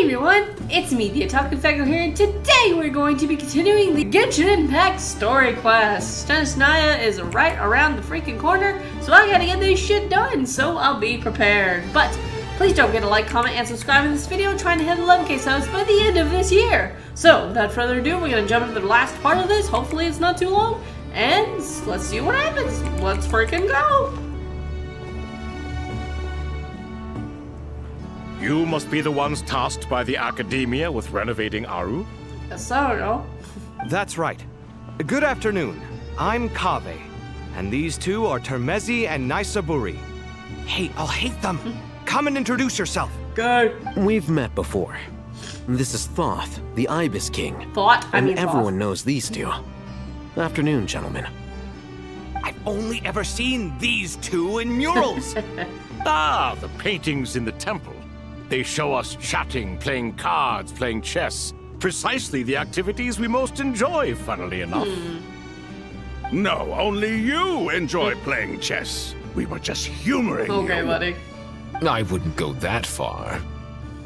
everyone, it's me, the Otaku Faggo here, and today we're going to be continuing the Genshin Impact story quest. Naya is right around the freaking corner, so I gotta get this shit done, so I'll be prepared. But please don't forget to like, comment, and subscribe in this video, trying to hit 11k subs by the end of this year. So, without further ado, we're gonna jump into the last part of this, hopefully it's not too long, and let's see what happens. Let's freaking go! You must be the ones tasked by the Academia with renovating Aru? Yes, I don't know. That's right. Good afternoon. I'm Kaveh, and these two are Termezi and Naisaburi. Hey, I'll hate them. Come and introduce yourself. Go. We've met before. This is Thoth, the Ibis King. Everyone Everyone knows these two. Afternoon, gentlemen. I've only ever seen these two in murals. Ah, the paintings in the temple. They show us chatting, playing cards, playing chess. Precisely the activities we most enjoy, funnily enough. No, only you enjoy playing chess. We were just humoring you. Okay, buddy. I wouldn't go that far.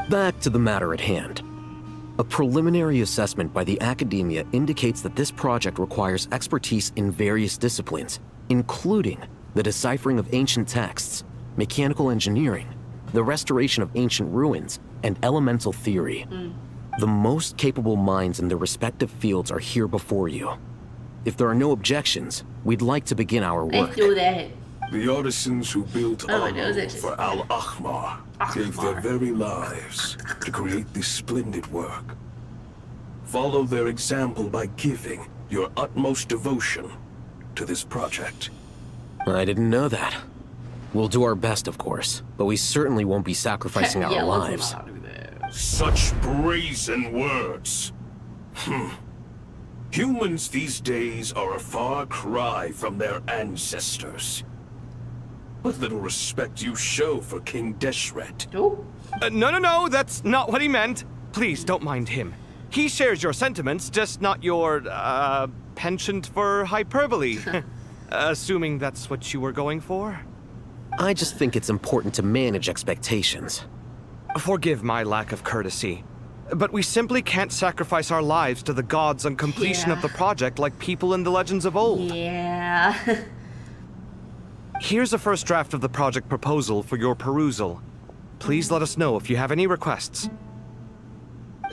Back to the matter at hand. A preliminary assessment by the Academia indicates that this project requires expertise in various disciplines, including the deciphering of ancient texts, mechanical engineering, the restoration of ancient ruins, and elemental theory. The most capable minds in their respective fields are here before you. If there are no objections, we'd like to begin our work. Let's do that. The artisans who built Oh, I know Aru that. for Al-Ahmar gave their very lives to create this splendid work. Follow their example by giving your utmost devotion to this project. I didn't know that. We'll do our best, of course, but we certainly won't be sacrificing our lives. Such brazen words. Humans these days are a far cry from their ancestors. What little respect you show for King Deshret. Oh. No, that's not what he meant. Please, don't mind him. He shares your sentiments, just not your, penchant for hyperbole. Assuming that's what you were going for? I just think it's important to manage expectations. Forgive my lack of courtesy, but we simply can't sacrifice our lives to the gods on completion of the project like people in the legends of old. Yeah. Here's a first draft of the project proposal for your perusal. Please let us know if you have any requests.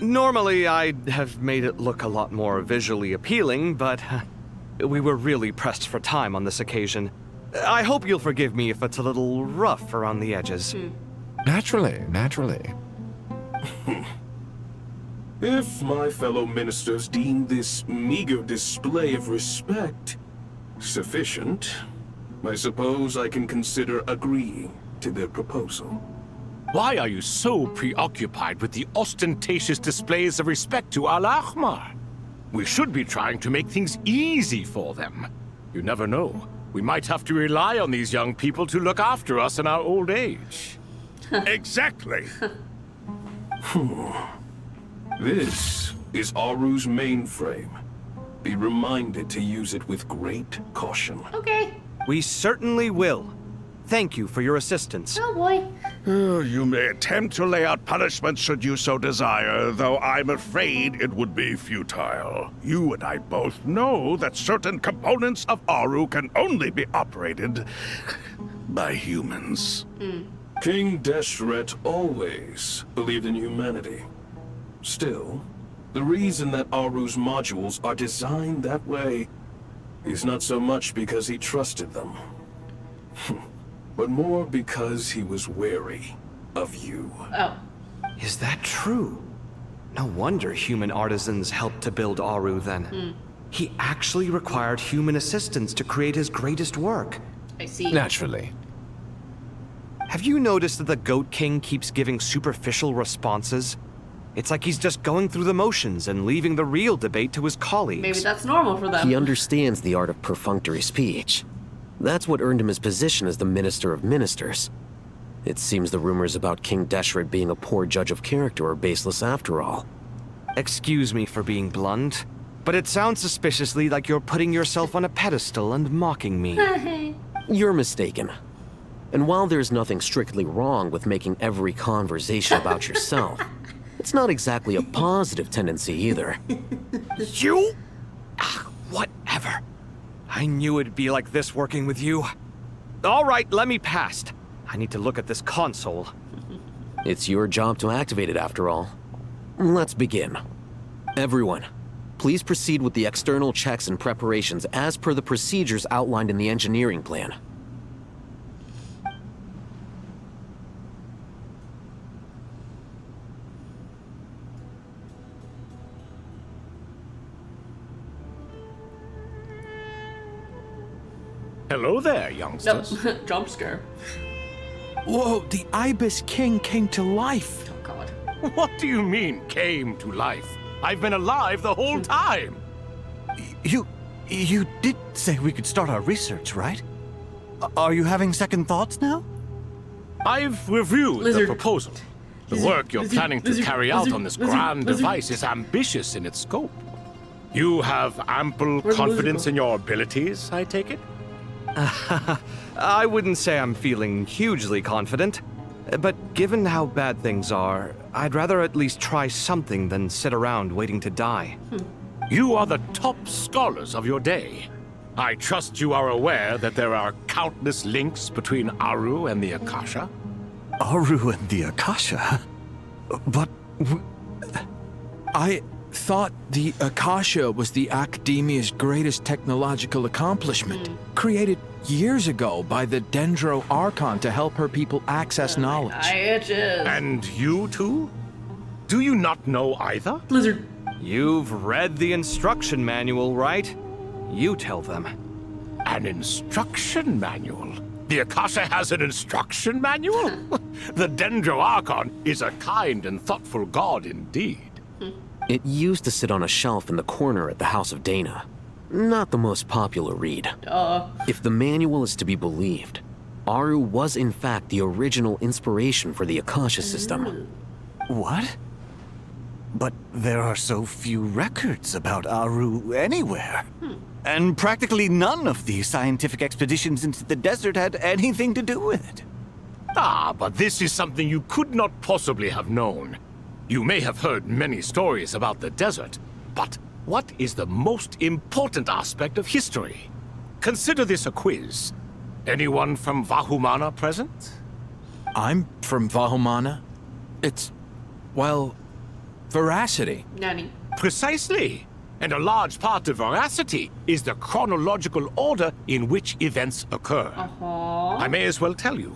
Normally, I'd have made it look a lot more visually appealing, but we were really pressed for time on this occasion. I hope you'll forgive me if it's a little rough around the edges. Naturally. If my fellow ministers deem this meager display of respect sufficient, I suppose I can consider agreeing to their proposal. Why are you so preoccupied with the ostentatious displays of respect to Al-Ahmar? We should be trying to make things easy for them. You never know. We might have to rely on these young people to look after us in our old age. Exactly. This is Aru's mainframe. Be reminded to use it with great caution. Okay. We certainly will. Thank you for your assistance. Oh boy. You may attempt to lay out punishment should you so desire, though I'm afraid it would be futile. You and I both know that certain components of Aru can only be operated by humans. King Deshret always believed in humanity. Still, the reason that Aru's modules are designed that way is not so much because he trusted them, but more because he was wary of you. Oh. Is that true? No wonder human artisans helped to build Aru then. He actually required human assistance to create his greatest work. I see. Naturally. Have you noticed that the Goat King keeps giving superficial responses? It's like he's just going through the motions and leaving the real debate to his colleagues. Maybe that's normal for them. He understands the art of perfunctory speech. That's what earned him his position as the Minister of Ministers. It seems the rumors about King Deshret being a poor judge of character are baseless after all. Excuse me for being blunt, but it sounds suspiciously like you're putting yourself on a pedestal and mocking me. You're mistaken. And while there's nothing strictly wrong with making every conversation about yourself, It's not exactly a positive tendency either. You? Ah, whatever. I knew it'd be like this working with you. All right, let me past. I need to look at this console. It's your job to activate it after all. Let's begin. Everyone, please proceed with the external checks and preparations as per the procedures outlined in the engineering plan. Hello there, No, youngsters. jump scare. Whoa, the Ibis King came to life. Oh god. What do you mean, came to life? I've been alive the whole time. You did say we could start our research, right? Are you having second thoughts now? I've reviewed Lizard. the proposal. The Lizard, work you're lizard, planning to lizard, carry out lizard, on this lizard, grand lizard. device is ambitious in its scope. You have ample Where's the confidence lizard in your abilities, I take it? I wouldn't say I'm feeling hugely confident, but given how bad things are, I'd rather at least try something than sit around waiting to die. You are the top scholars of your day. I trust you are aware that there are countless links between Aru and the Akasha. Aru and the Akasha? But I thought the Akasha was the Academia's greatest technological accomplishment, created years ago by the Dendro Archon to help her people access knowledge. I itches. And you too? Do you not know either? Blizzard. You've read the instruction manual, right? You tell them. An instruction manual? The Akasha has an instruction manual? The Dendro Archon is a kind and thoughtful god indeed. It used to sit on a shelf in the corner at the House of Dana. Not the most popular read. If the manual is to be believed, Aru was in fact the original inspiration for the Akasha system. what? But there are so few records about Aru anywhere. And practically none of the scientific expeditions into the desert had anything to do with it. Ah, but this is something you could not possibly have known. You may have heard many stories about the desert, but what is the most important aspect of history? Consider this a quiz. Anyone from Vahumana present? I'm from Vahumana. It's, well, veracity. Nanny. Precisely. And a large part of veracity is the chronological order in which events occur. I may as well tell you.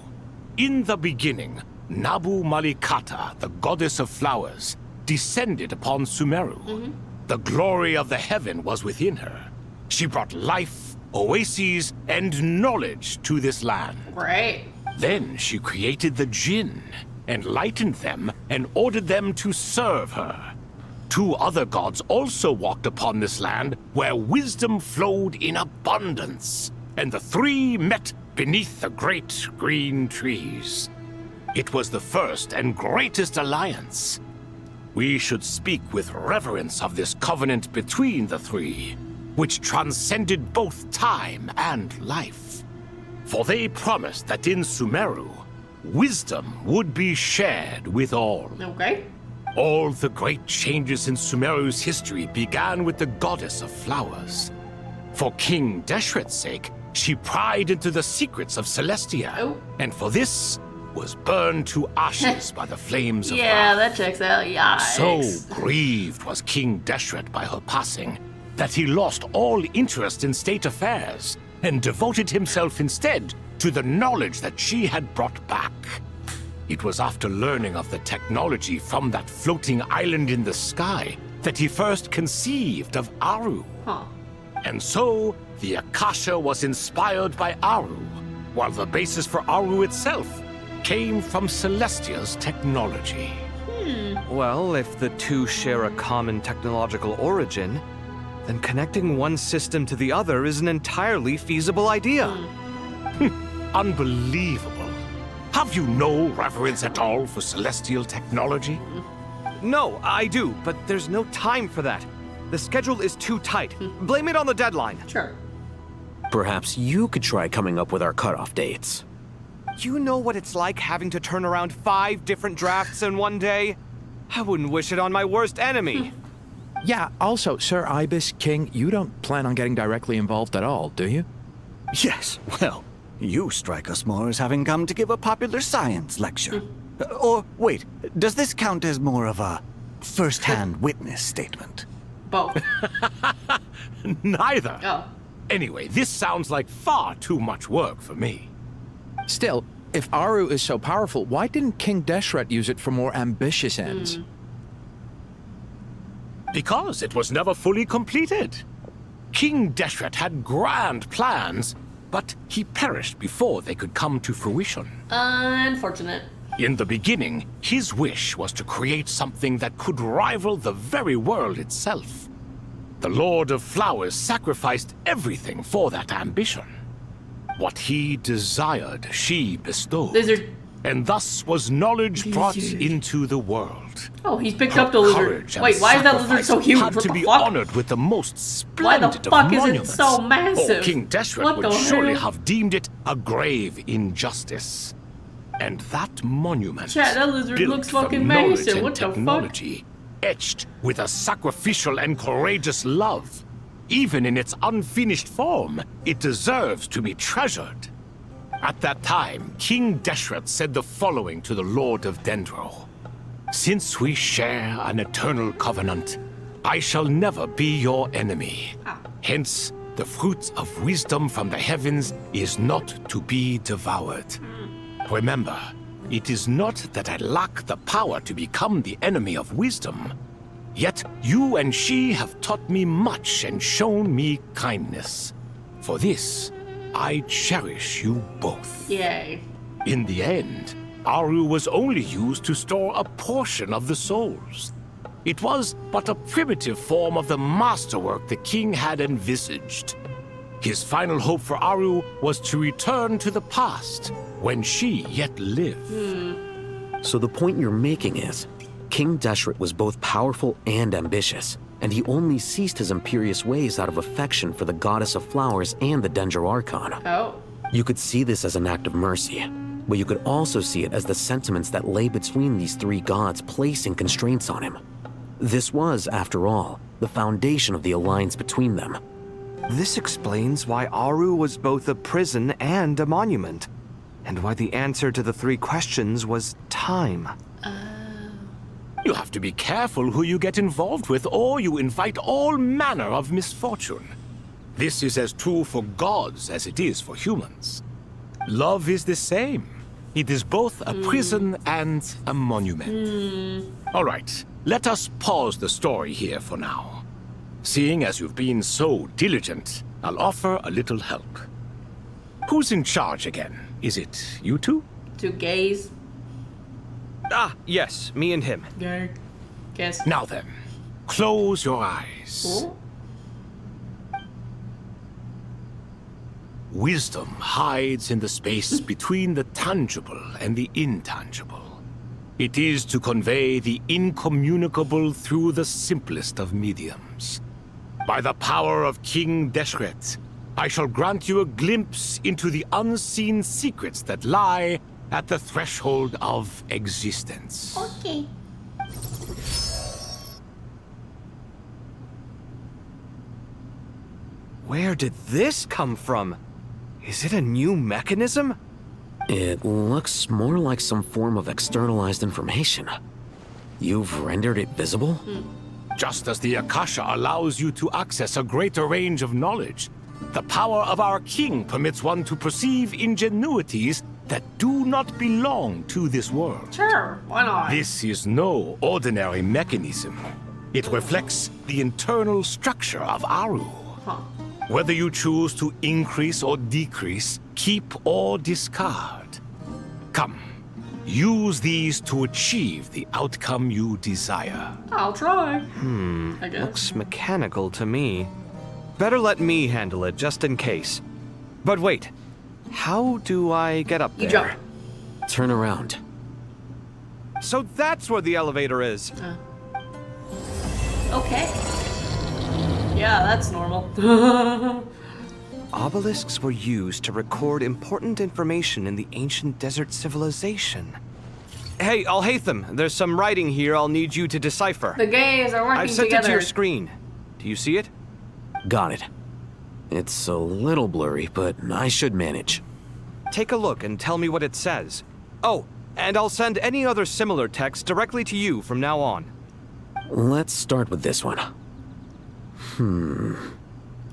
In the beginning, Nabu Malikata, the goddess of flowers, descended upon Sumeru. The glory of the heaven was within her. She brought life, oases, and knowledge to this land. Great. Then she created the Jinn, enlightened them, and ordered them to serve her. Two other gods also walked upon this land where wisdom flowed in abundance, and the three met beneath the great green trees. It was the first and greatest alliance. We should speak with reverence of this covenant between the three, which transcended both time and life. For they promised that in Sumeru, wisdom would be shared with all. Okay. All the great changes in Sumeru's history began with the goddess of flowers. For King Deshret's sake, she pried into the secrets of Celestia, and for this was burned to ashes by the flames of Yeah, wrath. that checks out. Yikes. So grieved was King Deshret by her passing that he lost all interest in state affairs and devoted himself instead to the knowledge that she had brought back. It was after learning of the technology from that floating island in the sky that he first conceived of Aru. And so, the Akasha was inspired by Aru, while the basis for Aru itself came from Celestia's technology. Well, if the two share a common technological origin, then connecting one system to the other is an entirely feasible idea. Unbelievable. Have you no reverence at all for celestial technology? No, I do, but there's no time for that. The schedule is too tight. Blame it on the deadline. Sure. Perhaps you could try coming up with our cutoff dates. You know what it's like having to turn around 5 different drafts in one day? I wouldn't wish it on my worst enemy. Yeah, also, Sir Ibis, King, you don't plan on getting directly involved at all, do you? Yes, well, you strike us more as having come to give a popular science lecture. Or, wait, does this count as more of a first-hand witness statement? Both. Neither. Oh. Anyway, this sounds like far too much work for me. Still, if Aru is so powerful, why didn't King Deshret use it for more ambitious ends? Because it was never fully completed. King Deshret had grand plans, but he perished before they could come to fruition. Unfortunate. In the beginning, his wish was to create something that could rival the very world itself. The Lord of Flowers sacrificed everything for that ambition. What he desired, she bestowed. Lizard. And thus was knowledge brought Lizard. into the world. Oh, he's picked Her up the lizard. courage and Wait, why is that lizard sacrifice so huge? had What to the be fuck? honored with the most Why the splendid fuck of is it monuments. so massive? Or King Deshret What would the surely hell? have deemed it a grave injustice. And that monument, Chat, that lizard built looks from fucking knowledge massive. and What the fuck? technology, etched with a sacrificial and courageous love. Even in its unfinished form, it deserves to be treasured. At that time, King Deshret said the following to the Lord of Dendro. Since we share an eternal covenant, I shall never be your enemy. Hence, the fruit of wisdom from the heavens is not to be devoured. Remember, it is not that I lack the power to become the enemy of wisdom. Yet you and she have taught me much and shown me kindness. For this, I cherish you both. Yay. In the end, Aru was only used to store a portion of the souls. It was but a primitive form of the masterwork the king had envisaged. His final hope for Aru was to return to the past, when she yet lived. So the point you're making is, King Deshret was both powerful and ambitious, and he only ceased his imperious ways out of affection for the goddess of flowers and the Dendro Archon. Oh. You could see this as an act of mercy, but you could also see it as the sentiments that lay between these three gods placing constraints on him. This was, after all, the foundation of the alliance between them. This explains why Aru was both a prison and a monument, and why the answer to the three questions was time. You have to be careful who you get involved with, or you invite all manner of misfortune. This is as true for gods as it is for humans. Love is the same. It is both a prison and a monument. All right, let us pause the story here for now. Seeing as you've been so diligent, I'll offer a little help. Who's in charge again? Is it you two? Two gays. Ah, yes, me and him. Gay. Guess. Now then, close your eyes. Oh. Wisdom hides in the space between the tangible and the intangible. It is to convey the incommunicable through the simplest of mediums. By the power of King Deshret, I shall grant you a glimpse into the unseen secrets that lie at the threshold of existence. Okay. Where did this come from? Is it a new mechanism? It looks more like some form of externalized information. You've rendered it visible? Just as the Akasha allows you to access a greater range of knowledge, the power of our king permits one to perceive ingenuities that do not belong to this world. Sure, why not? This is no ordinary mechanism. It reflects the internal structure of Aru. Huh. Whether you choose to increase or decrease, keep or discard. Come, use these to achieve the outcome you desire. I'll try. I guess. Looks mechanical to me. Better let me handle it, just in case. But wait, how do I get up there? You jump. Turn around. So that's where the elevator is. Okay. Yeah, that's normal. Obelisks were used to record important information in the ancient desert civilization. Hey, Alhaitham, there's some writing here I'll need you to decipher. The gays are working I've sent together. it to your screen. Do you see it? Got it. It's a little blurry, but I should manage. Take a look and tell me what it says. Oh, and I'll send any other similar text directly to you from now on. Let's start with this one.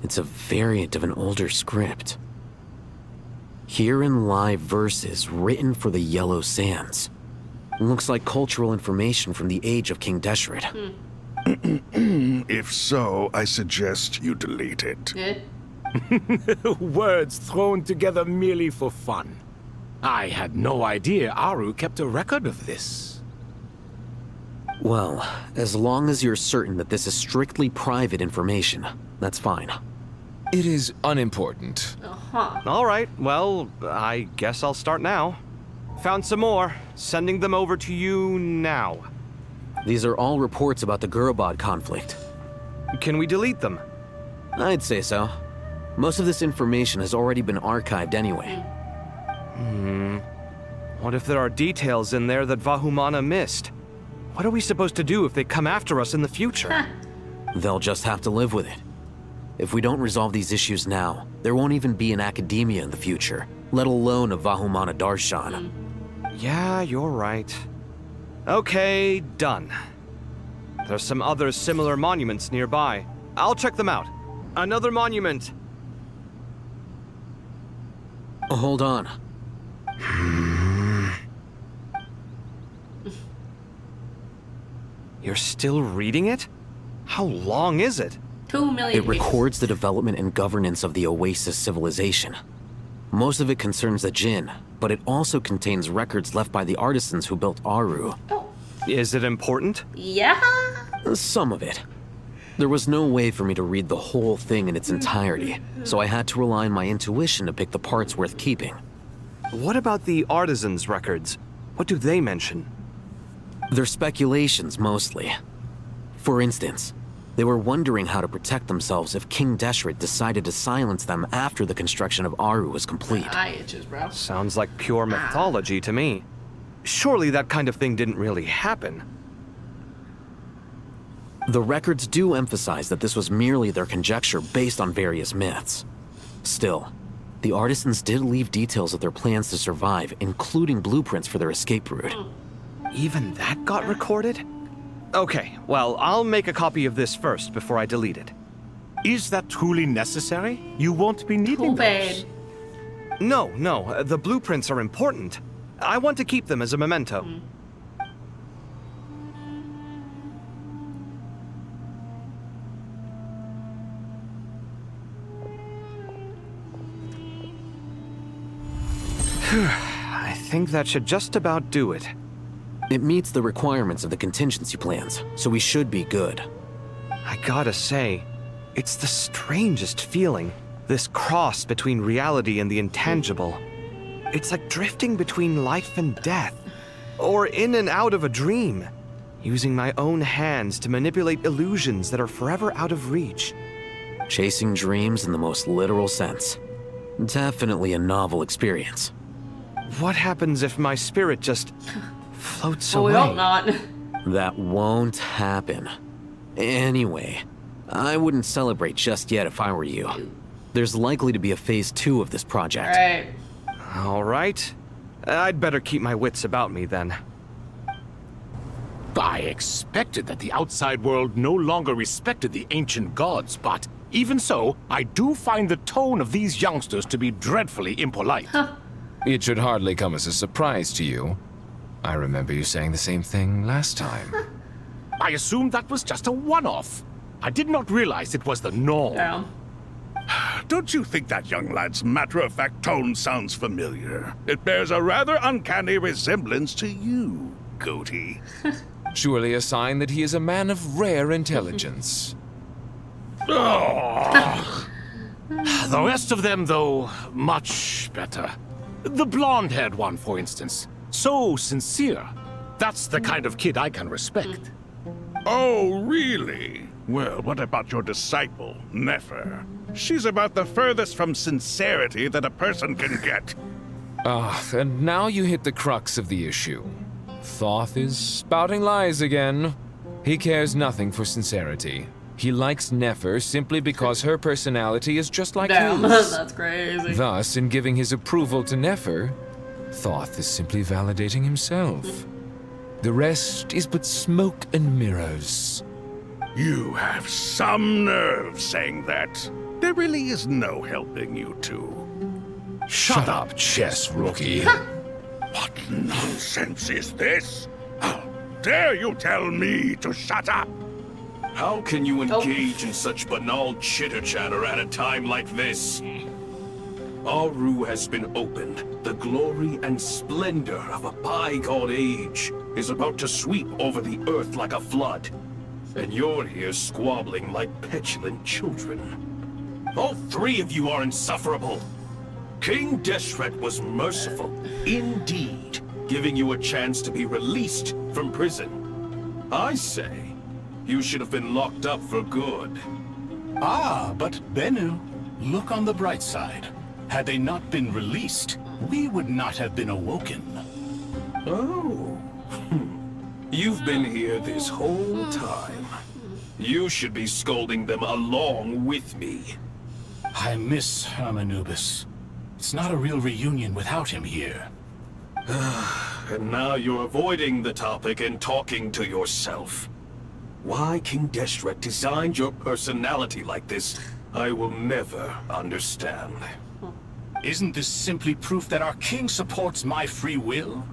It's a variant of an older script. Herein lie verses written for the Yellow Sands. Looks like cultural information from the age of King Deshret. If so, I suggest you delete it. Words thrown together merely for fun. I had no idea Aru kept a record of this. Well, as long as you're certain that this is strictly private information, that's fine. It is unimportant. All right, well, I guess I'll start now. Found some more. Sending them over to you now. These are all reports about the Gurubad conflict. Can we delete them? I'd say so. Most of this information has already been archived anyway. What if there are details in there that Vahumana missed? What are we supposed to do if they come after us in the future? They'll just have to live with it. If we don't resolve these issues now, there won't even be an academia in the future, let alone a Vahumana Darshan. Yeah, you're right. Okay, done. There's some other similar monuments nearby. I'll check them out. Another monument. Hold on. You're still reading it? How long is it? 2 million. It records the development and governance of the Oasis civilization. Most of it concerns the Jinn, but it also contains records left by the artisans who built Aru. Is it important? Yeah. Some of it. There was no way for me to read the whole thing in its entirety, so I had to rely on my intuition to pick the parts worth keeping. What about the artisans' records? What do they mention? They're speculations, mostly. For instance, they were wondering how to protect themselves if King Deshret decided to silence them after the construction of Aru was complete. Eye itches, bro. Sounds like pure mythology to me. Surely that kind of thing didn't really happen. The records do emphasize that this was merely their conjecture based on various myths. Still, the artisans did leave details of their plans to survive, including blueprints for their escape route. Even that got recorded? Okay, well, I'll make a copy of this first before I delete it. Is that truly necessary? You won't be needing Too bad. those. No, the blueprints are important. I want to keep them as a memento. I think that should just about do it. It meets the requirements of the contingency plans, so we should be good. I gotta say, it's the strangest feeling, this cross between reality and the intangible. It's like drifting between life and death, or in and out of a dream, using my own hands to manipulate illusions that are forever out of reach. Chasing dreams in the most literal sense. Definitely a novel experience. What happens if my spirit just floats Well, we away? hope not. That won't happen. Anyway, I wouldn't celebrate just yet if I were you. There's likely to be a phase 2 of this project. Alright. All right. I'd better keep my wits about me then. I expected that the outside world no longer respected the ancient gods, but even so, I do find the tone of these youngsters to be dreadfully impolite. It should hardly come as a surprise to you. I remember you saying the same thing last time. I assumed that was just a one-off. I did not realize it was the norm. Yeah. Don't you think that young lad's matter-of-fact tone sounds familiar? It bears a rather uncanny resemblance to you, Goatee. Surely a sign that he is a man of rare intelligence. The rest of them, though, much better. The blonde-haired one, for instance. So sincere. That's the kind of kid I can respect. Oh, really? Well, what about your disciple, Nefer? She's about the furthest from sincerity that a person can get. Ah, and now you hit the crux of the issue. Thoth is spouting lies again. He cares nothing for sincerity. He likes Nefer simply because her personality is just like Damn, his. that's crazy. Thus, in giving his approval to Nefer, Thoth is simply validating himself. The rest is but smoke and mirrors. You have some nerve saying that. There really is no helping you two. Shut up, chess rookie. What nonsense is this? How dare you tell me to shut up? How can you engage in such banal chitter-chatter at a time like this? Aru has been opened. The glory and splendor of a bygone age is about to sweep over the earth like a flood. And you're here squabbling like petulant children. All three of you are insufferable. King Deshret was merciful, indeed, giving you a chance to be released from prison. I say, you should have been locked up for good. Ah, but Bennu, look on the bright side. Had they not been released, we would not have been awoken. Oh. You've been here this whole time. You should be scolding them along with me. I miss Hermanubis. It's not a real reunion without him here. And now you're avoiding the topic and talking to yourself. Why King Deshret designed your personality like this, I will never understand. Isn't this simply proof that our king supports my free will?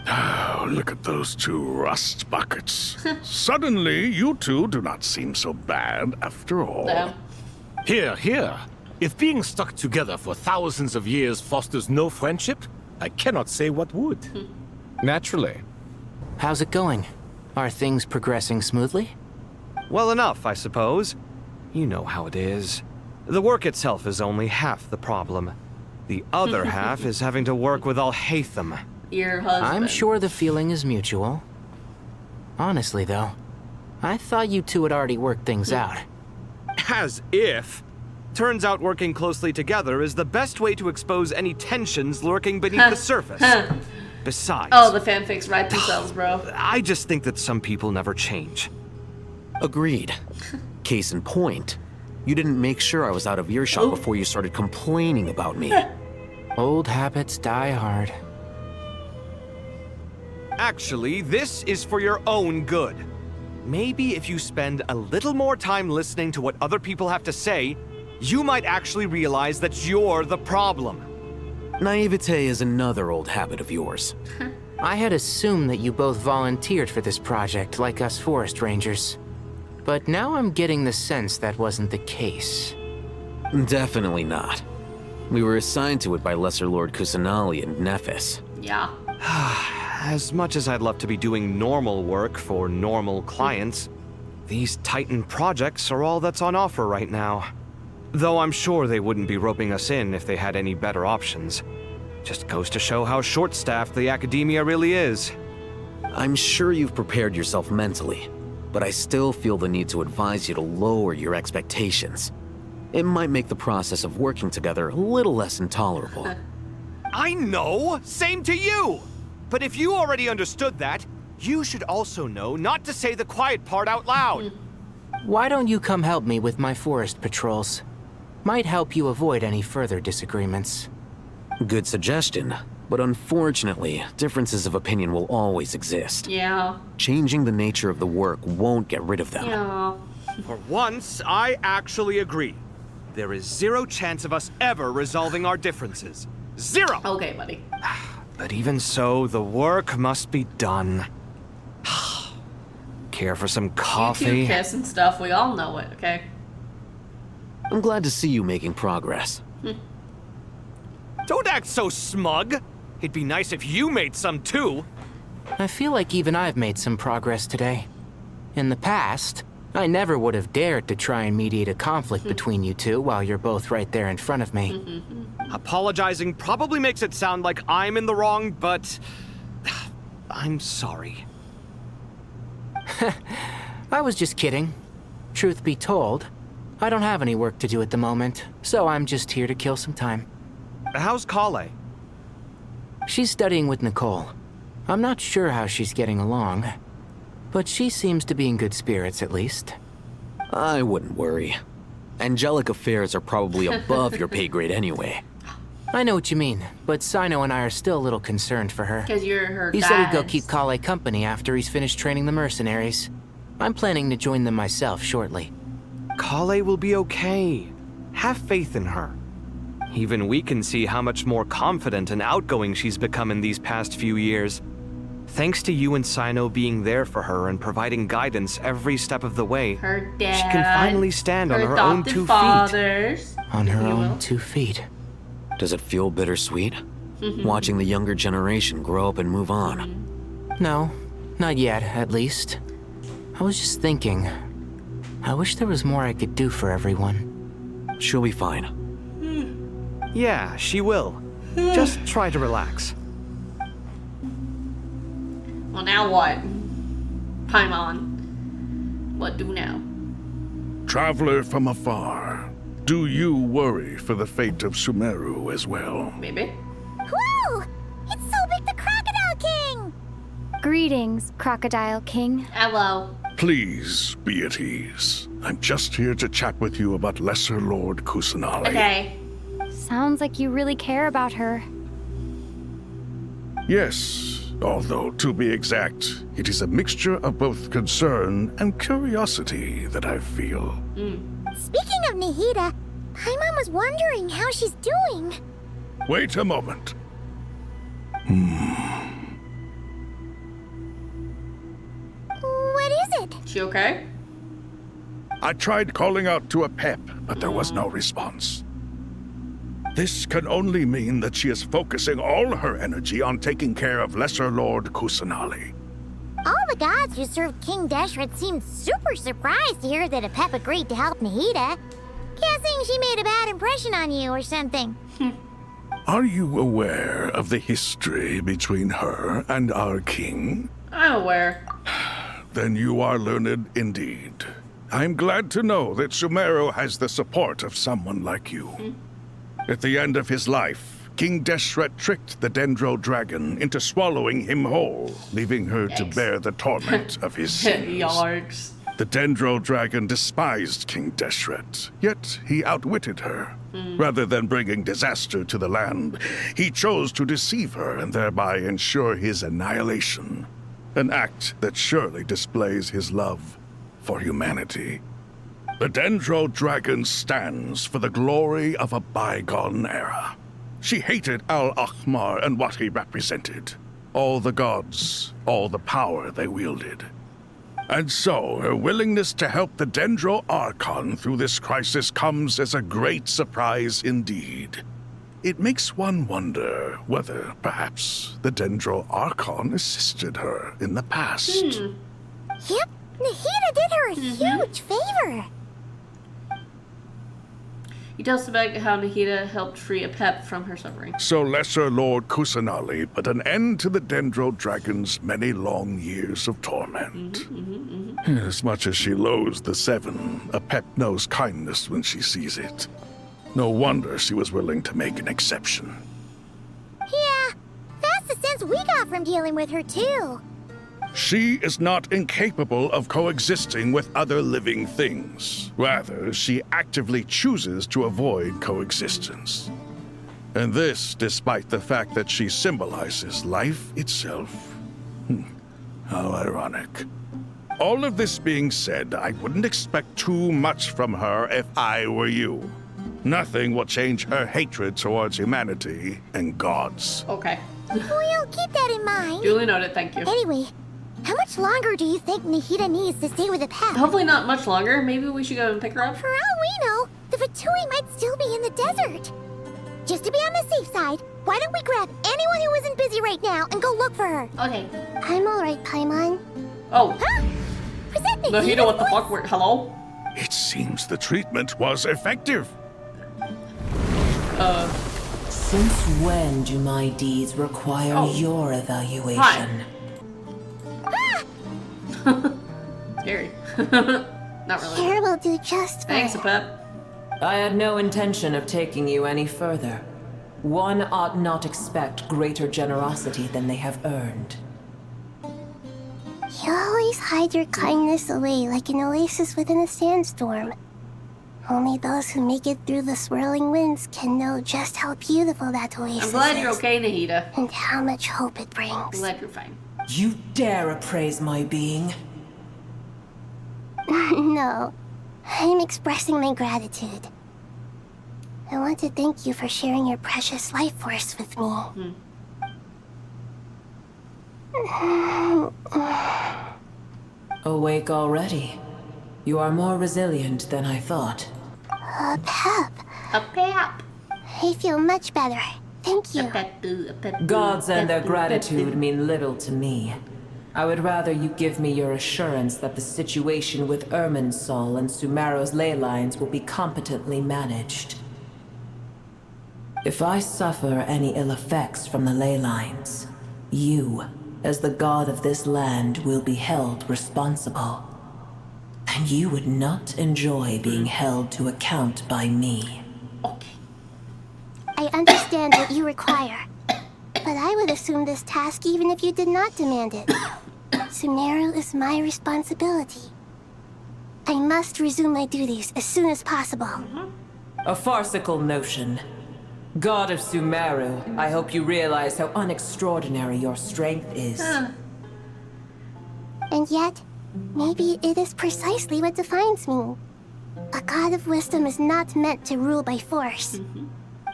Oh, look at those two rust buckets. Suddenly, you two do not seem so bad after all. Damn. Here, here. If being stuck together for thousands of years fosters no friendship, I cannot say what would. Naturally. How's it going? Are things progressing smoothly? Well enough, I suppose. You know how it is. The work itself is only half the problem. The other half is having to work with Al-Haytham. Your husband. I'm sure the feeling is mutual. Honestly, though, I thought you two had already worked things out. As if. Turns out working closely together is the best way to expose any tensions lurking beneath the surface. Besides... Oh, the fanfics write themselves, bro. I just think that some people never change. Agreed. Case in point, you didn't make sure I was out of earshot before you started complaining about me. Old habits die hard. Actually, this is for your own good. Maybe if you spend a little more time listening to what other people have to say, you might actually realize that you're the problem. Naivete is another old habit of yours. I had assumed that you both volunteered for this project, like us forest rangers. But now I'm getting the sense that wasn't the case. Definitely not. We were assigned to it by Lesser Lord Kusanali and Nephis. Yeah. As much as I'd love to be doing normal work for normal clients, these Titan projects are all that's on offer right now. Though I'm sure they wouldn't be roping us in if they had any better options. Just goes to show how short-staffed the academia really is. I'm sure you've prepared yourself mentally, but I still feel the need to advise you to lower your expectations. It might make the process of working together a little less intolerable. I know! Same to you! But if you already understood that, you should also know not to say the quiet part out loud. Why don't you come help me with my forest patrols? Might help you avoid any further disagreements. Good suggestion, but unfortunately, differences of opinion will always exist. Yeah. Changing the nature of the work won't get rid of them. Yeah. For once, I actually agree. There is zero chance of us ever resolving our differences. Zero! Okay, buddy. But even so, the work must be done. Care for some You coffee? two kiss and stuff, we all know it, okay? I'm glad to see you making progress. Don't act so smug! It'd be nice if you made some too. I feel like even I've made some progress today. In the past, I never would have dared to try and mediate a conflict between you two while you're both right there in front of me. Apologizing probably makes it sound like I'm in the wrong, but... I'm sorry. I was just kidding. Truth be told, I don't have any work to do at the moment, so I'm just here to kill some time. How's Kale? She's studying with Nicole. I'm not sure how she's getting along, but she seems to be in good spirits at least. I wouldn't worry. Angelic affairs are probably above your pay grade anyway. I know what you mean, but Sino and I are still a little concerned for her. Because you're her He said he'd go guys. keep Kale company after he's finished training the mercenaries. I'm planning to join them myself shortly. Kale will be okay. Have faith in her. Even we can see how much more confident and outgoing she's become in these past few years. Thanks to you and Sino being there for her and providing guidance every step of the way, Her dad. she can finally stand on her own adopted 2 feet. fathers. On her if you will. own 2 feet. Does it feel bittersweet? Watching the younger generation grow up and move on. No, not yet, at least. I was just thinking, I wish there was more I could do for everyone. She'll be fine. Yeah, she will. Just try to relax. Well, now what? Paimon. What do now? Traveler from afar, do you worry for the fate of Sumeru as well? Maybe. Whoa! It's Sobek the Crocodile King! Greetings, Crocodile King. Hello. Please be at ease. I'm just here to chat with you about Lesser Lord Kusanali. Okay. Sounds like you really care about her. Yes, although to be exact, it is a mixture of both concern and curiosity that I feel. Speaking of Nahida, Paimon was wondering how she's doing. Wait a moment. What is it? She okay? I tried calling out to a pep, but there was no response. This can only mean that she is focusing all her energy on taking care of Lesser Lord Kusanali. All the gods who served King Deshret seemed super surprised to hear that Apep agreed to help Nahida. Guessing she made a bad impression on you or something. Are you aware of the history between her and our king? I'm aware. Then you are learned indeed. I'm glad to know that Sumeru has the support of someone like you. At the end of his life, King Deshret tricked the Dendro dragon into swallowing him whole, leaving her to Yikes. bear the torment of his sins. Yards. The Dendro dragon despised King Deshret, yet he outwitted her. Rather than bringing disaster to the land, he chose to deceive her and thereby ensure his annihilation. An act that surely displays his love for humanity. The Dendro dragon stands for the glory of a bygone era. She hated Al-Ahmar and what he represented. All the gods, all the power they wielded. And so, her willingness to help the Dendro Archon through this crisis comes as a great surprise indeed. It makes one wonder whether, perhaps, the Dendro Archon assisted her in the past. Yep, Nahida did her a huge favor. He tells us about how Nahida helped free Apep from her suffering. So Lesser Lord Kusanali put an end to the Dendro Dragon's many long years of torment. As much as she loathes the Seven, Apep knows kindness when she sees it. No wonder she was willing to make an exception. Yeah, that's the sense we got from dealing with her too. She is not incapable of coexisting with other living things. Rather, she actively chooses to avoid coexistence. And this despite the fact that she symbolizes life itself. How ironic. All of this being said, I wouldn't expect too much from her if I were you. Nothing will change her hatred towards humanity and gods. Okay. We'll keep that in mind. Duly noted, thank you. Anyway, how much longer do you think Nahida needs to stay with Apep? Hopefully not much longer. Maybe we should go and pick her up. For all we know, the Fatui might still be in the desert. Just to be on the safe side, why don't we grab anyone who isn't busy right now and go look for her? Okay. I'm alright, Paimon. Oh. Huh? Was that Nahida, what the voice? fuck? Hello? It seems the treatment was effective. Since when do my deeds require your evaluation? Scary. Not really. Here will do just fine. Thanks, Apep. I had no intention of taking you any further. One ought not expect greater generosity than they have earned. You always hide your kindness away like an oasis within a sandstorm. Only those who make it through the swirling winds can know just how beautiful that oasis is. I'm glad you're okay, Nahida. And how much hope it brings. I'm glad you're fine. You dare appraise my being? No, I'm expressing my gratitude. I want to thank you for sharing your precious life force with me. Awake already? You are more resilient than I thought. Pep. A pep. I feel much better. Thank you. Gods and their gratitude mean little to me. I would rather you give me your assurance that the situation with Irminsul and Sumeru's ley lines will be competently managed. If I suffer any ill effects from the ley lines, you, as the god of this land, will be held responsible. And you would not enjoy being held to account by me. Okay. I understand what you require, but I would assume this task even if you did not demand it. Sumeru is my responsibility. I must resume my duties as soon as possible. A farcical notion. God of Sumeru, I hope you realize how unextraordinary your strength is. And yet, maybe it is precisely what defines me. A god of wisdom is not meant to rule by force.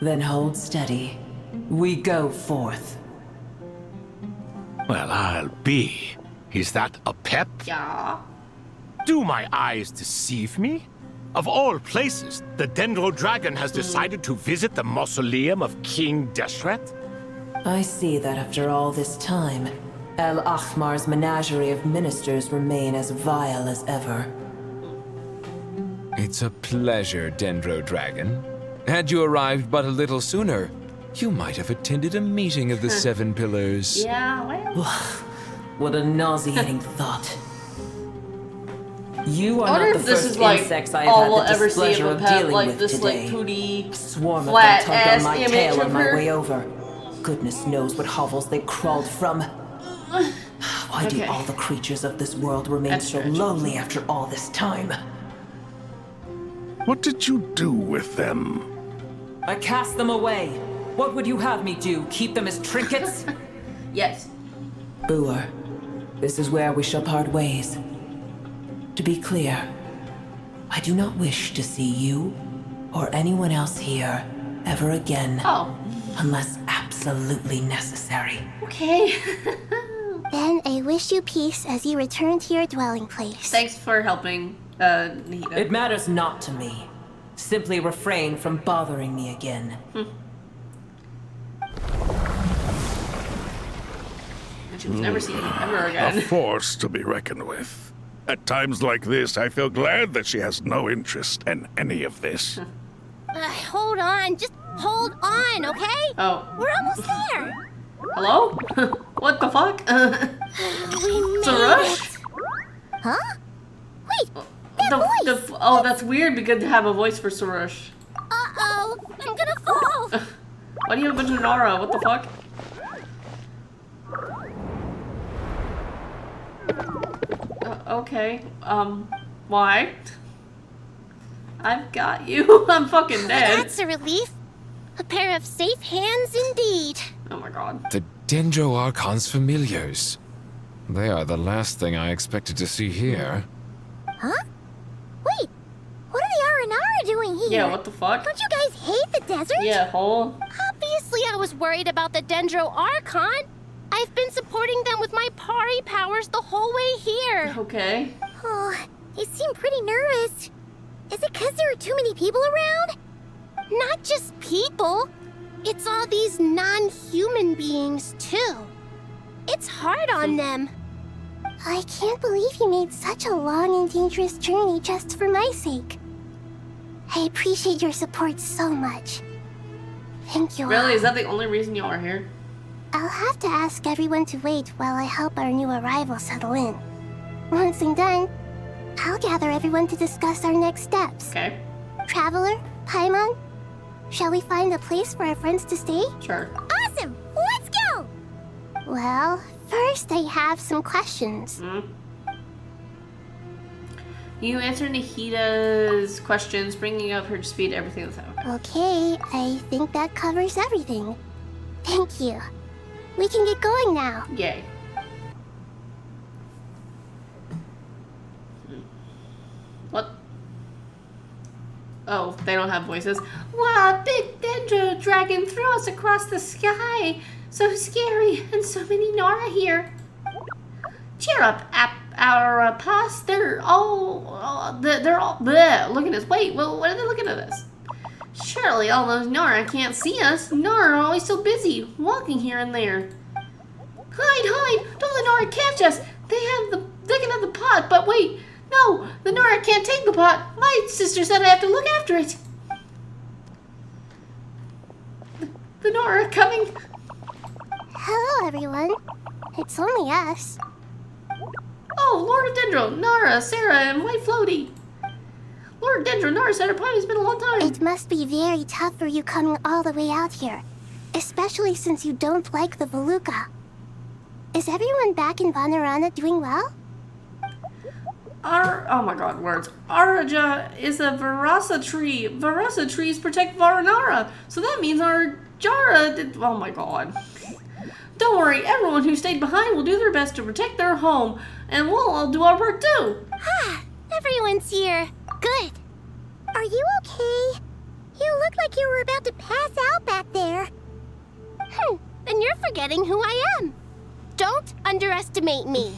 Then hold steady. We go forth. Well, I'll be. Is that a pep? Yeah. Do my eyes deceive me? Of all places, the Dendro Dragon has decided to visit the mausoleum of King Deshret? I see that after all this time, El Ahmar's menagerie of ministers remain as vile as ever. It's a pleasure, Dendro Dragon. Had you arrived but a little sooner, you might have attended a meeting of the Seven Pillars. Yeah, well. What a nauseating thought. You I are wonder not if the this first is like insects I all have we'll had the ever see of displeasure a of pet, dealing like with this today. like 2D Swarm of them flat tugged ass on my image tail of on my her. way over. Goodness knows what hovels they crawled from. Why do Okay. all the creatures of this world remain That's so strange. lonely after all this time? What did you do with them? I cast them away. What would you have me do? Keep them as trinkets? Yes. Boer, this is where we shall part ways. To be clear, I do not wish to see you or anyone else here ever again. Oh. Unless absolutely necessary. Okay. Then I wish you peace as you return to your dwelling place. Thanks for helping, Nahida. It matters not to me. Simply refrain from bothering me again. And she was never seen ever A again. force to be reckoned with. At times like this, I feel glad that she has no interest in any of this. Hold on, just hold on, okay? Oh. We're almost there. Hello? What the fuck? We made Sarush? it. Huh? Wait, that voice. Oh, that's weird because to have a voice for Sarush. Uh-oh, I'm gonna fall. Why do you have a bunch of Nara? What the fuck? Okay. Why? I've got you. I'm fucking dead. That's a relief. A pair of safe hands indeed. Oh my god. The Dendro Archon's familiars. They are the last thing I expected to see here. Huh? Wait, what are the Aranara doing here? Yeah, what the fuck? Don't you guys hate the desert? Yeah, hole. Obviously I was worried about the Dendro Archon. I've been supporting them with my Pari powers the whole way here. Okay. Oh, they seem pretty nervous. Is it because there are too many people around? Not just people. It's all these non-human beings, too. It's hard on them. I can't believe you made such a long and dangerous journey just for my sake. I appreciate your support so much. Thank you all. Really? Is that the only reason y'all are here? I'll have to ask everyone to wait while I help our new arrival settle in. Once I'm done, I'll gather everyone to discuss our next steps. Okay. Traveler, Paimon, shall we find a place for our friends to stay? Sure. Awesome! Let's go! Well, First, I have some questions. You answer Nahida's questions, bringing up her speed, everything that's happening. Okay, I think that covers everything. Thank you. We can get going now. Yay. What? Oh, they don't have voices. Wow, big dendro dragon threw us across the sky. So scary, and so many Nora here. Cheer up, our pass. They're all bleh, looking at us. Wait, well, what are they looking at us? Surely all those Nora can't see us. Nora are always so busy, walking here and there. Hide! Don't let Nora catch us. They can have the pot, but wait. No, the Nora can't take the pot. My sister said I have to look after it. The Nora are coming. Hello, everyone. It's only us. Oh, Lord of Dendro, Nara, Sarah, and White Floaty. Lord of Dendro, Nara said her party's been a long time. It must be very tough for you coming all the way out here, especially since you don't like the Veluca. Is everyone back in Vanarana doing well? Oh my god, words. Araja is a Varasa tree. Varasa trees protect Varanara, so that means our Jara did. Oh my god. Don't worry, everyone who stayed behind will do their best to protect their home, and we'll all do our work too. Everyone's here. Good. Are you okay? You look like you were about to pass out back there. Then you're forgetting who I am. Don't underestimate me.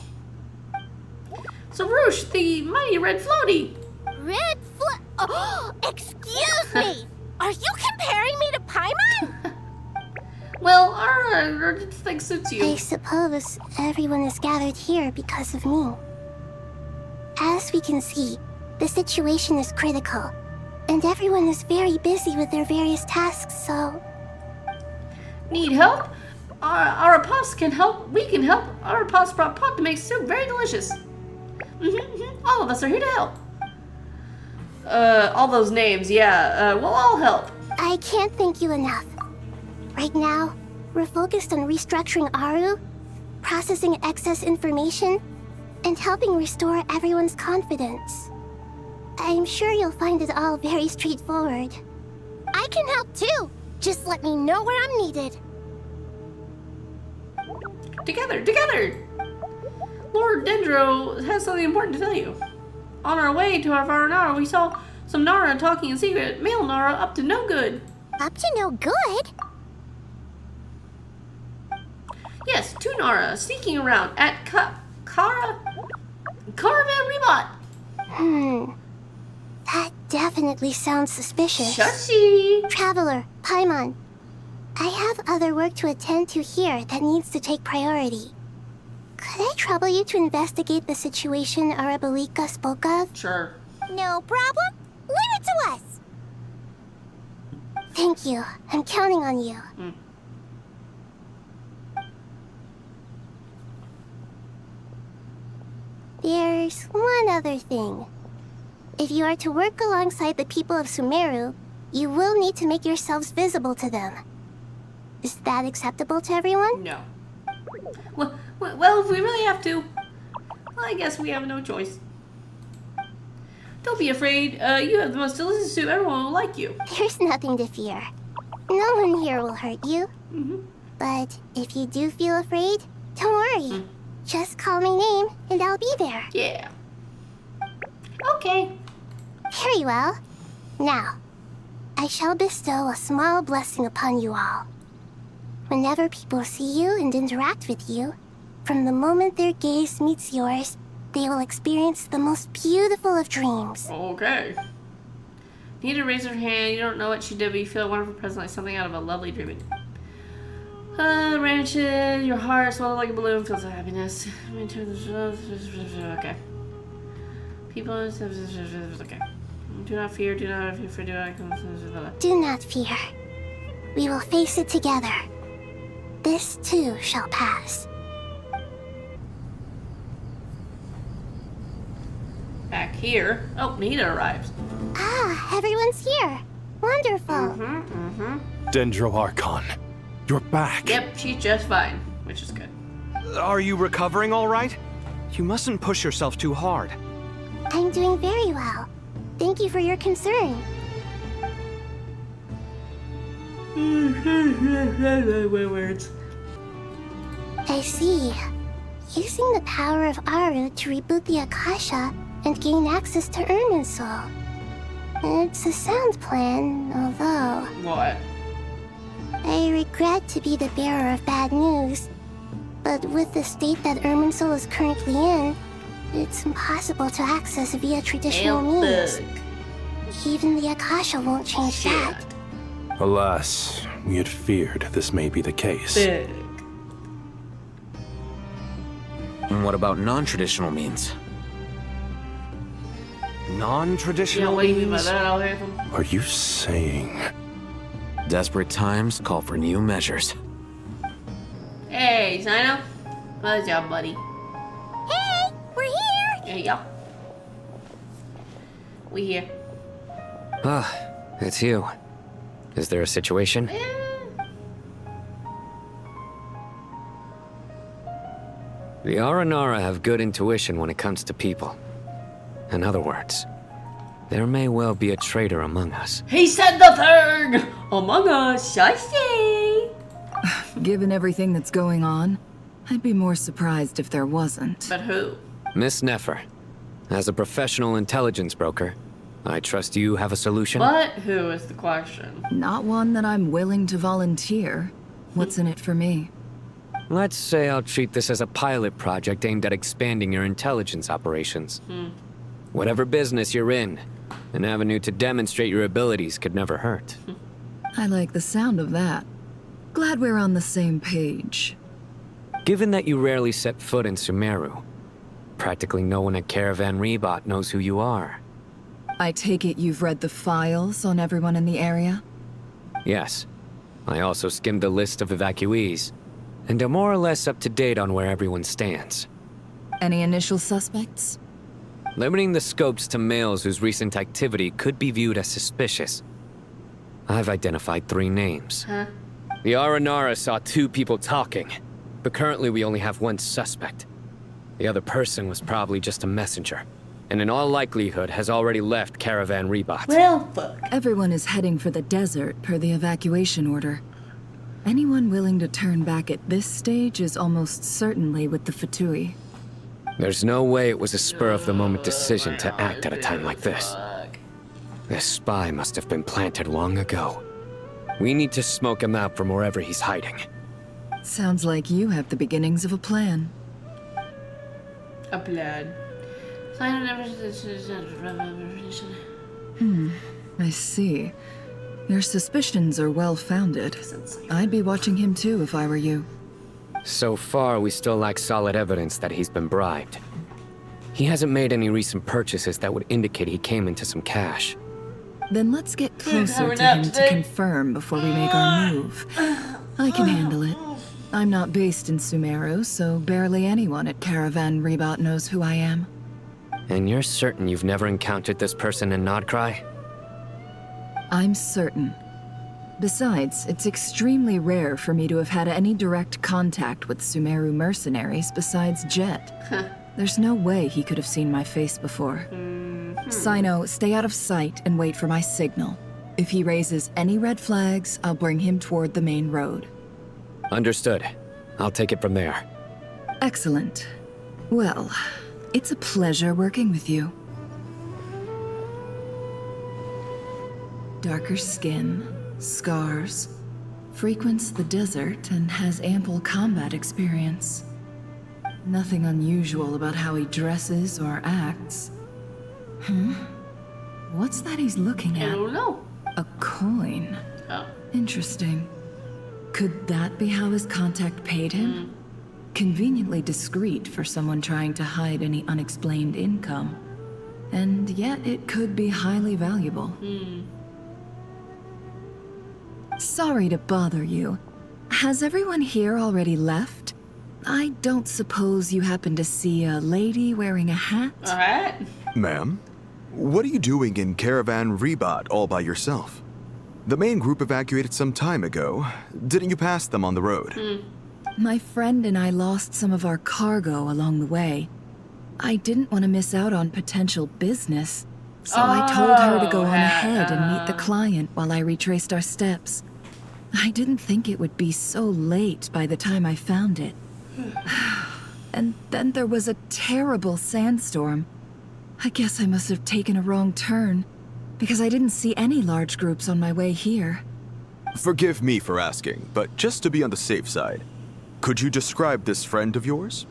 So Roosh, the mighty Red Floaty. Oh, excuse me. Are you comparing me to Paimon? Well, our thing suits you. I suppose everyone is gathered here because of me. As we can see, the situation is critical, and everyone is very busy with their various tasks, so... Need help? Our pops can help. We can help. Our pops brought pot to make soup very delicious. All of us are here to help. All those names, yeah. We'll all help. I can't thank you enough. Right now, we're focused on restructuring Aru, processing excess information, and helping restore everyone's confidence. I'm sure you'll find it all very straightforward. I can help too. Just let me know where I'm needed. Together! Lord Dendro has something important to tell you. On our way to our Varanara, we saw some Nara talking in secret. Male Nara up to no good. Up to no good? Yes, two Nara sneaking around at Caravan Rebot. That definitely sounds suspicious. Shushi! Traveler, Paimon. I have other work to attend to here that needs to take priority. Could I trouble you to investigate the situation Arabalika spoke of? Sure. No problem. Leave it to us. Thank you. I'm counting on you. There's one other thing. If you are to work alongside the people of Sumeru, you will need to make yourselves visible to them. Is that acceptable to everyone? No. Well, if we really have to, I guess we have no choice. Don't be afraid. You have the most delicious soup. Everyone will like you. There's nothing to fear. No one here will hurt you. But if you do feel afraid, don't worry. Just call my name and I'll be there. Yeah. Okay. Very well. Now, I shall bestow a small blessing upon you all. Whenever people see you and interact with you, from the moment their gaze meets yours, they will experience the most beautiful of dreams. Okay. Need to raise her hand. You don't know what she did, but you feel a wonderful presence, like something out of a lovely dream. Ranches, your heart swells like a balloon, feels of happiness. Okay. People, okay. Do not fear, do not fear, Do not fear. We will face it together. This too shall pass. Back here. Oh, Nita arrives. Ah, everyone's here. Wonderful. Dendro Archon, you're back. Yep, she's just fine, which is good. Are you recovering all right? You mustn't push yourself too hard. I'm doing very well. Thank you for your concern. Words. I see. Using the power of Aru to reboot the Akasha and gain access to Irminsul. It's a sound plan, although... What? I regret to be the bearer of bad news, but with the state that Irminsul is currently in, it's impossible to access via traditional means. Even the Akasha won't change that. Alas, we had feared this may be the case. Big. And what about non-traditional means? Non-traditional What do you mean by means? that, Alhaitham? Are you saying... Desperate times call for new measures. Hey, Sino. What's up, buddy? Hey, we're here! There you go. We here. Ah, it's you. Is there a situation? The Aranara have good intuition when it comes to people. In other words, there may well be a traitor among us. He said the third! Among us, I say! Given everything that's going on, I'd be more surprised if there wasn't. But who? Miss Nefer, as a professional intelligence broker, I trust you have a solution? But who is the question? Not one that I'm willing to volunteer. What's in it for me? Let's say I'll treat this as a pilot project aimed at expanding your intelligence operations. Whatever business you're in, an avenue to demonstrate your abilities could never hurt. I like the sound of that. Glad we're on the same page. Given that you rarely set foot in Sumeru, practically no one at Caravan Rebot knows who you are. I take it you've read the files on everyone in the area? Yes. I also skimmed the list of evacuees, and are more or less up to date on where everyone stands. Any initial suspects? Limiting the scopes to males whose recent activity could be viewed as suspicious. I've identified 3 names. The Aranara saw 2 people talking, but currently we only have 1 suspect. The other person was probably just a messenger, and in all likelihood has already left Caravan Rebot. Well, fuck. Everyone is heading for the desert per the evacuation order. Anyone willing to turn back at this stage is almost certainly with the Fatui. There's no way it was a spur-of-the-moment decision to act at a time like this. This spy must have been planted long ago. We need to smoke him out from wherever he's hiding. Sounds like you have the beginnings of a plan. A blood. I see. Your suspicions are well-founded. I'd be watching him too if I were you. So far, we still lack solid evidence that he's been bribed. He hasn't made any recent purchases that would indicate he came into some cash. Then let's get closer to him to confirm before we make our move. I can handle it. I'm not based in Sumeru, so barely anyone at Caravan Rebot knows who I am. And you're certain you've never encountered this person in Nodcry? I'm certain. Besides, it's extremely rare for me to have had any direct contact with Sumeru mercenaries besides Jet. There's no way he could have seen my face before. Sino, stay out of sight and wait for my signal. If he raises any red flags, I'll bring him toward the main road. Understood. I'll take it from there. Excellent. Well, it's a pleasure working with you. Darker skin, scars, frequents the desert and has ample combat experience. Nothing unusual about how he dresses or acts. What's that he's looking at? I don't know. A coin. Oh. Interesting. Could that be how his contact paid him? Conveniently discreet for someone trying to hide any unexplained income. And yet it could be highly valuable. Sorry to bother you. Has everyone here already left? I don't suppose you happen to see a lady wearing a hat? A hat? Ma'am, what are you doing in Caravan Rebot all by yourself? The main group evacuated some time ago. Didn't you pass them on the road? My friend and I lost some of our cargo along the way. I didn't want to miss out on potential business, so I told her to go on ahead and meet the client while I retraced our steps. I didn't think it would be so late by the time I found it. And then there was a terrible sandstorm. I guess I must have taken a wrong turn, because I didn't see any large groups on my way here. Forgive me for asking, but just to be on the safe side, could you describe this friend of yours?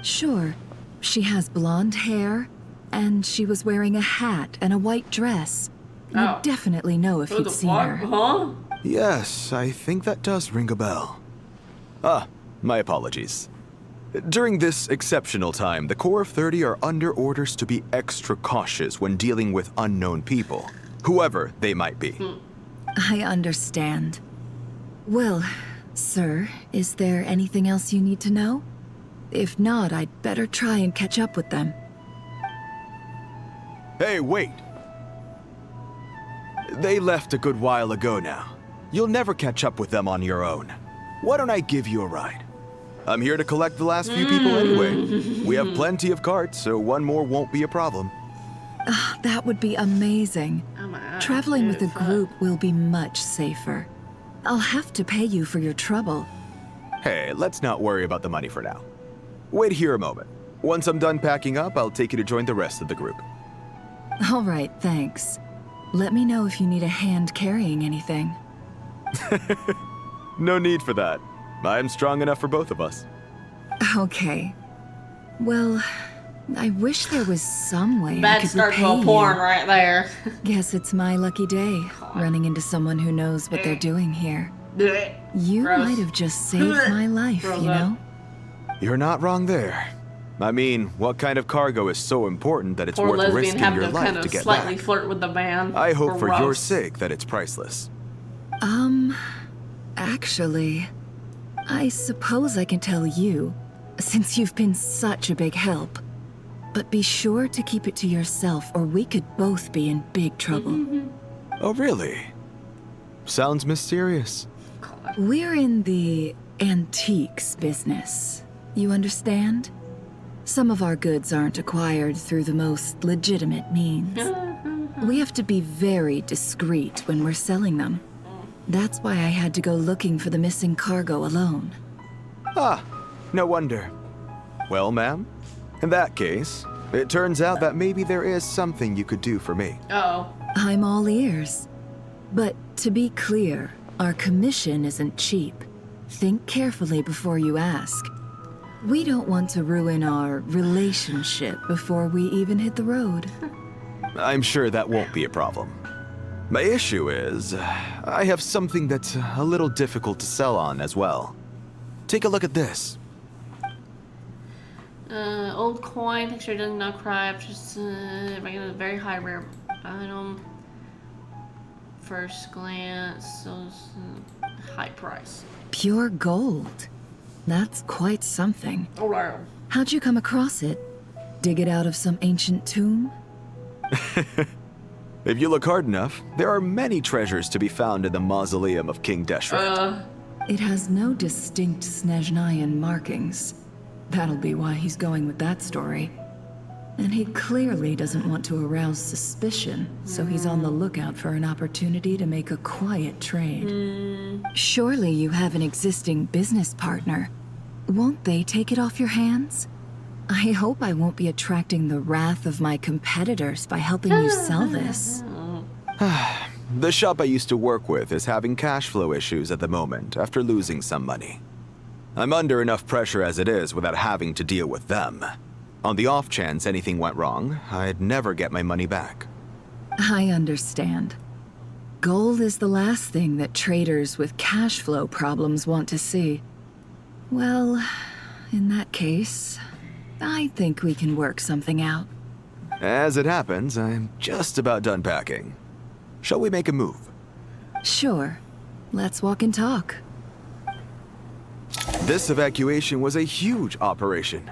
Sure. She has blonde hair, and she was wearing a hat and a white dress. You'd definitely know if you'd seen her. Huh? Yes, I think that does ring a bell. Ah, my apologies. During this exceptional time, the Core of 30 are under orders to be extra cautious when dealing with unknown people, whoever they might be. I understand. Well, sir, is there anything else you need to know? If not, I'd better try and catch up with them. Hey, wait! They left a good while ago now. You'll never catch up with them on your own. Why don't I give you a ride? I'm here to collect the last few people anyway. We have plenty of carts, so one more won't be a problem. That would be amazing. Traveling with a group will be much safer. I'll have to pay you for your trouble. Hey, let's not worry about the money for now. Wait here a moment. Once I'm done packing up, I'll take you to join the rest of the group. All right, thanks. Let me know if you need a hand carrying anything. No need for that. I'm strong enough for both of us. Okay. Well, I wish there was some way I Bad could start repay to a you. porn right there. Guess it's my lucky day, running into someone who knows what they're doing here. You Gross. might have just saved my life, Gross you know? You're not wrong there. I mean, what kind of cargo is so important that it's Poor worth lesbian risking having your to life kind to of get slightly back? flirt with the man. I hope for your Gross. sake that it's priceless. Actually, I suppose I can tell you, since you've been such a big help. But be sure to keep it to yourself, or we could both be in big trouble. Oh, really? Sounds mysterious. We're in the antiques business. You understand? Some of our goods aren't acquired through the most legitimate means. We have to be very discreet when we're selling them. That's why I had to go looking for the missing cargo alone. Ah, no wonder. Well, ma'am, in that case, it turns out that maybe there is something you could do for me. Uh-oh. I'm all ears. But to be clear, our commission isn't cheap. Think carefully before you ask. We don't want to ruin our relationship before we even hit the road. I'm sure that won't be a problem. My issue is, I have something that's a little difficult to sell on as well. Take a look at this. Old coin, picture does not cry, just making a very high rare item. First glance, so high price. Pure gold. That's quite something. Oh, wow. How'd you come across it? Dig it out of some ancient tomb? If you look hard enough, there are many treasures to be found in the mausoleum of King Deshret. It has no distinct Snezhnayan markings. That'll be why he's going with that story. And he clearly doesn't want to arouse suspicion, so he's on the lookout for an opportunity to make a quiet trade. Surely you have an existing business partner. Won't they take it off your hands? I hope I won't be attracting the wrath of my competitors by helping you sell this. The shop I used to work with is having cash flow issues at the moment after losing some money. I'm under enough pressure as it is without having to deal with them. On the off chance anything went wrong, I'd never get my money back. I understand. Gold is the last thing that traders with cash flow problems want to see. Well, in that case, I think we can work something out. As it happens, I'm just about done packing. Shall we make a move? Sure. Let's walk and talk. This evacuation was a huge operation.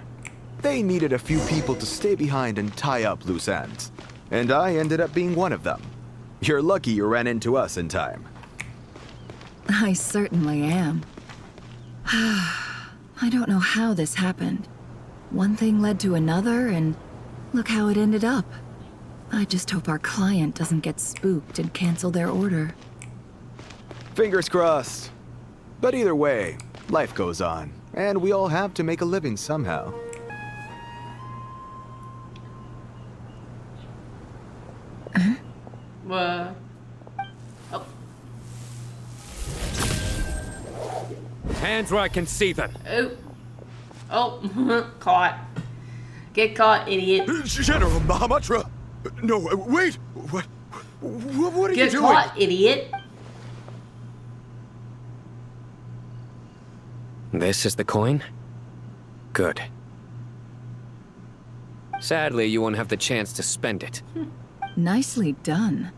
They needed a few people to stay behind and tie up loose ends. And I ended up being one of them. You're lucky you ran into us in time. I certainly am. I don't know how this happened. One thing led to another, and look how it ended up. I just hope our client doesn't get spooked and cancel their order. Fingers crossed. But either way, life goes on, and we all have to make a living somehow. Oh. Hands where I can see them. Oh. Oh, caught. Get caught, idiot. General Mahamatra! No, wait! What are Get you doing? caught, idiot. This is the coin? Good. Sadly, you won't have the chance to spend it. Nicely done.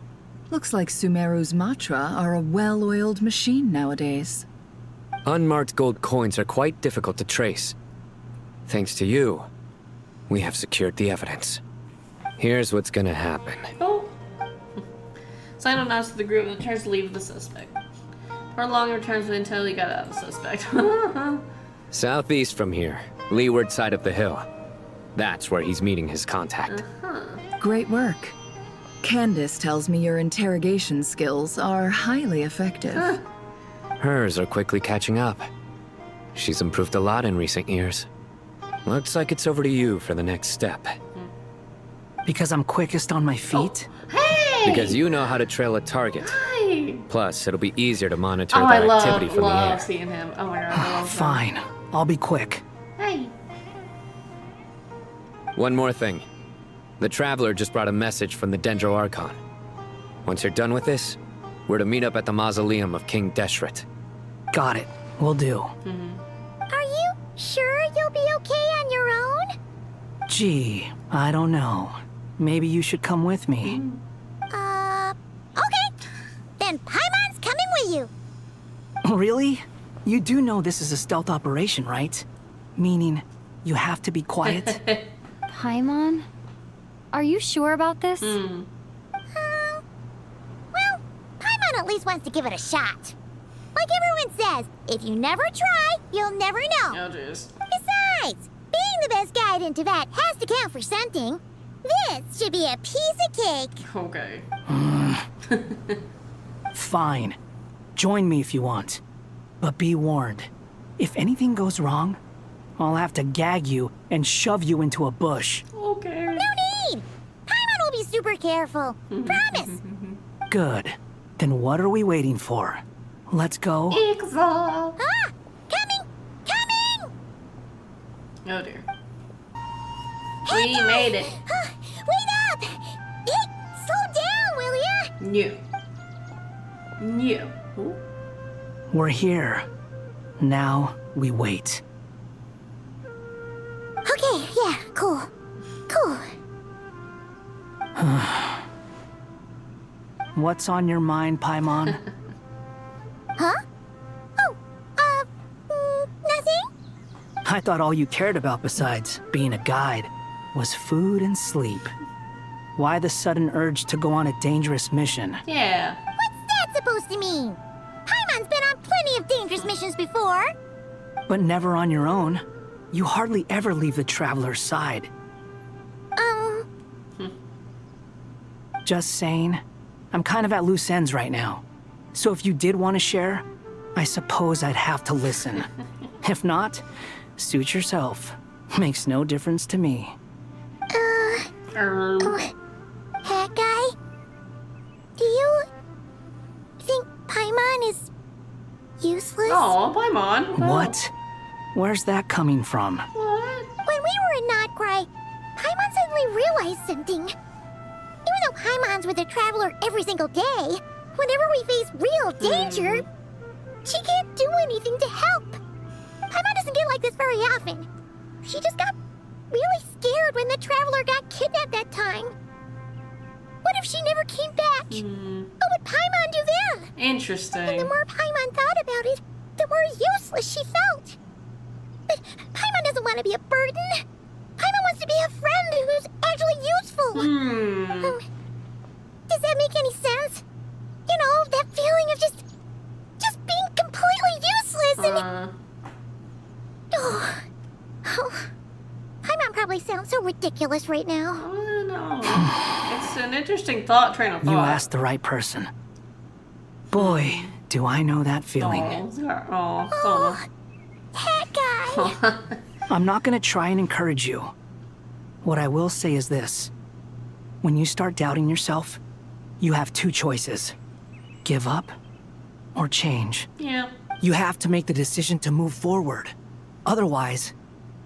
Looks like Sumeru's Matra are a well-oiled machine nowadays. Unmarked gold coins are quite difficult to trace. Thanks to you, we have secured the evidence. Here's what's gonna happen. Oh. Sign on us to the group and returns to leave the suspect. For long returns until he got out of the suspect. Southeast from here, leeward side of the hill. That's where he's meeting his contact. Great work. Candace tells me your interrogation skills are highly effective. Hers are quickly catching up. She's improved a lot in recent years. Looks like it's over to you for the next step. Because I'm quickest on my feet? Hey! Because you know how to trail a target. Hi. Plus, it'll be easier to monitor Oh, I their activity from the air. love seeing him. Oh my god, I love him. Fine. I'll be quick. Hey. One more thing. The Traveler just brought a message from the Dendro Archon. Once you're done with this, we're to meet up at the mausoleum of King Deshret. Got it. Will do. Are you sure you'll be okay on your own? Gee, I don't know. Maybe you should come with me. Okay. Then Paimon's coming with you. Really? You do know this is a stealth operation, right? Meaning, you have to be quiet? Paimon? Are you sure about this? Well, Paimon at least wants to give it a shot. Like everyone says, if you never try, you'll never know. Oh, jeez. Besides, being the best guide in Tibet has to count for something. This should be a piece of cake. Okay. Fine. Join me if you want. But be warned. If anything goes wrong, I'll have to gag you and shove you into a bush. Okay. No need! Paimon will be super careful. Promise. Good. Then what are we waiting for? Let's go. Exalt. Ah! Coming! Coming! Oh dear. We made it. Wait up! Hey, slow down, will ya? No. Ooh. We're here. Now we wait. Okay, yeah, cool. Cool. What's on your mind, Paimon? Huh? Oh, nothing? I thought all you cared about besides being a guide was food and sleep. Why the sudden urge to go on a dangerous mission? Yeah. What's that supposed to mean? Paimon's been on plenty of dangerous missions before. But never on your own. You hardly ever leave the Traveler's side. Just saying. I'm kind of at loose ends right now. So if you did want to share, I suppose I'd have to listen. If not, suit yourself. Makes no difference to me. Hat guy? Do you think Paimon is useless? Oh, Paimon. What? Where's that coming from? What? When we were in Notcry, Paimon suddenly realized something. Even though Paimon's with the Traveler every single day, whenever we face real danger, she can't do anything to help. Paimon doesn't get like this very often. She just got really scared when the Traveler got kidnapped that time. What if she never came back? What would Paimon do then? Interesting. And the more Paimon thought about it, the more useless she felt. But Paimon doesn't want to be a burden. Paimon wants to be a friend who's actually useful. Does that make any sense? You know, that feeling of just being completely useless and... so ridiculous right now. I don't know. It's an interesting train of thought. You asked the right person. Boy, do I know that feeling. That guy. I'm not gonna try and encourage you. What I will say is this. When you start doubting yourself, you have two choices. Give up or change. Yeah. You have to make the decision to move forward. Otherwise,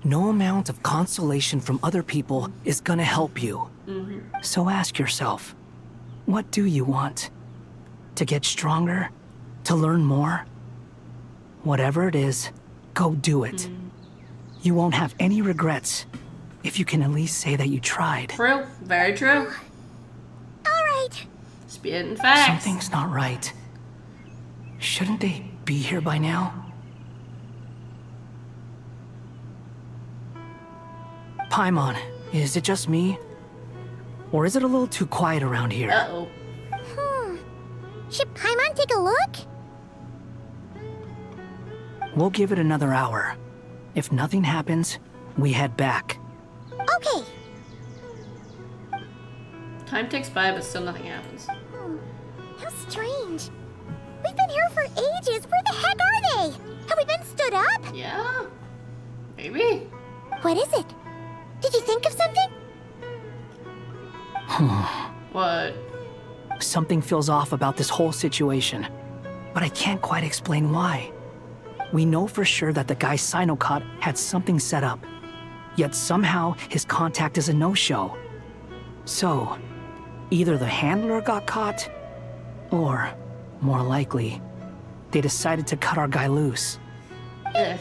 no amount of consolation from other people is gonna help you. So ask yourself, what do you want? To get stronger? To learn more? Whatever it is, go do it. You won't have any regrets if you can at least say that you tried. True. Very true. Alright. Spitting facts. Something's not right. Shouldn't they be here by now? Paimon, is it just me? Or is it a little too quiet around here? Uh-oh. Should Paimon take a look? We'll give it another hour. If nothing happens, we head back. Okay. Time ticks by, but still nothing happens. How strange. We've been here for ages. Where the heck are they? Have we been stood up? Yeah. Maybe. What is it? Did you think of something? What? Something feels off about this whole situation, but I can't quite explain why. We know for sure that the guy Sinocot had something set up, yet somehow his contact is a no-show. So, either the handler got caught, or, more likely, they decided to cut our guy loose. Yeah.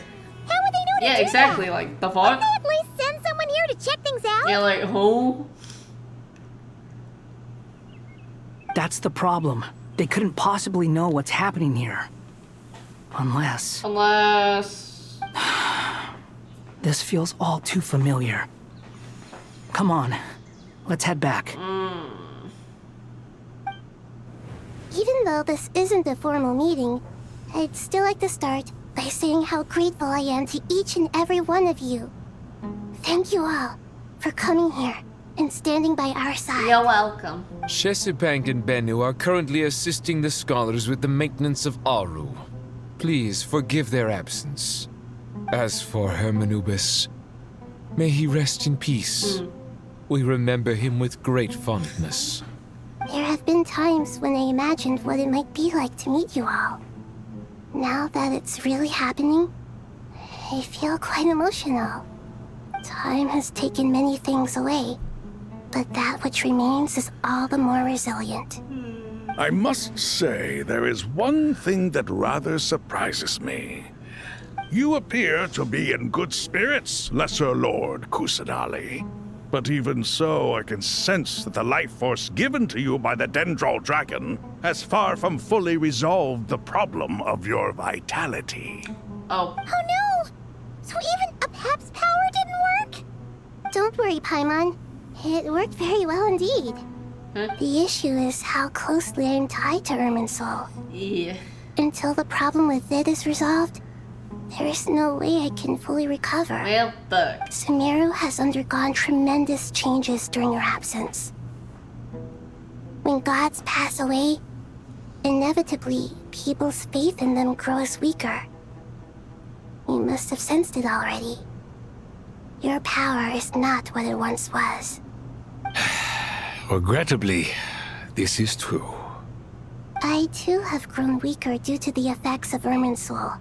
How would they know to Yeah, do exactly. that? Like, the fuck? Wouldn't they at least send someone here to check things out? Yeah, like, who? That's the problem. They couldn't possibly know what's happening here. Unless... This feels all too familiar. Come on, let's head back. Even though this isn't a formal meeting, I'd still like to start by saying how grateful I am to each and every one of you. Thank you all for coming here and standing by our side. You're welcome. Shesibank and Bennu are currently assisting the scholars with the maintenance of Aru. Please forgive their absence. As for Hermanubis, may he rest in peace. We remember him with great fondness. There have been times when I imagined what it might be like to meet you all. Now that it's really happening, I feel quite emotional. Time has taken many things away, but that which remains is all the more resilient. I must say, there is one thing that rather surprises me. You appear to be in good spirits, Lesser Lord Kusadali. But even so, I can sense that the life force given to you by the Dendral Dragon has far from fully resolved the problem of your vitality. Oh. Oh no! So even a Pep's power didn't work? Don't worry, Paimon. It worked very well indeed. The issue is how closely I am tied to Irminsul. Yeah. Until the problem with it is resolved, there is no way I can fully recover. Well, fuck. Sumeru has undergone tremendous changes during your absence. When gods pass away, inevitably, people's faith in them grows weaker. You must have sensed it already. Your power is not what it once was. Regrettably, this is true. I too have grown weaker due to the effects of Irminsul.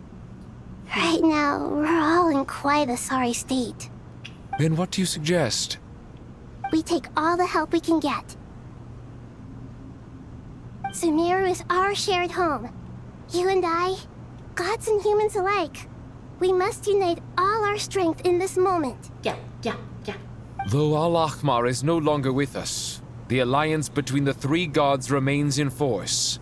Right now, we're all in quite a sorry state. Then what do you suggest? We take all the help we can get. Sumeru is our shared home. You and I, gods and humans alike. We must unite all our strength in this moment. Yeah. Though Al-Ahmar is no longer with us, the alliance between the three gods remains in force.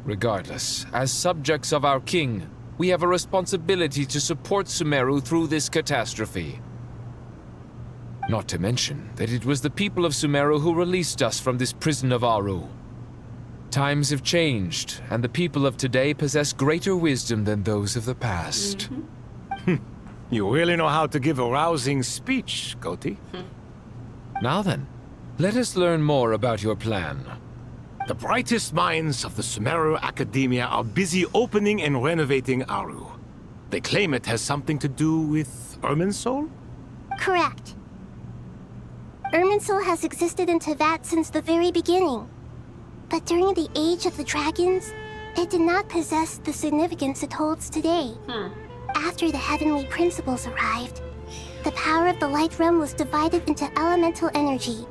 Regardless, as subjects of our king, we have a responsibility to support Sumeru through this catastrophe. Not to mention that it was the people of Sumeru who released us from this prison of Aru. Times have changed, and the people of today possess greater wisdom than those of the past. You really know how to give a rousing speech, Goti. Now then, let us learn more about your plan. The brightest minds of the Sumeru Academia are busy opening and renovating Aru. They claim it has something to do with Irminsul? Correct. Irminsul has existed in Teyvat since the very beginning. But during the Age of the Dragons, it did not possess the significance it holds today. After the heavenly principles arrived, the power of the Light Realm was divided into elemental energy,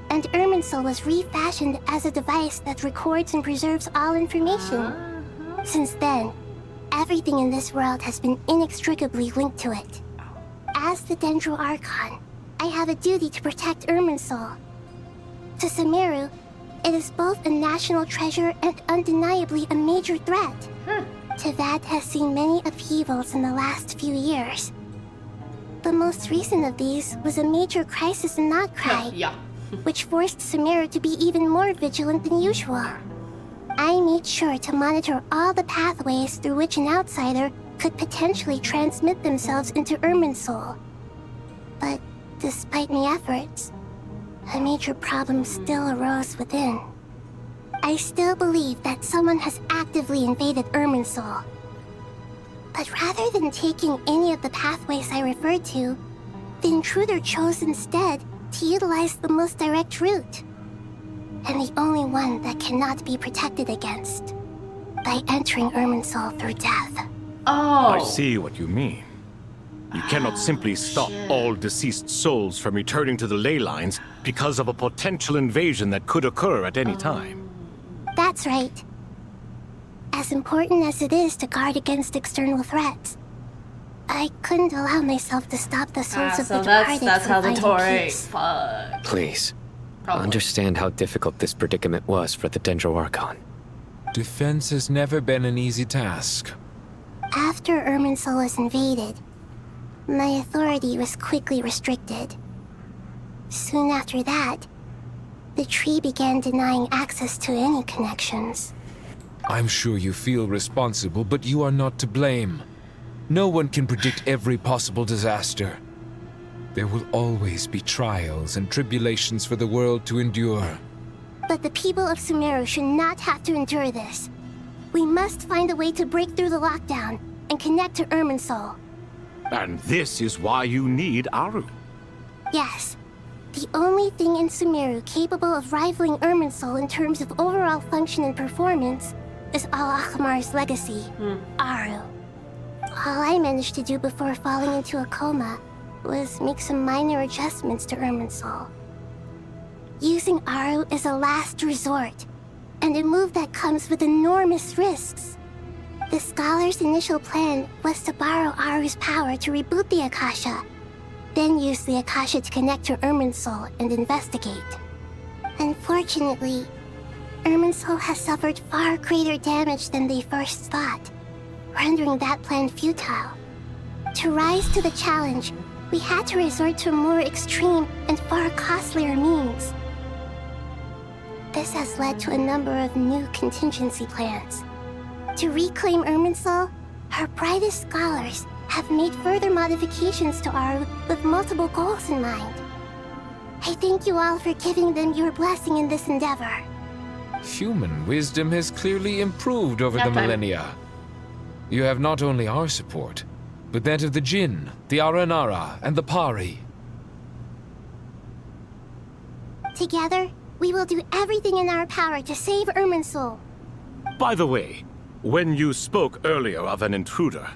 and Irminsul was refashioned as a device that records and preserves all information. Since then, everything in this world has been inextricably linked to it. As the Dendro Archon, I have a duty to protect Irminsul. To Sumeru, it is both a national treasure and undeniably a major threat. Teyvat has seen many upheavals in the last few years. The most recent of these was a major crisis in Notcry, which forced Sumeru to be even more vigilant than usual. I made sure to monitor all the pathways through which an outsider could potentially transmit themselves into Irminsul. But despite my efforts, a major problem still arose within. I still believe that someone has actively invaded Irminsul. But rather than taking any of the pathways I referred to, the intruder chose instead to utilize the most direct route, and the only one that cannot be protected against, by entering Irminsul through death. I see what you mean. You cannot simply stop all deceased souls from returning to the ley lines because of a potential invasion that could occur at any time. That's right. As important as it is to guard against external threats, I couldn't allow myself to stop the souls of the departed that's how the from Torre. finding peace. Fuck. Please, Probably. understand how difficult this predicament was for the Dendro Archon. Defense has never been an easy task. After Irminsul was invaded, my authority was quickly restricted. Soon after that, the tree began denying access to any connections. I'm sure you feel responsible, but you are not to blame. No one can predict every possible disaster. There will always be trials and tribulations for the world to endure. But the people of Sumeru should not have to endure this. We must find a way to break through the lockdown and connect to Irminsul. And this is why you need Aru. Yes. The only thing in Sumeru capable of rivaling Irminsul in terms of overall function and performance is Al-Akhmar's legacy, Aru. All I managed to do before falling into a coma was make some minor adjustments to Irminsul. Using Aru is a last resort, and a move that comes with enormous risks. The scholar's initial plan was to borrow Aru's power to reboot the Akasha, then use the Akasha to connect to Irminsul and investigate. Unfortunately, Irminsul has suffered far greater damage than they first thought, rendering that plan futile. To rise to the challenge, we had to resort to a more extreme and far costlier means. This has led to a number of new contingency plans. To reclaim Irminsul, our brightest scholars have made further modifications to Aru with multiple goals in mind. I thank you all for giving them your blessing in this endeavor. Human wisdom has clearly improved over the millennia. You have not only our support, but that of the Jinn, the Aranara, and the Pari. Together, we will do everything in our power to save Irminsul. By the way, when you spoke earlier of an intruder,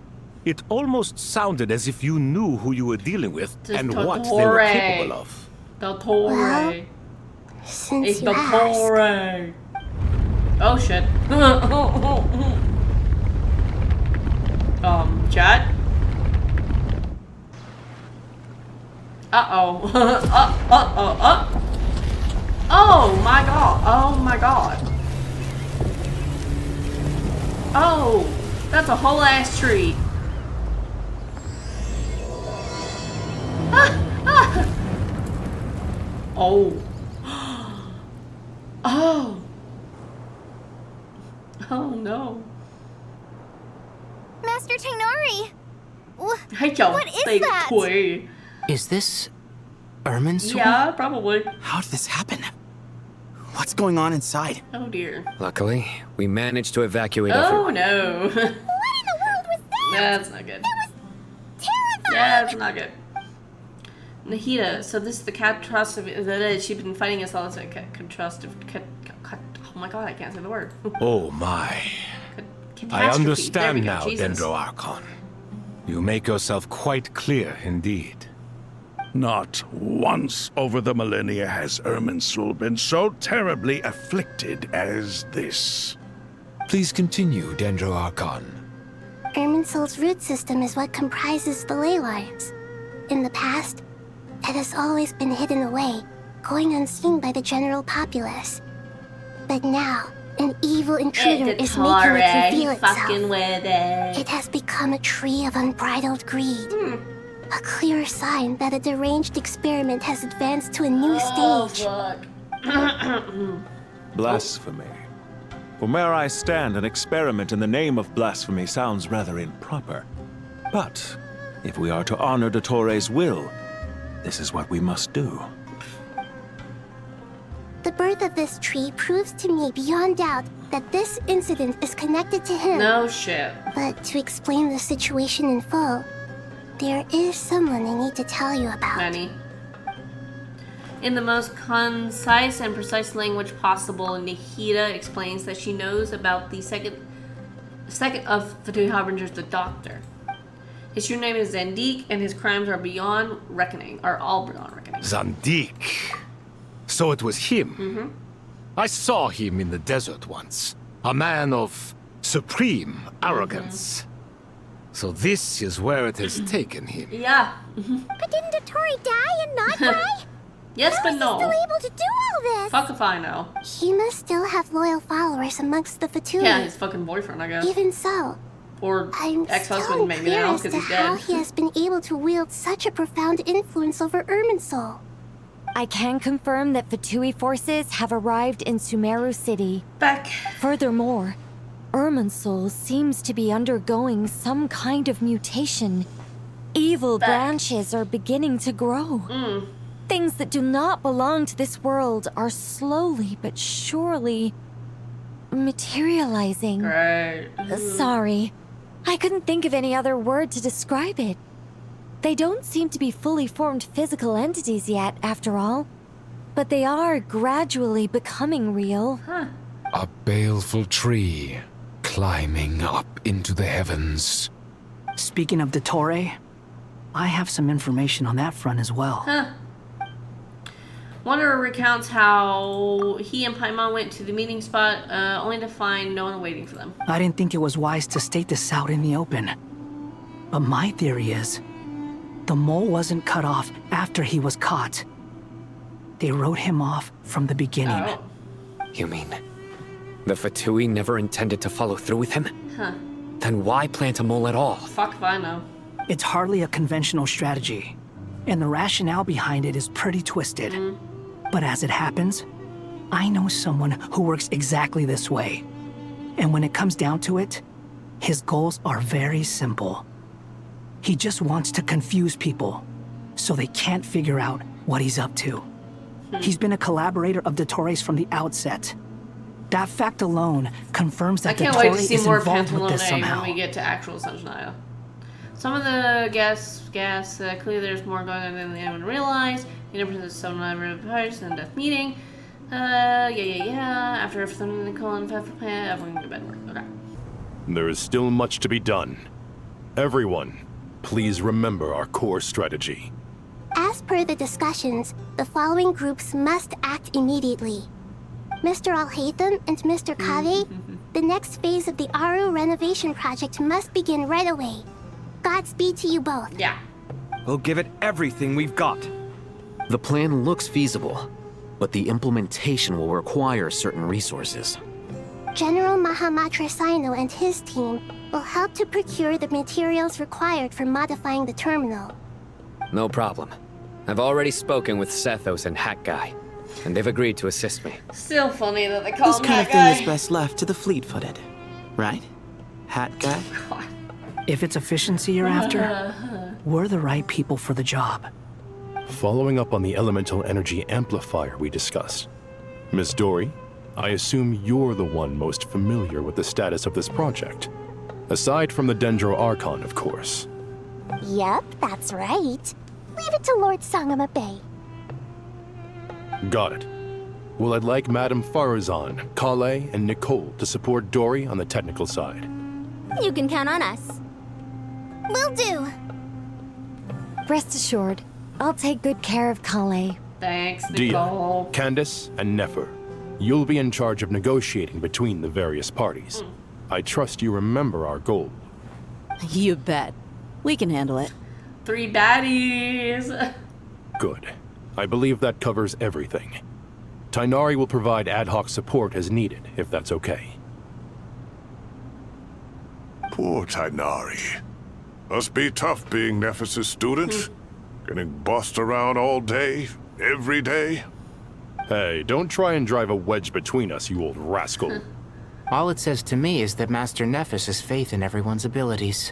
it almost sounded as if you knew who you were dealing with and what they were capable of. The Torre. Well, since It's you the asked. Torre. Oh shit. Chat? Uh-oh. Oh my god. Oh my god. Oh, that's a whole ass tree. Oh. Oh. Oh no. Master Tainari! What is that? Is this Irminsul? Yeah, probably. How did this happen? What's going on inside? Oh dear. Luckily, we managed to evacuate Oh everyone. no. What in the world was that? That's not good. That was terrifying. That's not good. Nahida, so this is the catastrophe. She's been fighting us all this catastrophe. Oh my god, I can't say the word. Oh my. I understand now, Dendro Archon. You make yourself quite clear indeed. Not once over the millennia has Irminsul been so terribly afflicted as this. Please continue, Dendro Archon. Irminsul's root system is what comprises the ley lines. In the past, it has always been hidden away, going unseen by the general populace. But now, an evil intruder is making it reveal itself. With it. It has become a tree of unbridled greed. A clear sign that a deranged experiment has advanced to a new stage. Blasphemy. From where I stand, an experiment in the name of blasphemy sounds rather improper. But if we are to honor Dottore will, this is what we must do. The birth of this tree proves to me beyond doubt that this incident is connected to him. No shit. But to explain the situation in full, there is someone I need to tell you about. Manny. In the most concise and precise language possible, Nahida explains that she knows about the second of the two harbingers, the Doctor. His true name is Zandik, and his crimes are beyond reckoning. Are all beyond reckoning. Zandik. So it was him. Mm-hmm. I saw him in the desert once. A man of supreme arrogance. So this is where it has taken him. Yeah. But didn't Dottore die and not die? Yes, How but is no. he still able to do all this? Fuck if I know. He must still have loyal followers amongst the Fatui. Yeah, his fucking boyfriend, I guess. Even so, or I'm ex-husband, still maybe unclear now, as because to he's how dead. he has been able to wield such a profound influence over Irminsul. I can confirm that Fatui forces have arrived in Sumeru City. Back. Furthermore, Irminsul seems to be undergoing some kind of mutation. Evil branches are beginning to grow. Things that do not belong to this world are slowly but surely materializing. Right. Sorry, I couldn't think of any other word to describe it. They don't seem to be fully formed physical entities yet, after all. But they are gradually becoming real. A baleful tree climbing up into the heavens. Speaking of Dottore, I have some information on that front as well. Wanderer recounts how he and Paimon went to the meeting spot only to find no one waiting for them. I didn't think it was wise to state this out in the open. But my theory is, the mole wasn't cut off after he was caught. They wrote him off from the beginning. Oh. You mean the Fatui never intended to follow through with him? Huh. Then why plant a mole at all? Fuck if I know. It's hardly a conventional strategy, and the rationale behind it is pretty twisted. But as it happens, I know someone who works exactly this way. And when it comes down to it, his goals are very simple. He just wants to confuse people, so they can't figure out what he's up to. He's been a collaborator of Dottore's from the outset. That fact alone confirms I that can't wait to Dottore see is more involved with this Pantalone somehow. when we get to actual Sanjaya. Some of the gas clearly there's more going on than anyone realized. You never presents some repairs and death meeting. After everything Nicole and Pfeffer plan, everyone can go to bed. Okay. There is still much to be done. Everyone, please remember our core strategy. As per the discussions, the following groups must act immediately. Mr. Al-Haytham and Mr. Kave, the next phase of the Aru renovation project must begin right away. Godspeed to you both. Yeah. We'll give it everything we've got. The plan looks feasible, but the implementation will require certain resources. General Mahamatra Sino and his team will help to procure the materials required for modifying the terminal. No problem. I've already spoken with Sethos and Hat Guy, and they've agreed to assist me. Still funny that they call This him kind that of thing guy. is best left to the fleet-footed, right? Hat guy? God. If it's efficiency you're after, we're the right people for the job. Following up on the elemental energy amplifier we discussed, Miss Dory, I assume you're the one most familiar with the status of this project. Aside from the Dendro Archon, of course. Yep, that's right. Leave it to Lord Sangama Bay. Got it. Well, I'd like Madame Farazan, Kale, and Nicole to support Dory on the technical side. You can count on us. Will do. Rest assured, I'll take good care of Kale. Thanks, Dia, Nicole. Candace, and Nefer, you'll be in charge of negotiating between the various parties. I trust you remember our goal. You bet. We can handle it. 3 baddies. Good. I believe that covers everything. Tainari will provide ad hoc support as needed, if that's okay. Poor Tainari. Must be tough being Nephis' student. Getting bossed around all day, every day. Hey, don't try and drive a wedge between us, you old rascal. All it says to me is that Master Nephis has faith in everyone's abilities.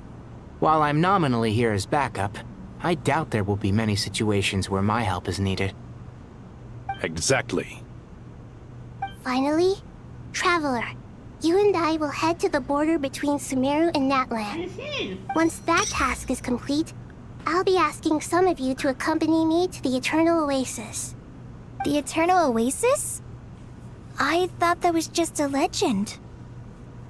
While I'm nominally here as backup, I doubt there will be many situations where my help is needed. Exactly. Finally, Traveler, you and I will head to the border between Sumeru and Natlan. Once that task is complete, I'll be asking some of you to accompany me to the Eternal Oasis. The Eternal Oasis? I thought that was just a legend.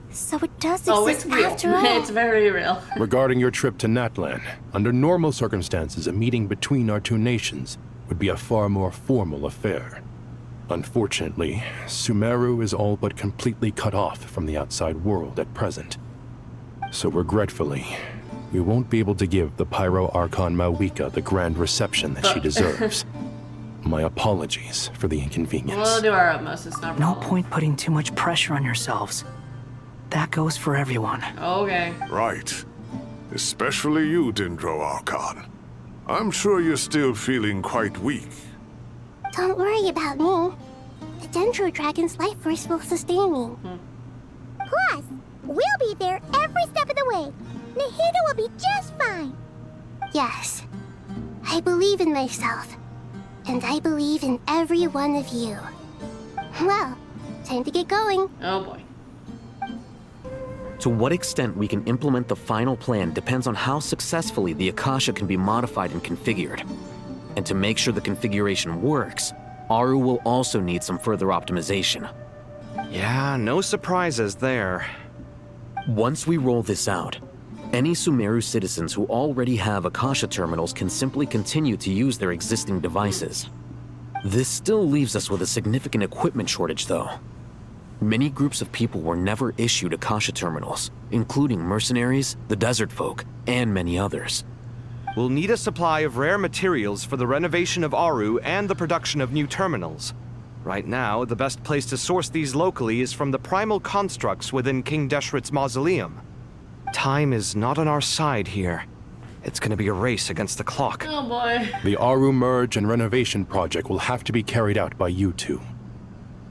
So it does exist Oh, it's real. after all. It's very real. Regarding your trip to Natlan, under normal circumstances, a meeting between our two nations would be a far more formal affair. Unfortunately, Sumeru is all but completely cut off from the outside world at present. So regretfully, we won't be able to give the Pyro Archon Mawika the grand reception that she deserves. My apologies for the inconvenience. We'll do our utmost. It's not No point putting too much pressure on yourselves. That goes for everyone. Okay. Right. Especially you, Dendro Archon. I'm sure you're still feeling quite weak. Don't worry about me. The Dendro Dragon's life force will sustain me. Plus, we'll be there every step of the way. Nahida will be just fine. Yes, I believe in myself. And I believe in every one of you. Well, time to get going. Oh boy. To what extent we can implement the final plan depends on how successfully the Akasha can be modified and configured. And to make sure the configuration works, Aru will also need some further optimization. Yeah, no surprises there. Once we roll this out, any Sumeru citizens who already have Akasha terminals can simply continue to use their existing devices. This still leaves us with a significant equipment shortage, though. Many groups of people were never issued Akasha terminals, including mercenaries, the desert folk, and many others. We'll need a supply of rare materials for the renovation of Aru and the production of new terminals. Right now, the best place to source these locally is from the primal constructs within King Deshret's mausoleum. Time is not on our side here. It's gonna be a race against the clock. Oh boy. The Aru merge and renovation project will have to be carried out by you two.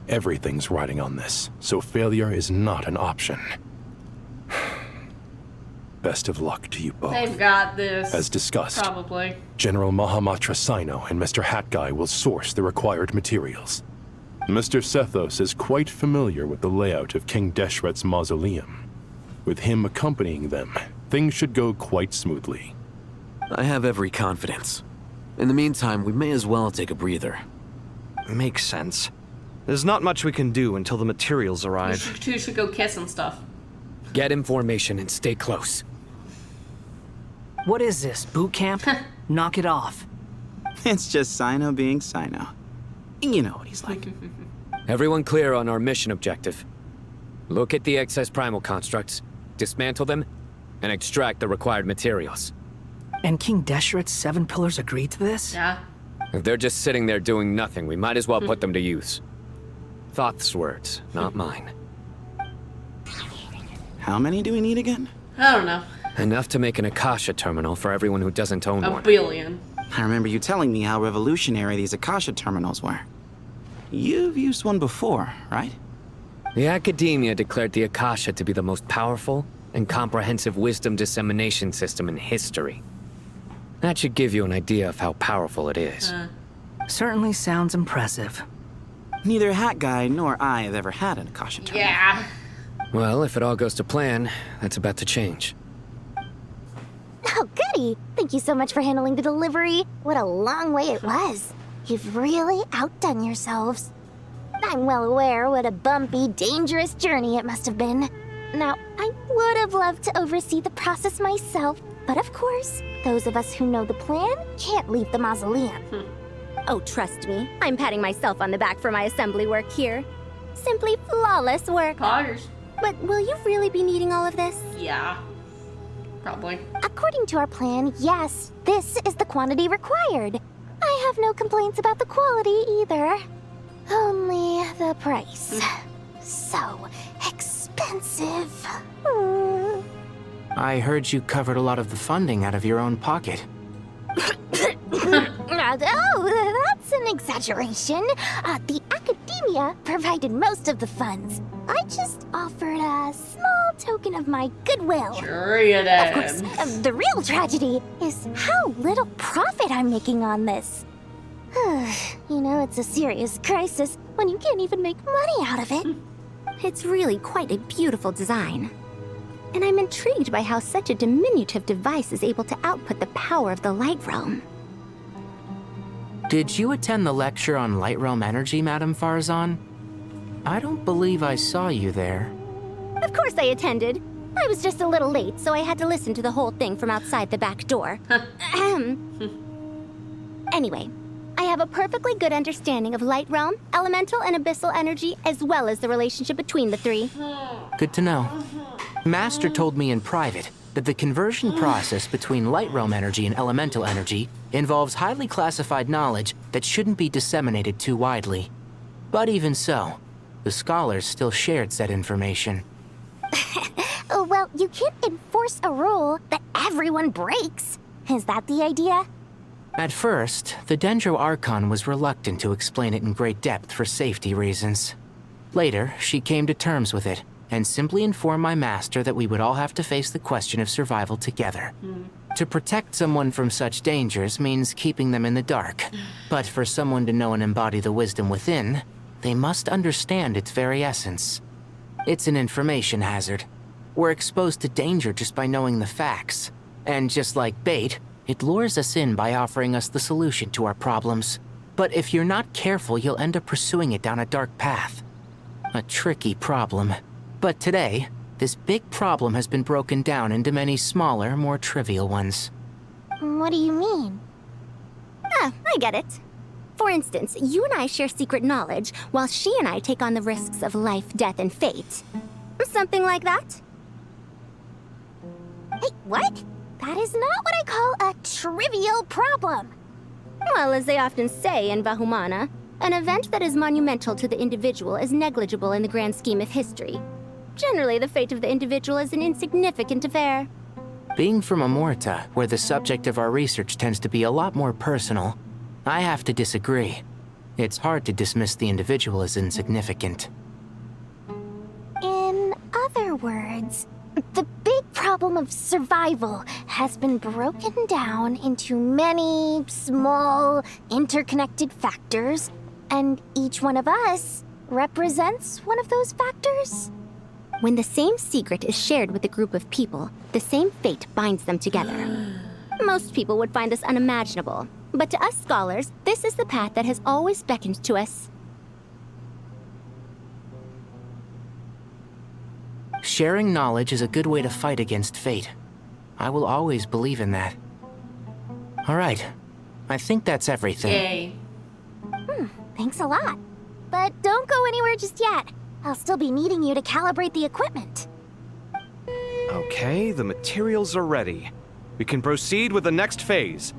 Everything's riding on this, so failure is not an option. Best of luck to you both. They've got this. As discussed, Probably. General Mahamatra Sino and Mr. Hat Guy will source the required materials. Mr. Sethos is quite familiar with the layout of King Deshret's mausoleum. With him accompanying them, things should go quite smoothly. I have every confidence. In the meantime, we may as well take a breather. Makes sense. There's not much we can do until the materials You arrive. two should go kiss and stuff. Get in formation and stay close. What is this, boot camp? Knock it off. It's just Sino being Sino. You know what he's like. Everyone clear on our mission objective. Look at the excess primal constructs, dismantle them, and extract the required materials. And King Deshret's 7 pillars agreed to this? Yeah. If they're just sitting there doing nothing, we might as well put them to use. Thoth's words, not mine. How many do we need again? I don't know. Enough to make an Akasha terminal for everyone who doesn't own A one. billion. I remember you telling me how revolutionary these Akasha terminals were. You've used one before, right? The Academia declared the Akasha to be the most powerful and comprehensive wisdom dissemination system in history. That should give you an idea of how powerful it is. Certainly sounds impressive. Neither Hat Guy nor I have ever had an Akasha terminal. Yeah. Well, if it all goes to plan, that's about to change. Oh, goody! Thank you so much for handling the delivery. What a long way it was. You've really outdone yourselves. I'm well aware what a bumpy, dangerous journey it must have been. Now, I would have loved to oversee the process myself, but of course, those of us who know the plan can't leave the mausoleum. Oh, trust me, I'm patting myself on the back for my assembly work here. Simply flawless work. Poggers. But will you really be needing all of this? Yeah. Probably. According to our plan, yes, this is the quantity required. I have no complaints about the quality either. Only the price. So expensive. I heard you covered a lot of the funding out of your own pocket. Oh, that's an exaggeration. The academia provided most of the funds. I just offered a small token of my goodwill. Sure you did. Of course, the real tragedy is how little profit I'm making on this. You know, it's a serious crisis when you can't even make money out of it. It's really quite a beautiful design. And I'm intrigued by how such a diminutive device is able to output the power of the Light Realm. Did you attend the lecture on Light Realm energy, Madame Farzan? I don't believe I saw you there. Of course I attended. I was just a little late, so I had to listen to the whole thing from outside the back door. Anyway, I have a perfectly good understanding of Light Realm, elemental and abyssal energy, as well as the relationship between the three. Good to know. Master told me in private that the conversion process between Light Realm energy and elemental energy involves highly classified knowledge that shouldn't be disseminated too widely. But even so, the scholars still shared said information. Well, you can't enforce a rule that everyone breaks. Is that the idea? At first, the Dendro Archon was reluctant to explain it in great depth for safety reasons. Later, she came to terms with it, and simply informed my master that we would all have to face the question of survival together. To protect someone from such dangers means keeping them in the dark. But for someone to know and embody the wisdom within, they must understand its very essence. It's an information hazard. We're exposed to danger just by knowing the facts. And just like bait, it lures us in by offering us the solution to our problems. But if you're not careful, you'll end up pursuing it down a dark path. A tricky problem. But today, this big problem has been broken down into many smaller, more trivial ones. What do you mean? Ah, I get it. For instance, you and I share secret knowledge, while she and I take on the risks of life, death, and fate. Something like that? Hey, what? That is not what I call a trivial problem. Well, as they often say in Vahumana, an event that is monumental to the individual is negligible in the grand scheme of history. Generally, the fate of the individual is an insignificant affair. Being from Amorta, where the subject of our research tends to be a lot more personal, I have to disagree. It's hard to dismiss the individual as insignificant. In other words, the big problem of survival has been broken down into many small, interconnected factors, and each one of us represents one of those factors. When the same secret is shared with a group of people, the same fate binds them together. Most people would find this unimaginable, but to us scholars, this is the path that has always beckoned to us. Sharing knowledge is a good way to fight against fate. I will always believe in that. All right, I think that's everything. Yay. Thanks a lot. But don't go anywhere just yet. I'll still be needing you to calibrate the equipment. Okay, the materials are ready. We can proceed with the next phase.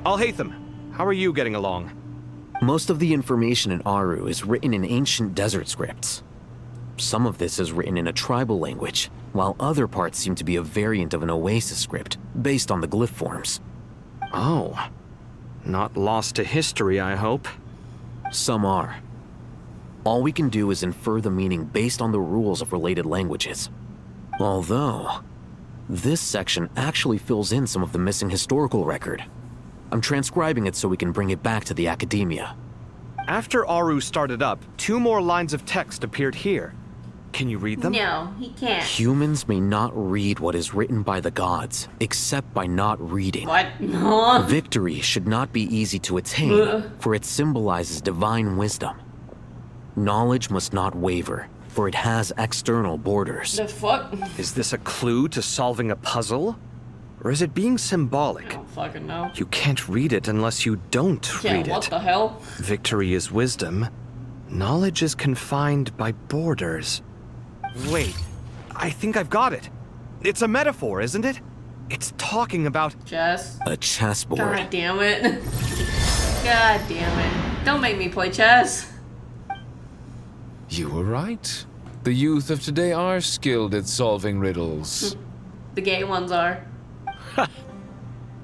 Al-Haytham, how are you getting along? Most of the information in Aru is written in ancient desert scripts. Some of this is written in a tribal language, while other parts seem to be a variant of an Oasis script, based on the glyph forms. Oh. Not lost to history, I hope. Some are. All we can do is infer the meaning based on the rules of related languages. Although, this section actually fills in some of the missing historical record. I'm transcribing it so we can bring it back to the academia. After Aru started up, 2 more lines of text appeared here. Can you read them? No, he can't. Humans may not read what is written by the gods, except by not reading. What? Victory should not be easy to attain, for it symbolizes divine wisdom. Knowledge must not waver, for it has external borders. The fuck? Is this a clue to solving a puzzle? Or is it being symbolic? I don't fucking know. You can't read it unless you don't read it. What the hell? Victory is wisdom. Knowledge is confined by borders. Wait, I think I've got it. It's a metaphor, isn't it? It's talking about... Chess. A chessboard. God damn it. God damn it. Don't make me play chess. You were right. The youth of today are skilled at solving riddles. The gay ones are.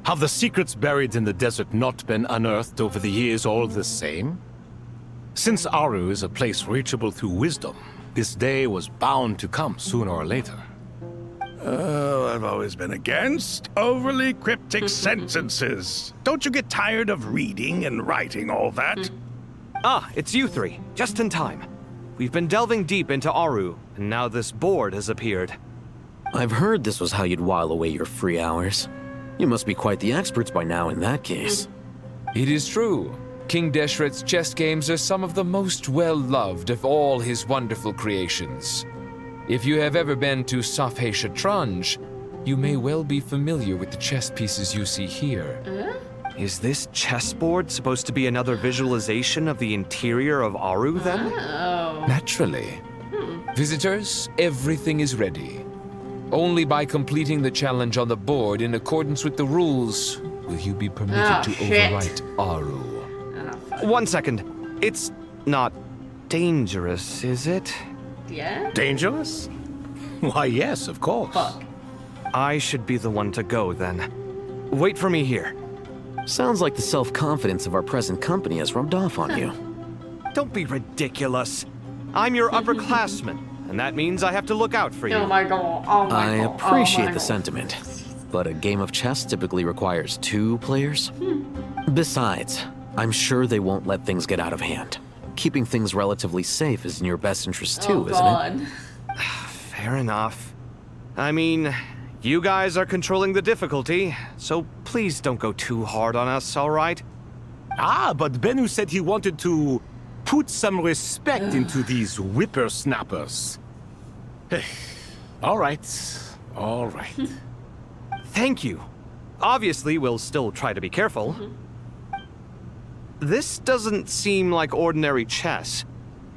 Have the secrets buried in the desert not been unearthed over the years all the same? Since Aru is a place reachable through wisdom, this day was bound to come sooner or later. Oh, I've always been against overly cryptic sentences. Don't you get tired of reading and writing all that? Ah, it's you 3. Just in time. We've been delving deep into Aru, and now this board has appeared. I've heard this was how you'd while away your free hours. You must be quite the experts by now in that case. It is true. King Deshret's chess games are some of the most well-loved of all his wonderful creations. If you have ever been to Safhe Shatranj, you may well be familiar with the chess pieces you see here. Is this chessboard supposed to be another visualization of the interior of Aru, then? Oh. Naturally. Visitors, everything is ready. Only by completing the challenge on the board in accordance with the rules will you be permitted to overwrite Aru. 1 second. It's not dangerous, is it? Yeah? Dangerous? Why, yes, of course. Fuck. I should be the one to go, then. Wait for me here. Sounds like the self-confidence of our present company has rubbed off on you. Don't be ridiculous. I'm your upperclassman, and that means I have to look out for you. Oh my god. Oh my I god. appreciate Oh my the god. sentiment, but a game of chess typically requires 2 players. Besides, I'm sure they won't let things get out of hand. Keeping things relatively safe is in your best interest too, isn't it? Fair enough. I mean, you guys are controlling the difficulty, so please don't go too hard on us, all right? Ah, but Bennu said he wanted to put some respect into these whippersnappers. All right, all right. Thank you. Obviously, we'll still try to be careful. This doesn't seem like ordinary chess.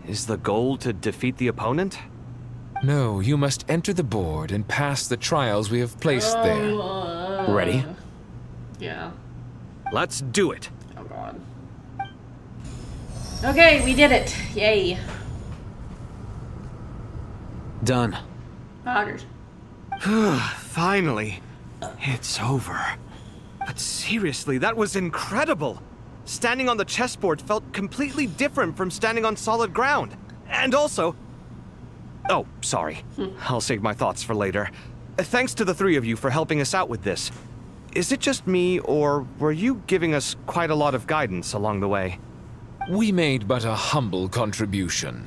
Is the goal to defeat the opponent? No, you must enter the board and pass the trials we have placed there. Ready? Yeah. Let's do it. Oh god. Okay, we did it. Yay. Done. Poggers. Finally. It's over. But seriously, that was incredible. Standing on the chessboard felt completely different from standing on solid ground. And also... Oh, sorry. I'll save my thoughts for later. Thanks to the 3 of you for helping us out with this. Is it just me, or were you giving us quite a lot of guidance along the way? We made but a humble contribution.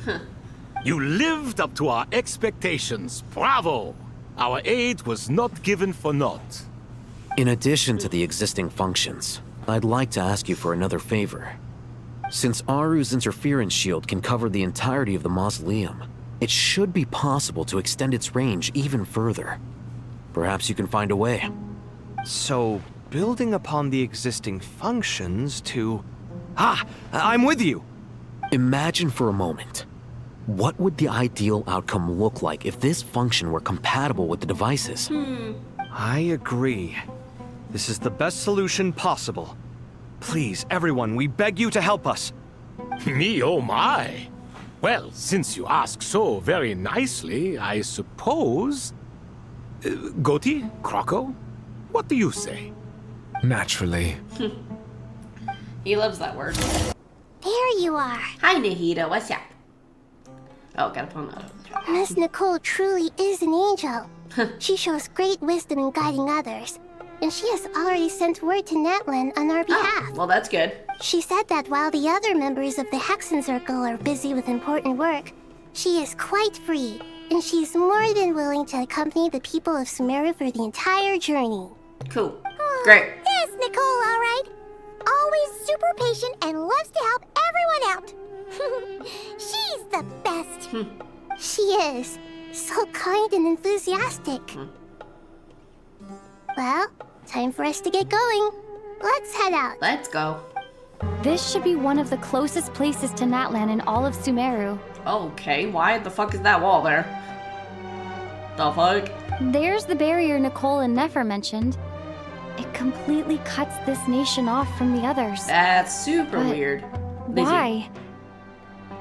You lived up to our expectations. Bravo! Our aid was not given for naught. In addition to the existing functions, I'd like to ask you for another favor. Since Aru's interference shield can cover the entirety of the mausoleum, it should be possible to extend its range even further. Perhaps you can find a way. So, building upon the existing functions to... Ah! I'm with you! Imagine for a moment. What would the ideal outcome look like if this function were compatible with the devices? I agree. This is the best solution possible. Please, everyone, we beg you to help us. Me, oh my. Well, since you ask so very nicely, I suppose... Goti? Croco? What do you say? Naturally. He loves that word. There you are. Hi, Nahida. What's up? Oh, gotta pull them out. Miss Nicole truly is an angel. She shows great wisdom in guiding others, and she has already sent word to Natlan on our behalf. Well, that's good. She said that while the other members of the Hexen Circle are busy with important work, she is quite free, and she's more than willing to accompany the people of Sumeru for the entire journey. Cool. Great. Yes, Nicole, all right. Always super patient and loves to help everyone out. She's the best. She is. So kind and enthusiastic. Well, time for us to get going. Let's head out. Let's go. This should be one of the closest places to Natlan in all of Sumeru. Okay, why the fuck is that wall there? The fuck? There's the barrier Nicole and Nefer mentioned. It completely cuts this nation off from the others. That's super weird. Why?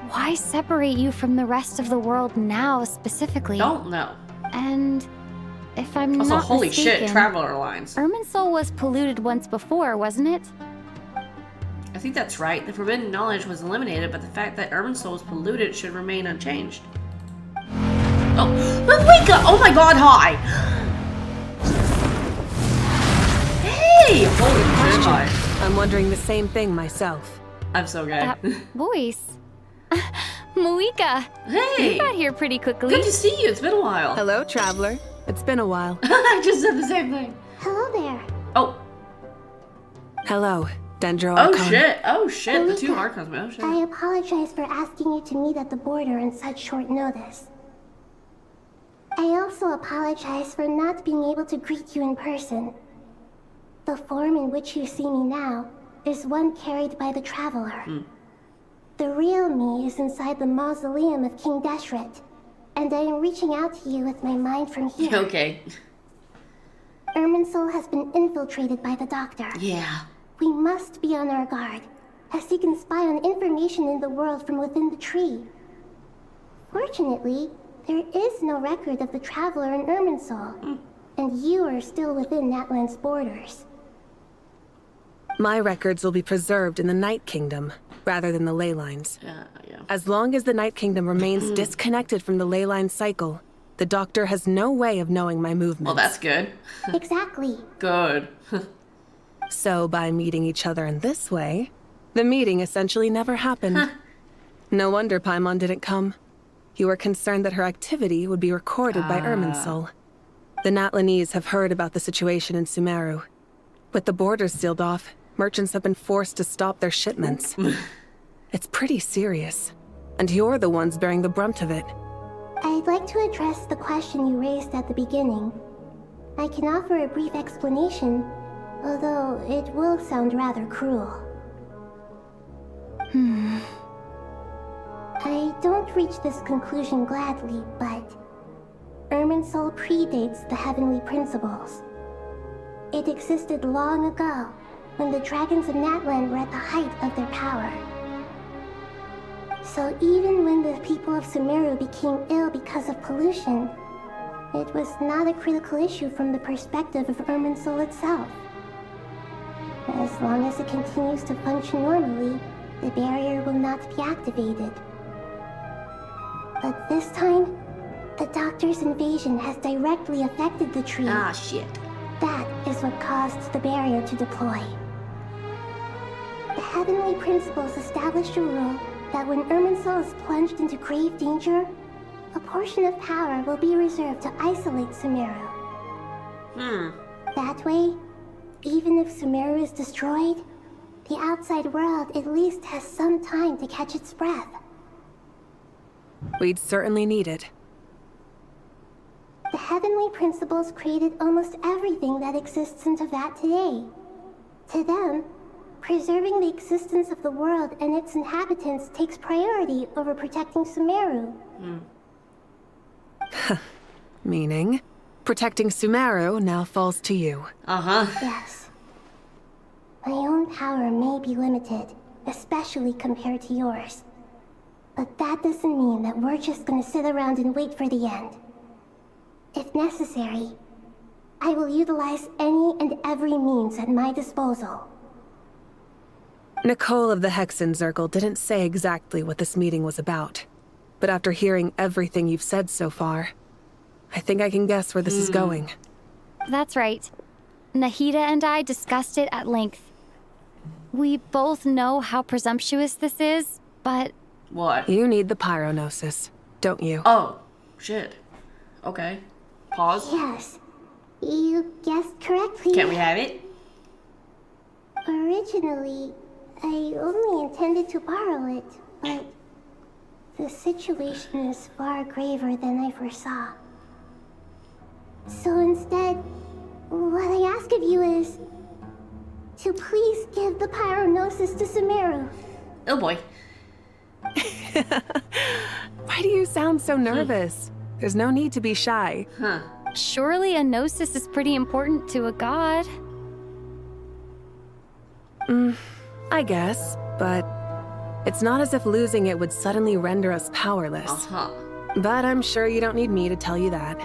Why separate you from the rest of the world now, specifically? Don't know. And if I'm also, not holy mistaken, shit, Traveler Lines. Irminsul was polluted once before, wasn't it? I think that's right. The forbidden knowledge was eliminated, but the fact that Irminsul was polluted should remain unchanged. Oh, Malika! Oh my god, hi! Hey! Holy shit, hi. I'm wondering the same thing myself. I'm so good. That voice. Malika! Hey! You got here pretty quickly. Good to see you. It's been a while. Hello, traveler. It's been a while. I just said the same thing. Hello there. Oh. Hello, Dendro Oh, Archon. shit. Oh shit, Malika, the two Archons, man. Oh shit. I apologize for asking you to meet at the border on such short notice. I also apologize for not being able to greet you in person. The form in which you see me now is one carried by the Traveler. The real me is inside the mausoleum of King Deshret, and I am reaching out to you with my mind from here. Okay. Irminsul has been infiltrated by the Doctor. Yeah. We must be on our guard, as he can spy on information in the world from within the tree. Fortunately, there is no record of the Traveler in Irminsul, and you are still within Natlan's borders. My records will be preserved in the Night Kingdom, rather than the ley lines. Yeah. As long as the Night Kingdom remains disconnected from the ley line cycle, the Doctor has no way of knowing my movements. Well, that's good. Exactly. Good. So, by meeting each other in this way, the meeting essentially never happened. No wonder Paimon didn't come. You were concerned that her activity would be recorded by Irminsul. The Natlanese have heard about the situation in Sumeru. With the borders sealed off, merchants have been forced to stop their shipments. It's pretty serious, and you're the ones bearing the brunt of it. I'd like to address the question you raised at the beginning. I can offer a brief explanation, although it will sound rather cruel. I don't reach this conclusion gladly, but Irminsul predates the heavenly principles. It existed long ago, when the dragons of Natlan were at the height of their power. So even when the people of Sumeru became ill because of pollution, it was not a critical issue from the perspective of Irminsul itself. As long as it continues to function normally, the barrier will not be activated. But this time, the Doctor's invasion has directly affected the tree. Ah, shit. That is what caused the barrier to deploy. The heavenly principles established a rule that when Irminsul is plunged into grave danger, a portion of power will be reserved to isolate Sumeru. That way, even if Sumeru is destroyed, the outside world at least has some time to catch its breath. We'd certainly need it. The heavenly principles created almost everything that exists in Teyvat today. To them, preserving the existence of the world and its inhabitants takes priority over protecting Sumeru. Meaning, protecting Sumeru now falls to you. Yes. My own power may be limited, especially compared to yours. But that doesn't mean that we're just gonna sit around and wait for the end. If necessary, I will utilize any and every means at my disposal. Nicole of the Hexen Circle didn't say exactly what this meeting was about. But after hearing everything you've said so far, I think I can guess where this is going. That's right. Nahida and I discussed it at length. We both know how presumptuous this is, but... What? You need the pyronosis, don't you? Oh, shit. Okay. Pause. Yes, you guessed correctly. Can we have it? Originally, I only intended to borrow it, but the situation is far graver than I foresaw. So instead, what I ask of you is to please give the pyronosis to Sumeru. Oh boy. Why do you sound so nervous? There's no need to be shy. Huh. Surely a gnosis is pretty important to a god. I guess, but it's not as if losing it would suddenly render us powerless. Uh-huh. But I'm sure you don't need me to tell you that.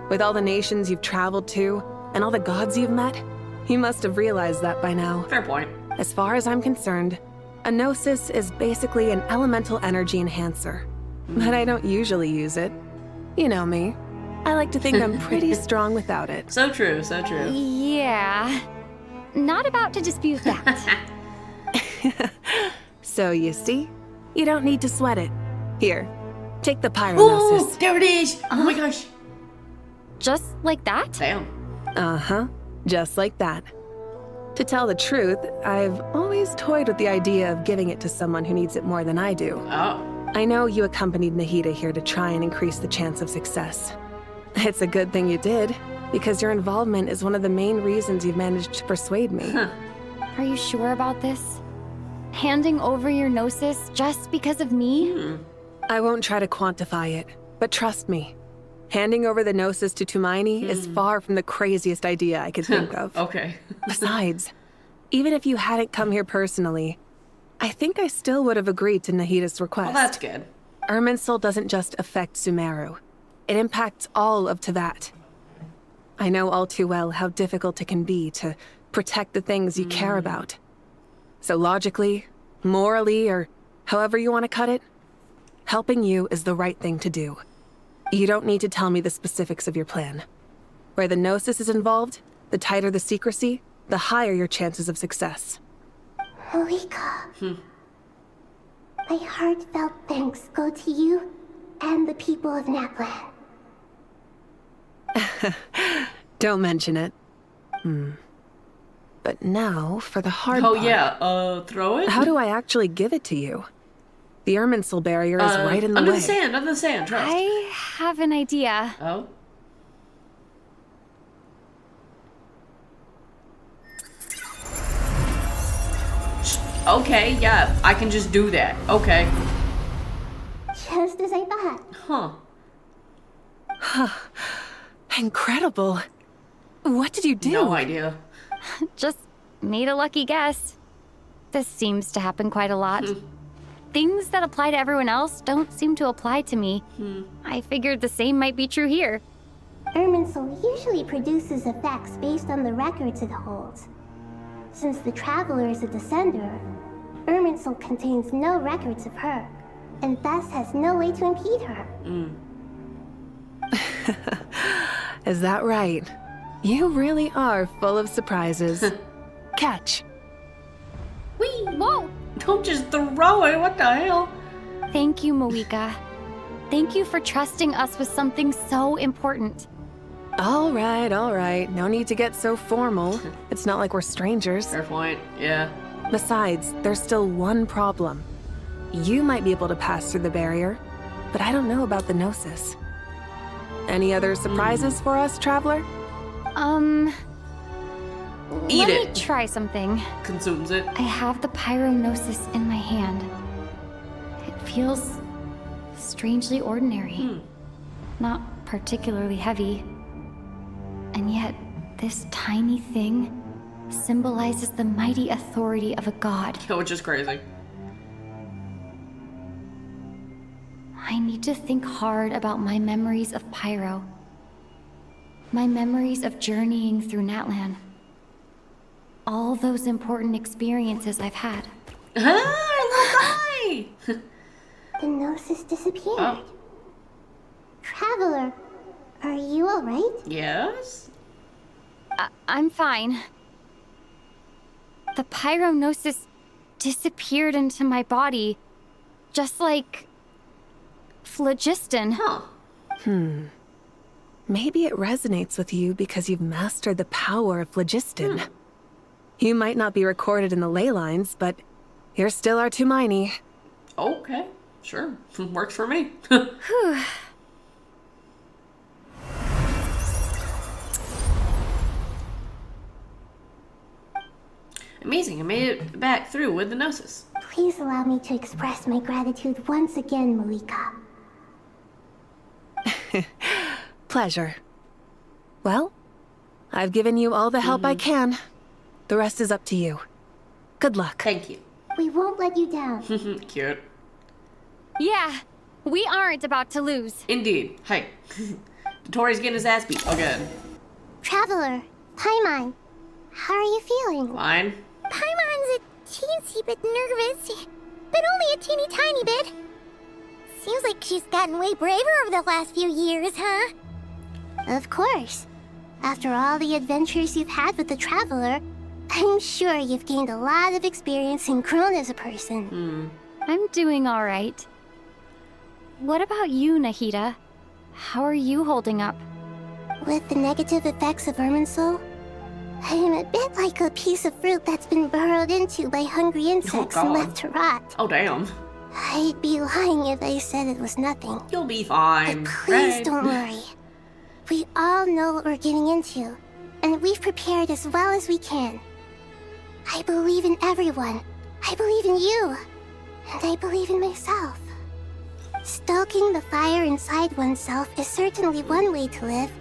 With all the nations you've traveled to, and all the gods you've met, you must have realized that by now. Fair point. As far as I'm concerned, a gnosis is basically an elemental energy enhancer. But I don't usually use it. You know me. I like to think I'm pretty strong without it. So true, so true. Yeah. Not about to dispute that. So you see, you don't need to sweat it. Here, take the pyronosis. Ooh, there it is! Oh my gosh. Just like that? Damn. Uh-huh, just like that. To tell the truth, I've always toyed with the idea of giving it to someone who needs it more than I do. Oh. I know you accompanied Nahida here to try and increase the chance of success. It's a good thing you did, because your involvement is one of the main reasons you've managed to persuade me. Huh. Are you sure about this? Handing over your gnosis just because of me? I won't try to quantify it, but trust me. Handing over the gnosis to Tumaini is far from the craziest idea I could think of. Okay. Besides, even if you hadn't come here personally, I think I still would have agreed to Nahida's request. Well, that's good. Irminsul doesn't just affect Sumeru. It impacts all of Teyvat. I know all too well how difficult it can be to protect the things you care about. So logically, morally, or however you want to cut it, helping you is the right thing to do. You don't need to tell me the specifics of your plan. Where the gnosis is involved, the tighter the secrecy, the higher your chances of success. Malika, my heartfelt thanks go to you and the people of Naplan. Don't mention it. But now for the hard Oh part. yeah, throw it? How do I actually give it to you? The Irminsul barrier is right in the under way. Under the sand, trust. I have an idea. Oh? Okay, yeah, I can just do that. Okay. Just as I thought. Huh. Incredible. What did you do? No idea. Just made a lucky guess. This seems to happen quite a lot. Things that apply to everyone else don't seem to apply to me. I figured the same might be true here. Irminsul usually produces effects based on the records it holds. Since the Traveler is a descender, Irminsul contains no records of her, and thus has no way to impede her. Is that right? You really are full of surprises. Catch. Whee! Whoa! Don't just throw it, what the hell? Thank you, Moika. Thank you for trusting us with something so important. All right. No need to get so formal. It's not like we're strangers. Fair point, yeah. Besides, there's still one problem. You might be able to pass through the barrier, but I don't know about the Gnosis. Any other surprises for us, Traveler? Eat Let it. me try something. Consumes it. I have the pyronosis in my hand. It feels strangely ordinary. Not particularly heavy. And yet, this tiny thing symbolizes the mighty authority of a god. Which is crazy. I need to think hard about my memories of Pyro. My memories of journeying through Natlan. All those important experiences I've had. Ah, little guy! The Gnosis disappeared. Oh. Traveler, are you alright? Yes? I'm fine. The Pyrognosis disappeared into my body, just like phlogiston. Huh. Maybe it resonates with you because you've mastered the power of phlogiston. You might not be recorded in the ley lines, but you're still Artumini. Okay, sure. Works for me. Whew. Amazing, I made it back through with the Gnosis. Please allow me to express my gratitude once again, Malika. Pleasure. Well, I've given you all the help I can. The rest is up to you. Good luck. Thank you. We won't let you down. Cute. Yeah, we aren't about to lose. Indeed. Hey. Tori's getting his ass beat again. Traveler, Paimon, how are you feeling? Fine. Paimon's a teensy bit nervous, but only a teeny tiny bit. Seems like she's gotten way braver over the last few years, huh? Of course. After all the adventures you've had with the Traveler, I'm sure you've gained a lot of experience and grown as a person. I'm doing all right. What about you, Nahida? How are you holding up? With the negative effects of Irminsul, I am a bit like a piece of fruit that's been burrowed into by hungry insects and left to rot. Oh, damn. I'd be lying if I said it was nothing. You'll be fine. But please right? don't worry. We all know what we're getting into, and we've prepared as well as we can. I believe in everyone. I believe in you. And I believe in myself. Stoking the fire inside oneself is certainly one way to live,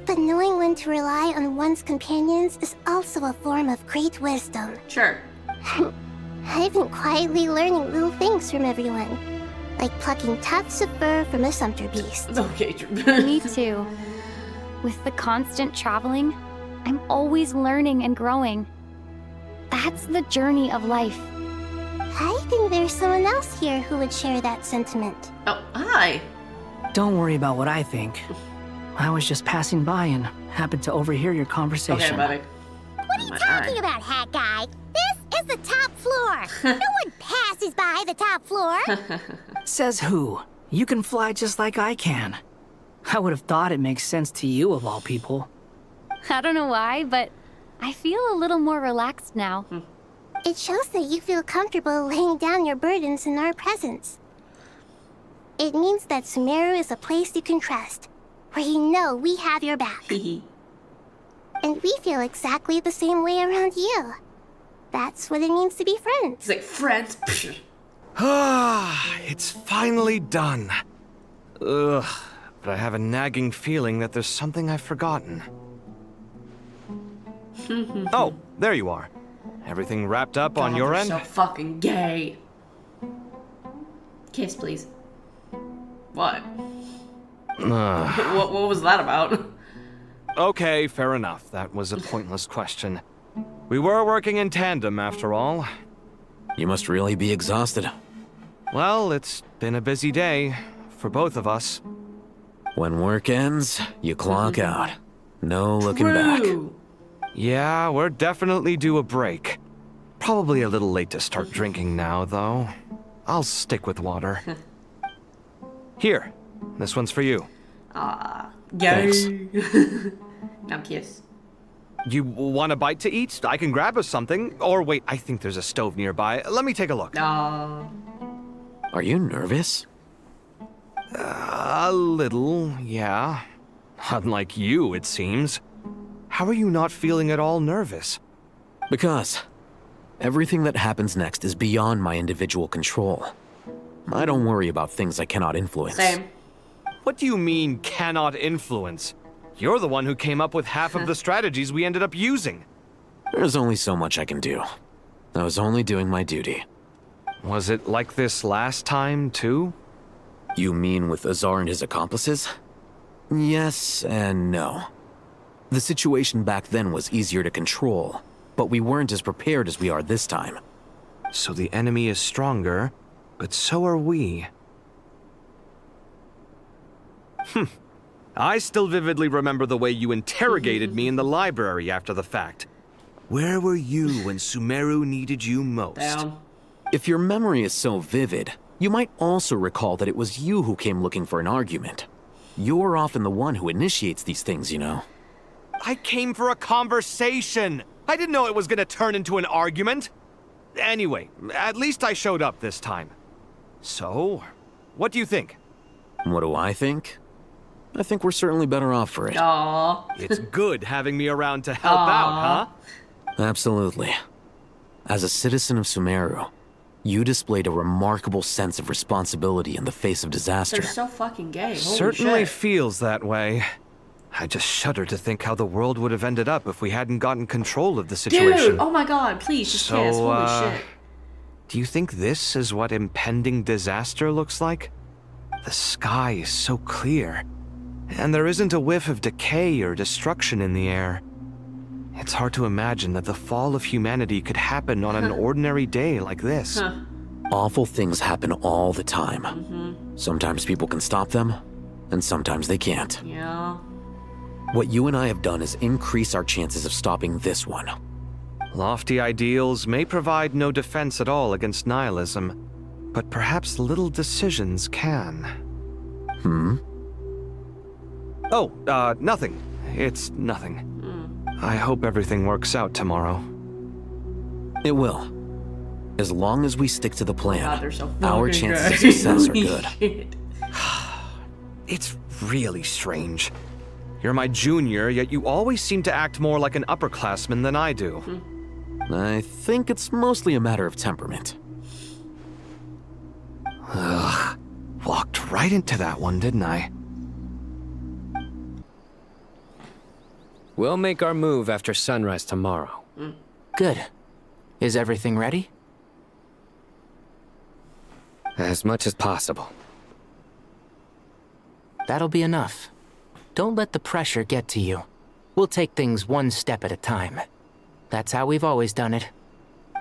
but knowing when to rely on one's companions is also a form of great wisdom. Sure. I've been quietly learning little things from everyone, like plucking tufts of fur from a sumpter beast. Okay, Me too. With the constant traveling, I'm always learning and growing. That's the journey of life. I think there's someone else here who would share that sentiment. Oh, hi. Don't worry about what I think. I was just passing by and happened to overhear your conversation. Okay, buddy. What are you talking about, hat guy? This is the top floor. No one passes by the top floor. Says who? You can fly just like I can. I would have thought it makes sense to you of all people. I don't know why, but I feel a little more relaxed now. It shows that you feel comfortable laying down your burdens in our presence. It means that Sumeru is a place you can trust, where you know we have your back. And we feel exactly the same way around you. That's what it means to be friends. It's like friends. Ah, it's finally done. Ugh, but I have a nagging feeling that there's something I've forgotten. Oh, there you are. Everything wrapped up on your end? So fucking gay. Kiss, please. What? what was that about? Okay, fair enough. That was a pointless question. We were working in tandem, after all. You must really be exhausted. Well, it's been a busy day for both of us. When work ends, you clock out. No looking back. Yeah, we're definitely due a break. Probably a little late to start drinking now, though. I'll stick with water. Here, this one's for you. Gay. Now kiss. You want a bite to eat? I can grab us something. Or wait, I think there's a stove nearby. Let me take a look. Are you nervous? A little, yeah. Unlike you, it seems. How are you not feeling at all nervous? Because everything that happens next is beyond my individual control. I don't worry about things I cannot influence. Same. What do you mean, cannot influence? You're the one who came up with half of the strategies we ended up using. There's only so much I can do. I was only doing my duty. Was it like this last time, too? You mean with Azar and his accomplices? Yes and no. The situation back then was easier to control, but we weren't as prepared as we are this time. So the enemy is stronger, but so are we. I still vividly remember the way you interrogated me in the library after the fact. Where were you when Sumeru needed you most? Down. If your memory is so vivid, you might also recall that it was you who came looking for an argument. You're often the one who initiates these things, you know. I came for a conversation. I didn't know it was gonna turn into an argument. Anyway, at least I showed up this time. So, what do you think? What do I think? I think we're certainly better off for it. Aww. It's good having me around to help out, huh? Absolutely. As a citizen of Sumeru, you displayed a remarkable sense of responsibility in the face of disaster. They're so fucking gay. Holy Certainly shit. feels that way. I just shudder to think how the world would have ended up if we hadn't gotten control of the situation. Dude, oh my god, please, just kiss. Holy shit. Do you think this is what impending disaster looks like? The sky is so clear, and there isn't a whiff of decay or destruction in the air. It's hard to imagine that the fall of humanity could happen on an ordinary day like this. Awful things happen all the time. Sometimes people can stop them, and sometimes they can't. Yeah. What you and I have done is increase our chances of stopping this one. Lofty ideals may provide no defense at all against nihilism, but perhaps little decisions can. Oh, nothing. It's nothing. I hope everything works out tomorrow. It will. As long as we stick to the plan, God, they're so our fucking chances of good. success are Holy good. shit. It's really strange. You're my junior, yet you always seem to act more like an upperclassman than I do. I think it's mostly a matter of temperament. Ugh. Walked right into that one, didn't I? We'll make our move after sunrise tomorrow. Good. Is everything ready? As much as possible. That'll be enough. Don't let the pressure get to you. We'll take things one step at a time. That's how we've always done it.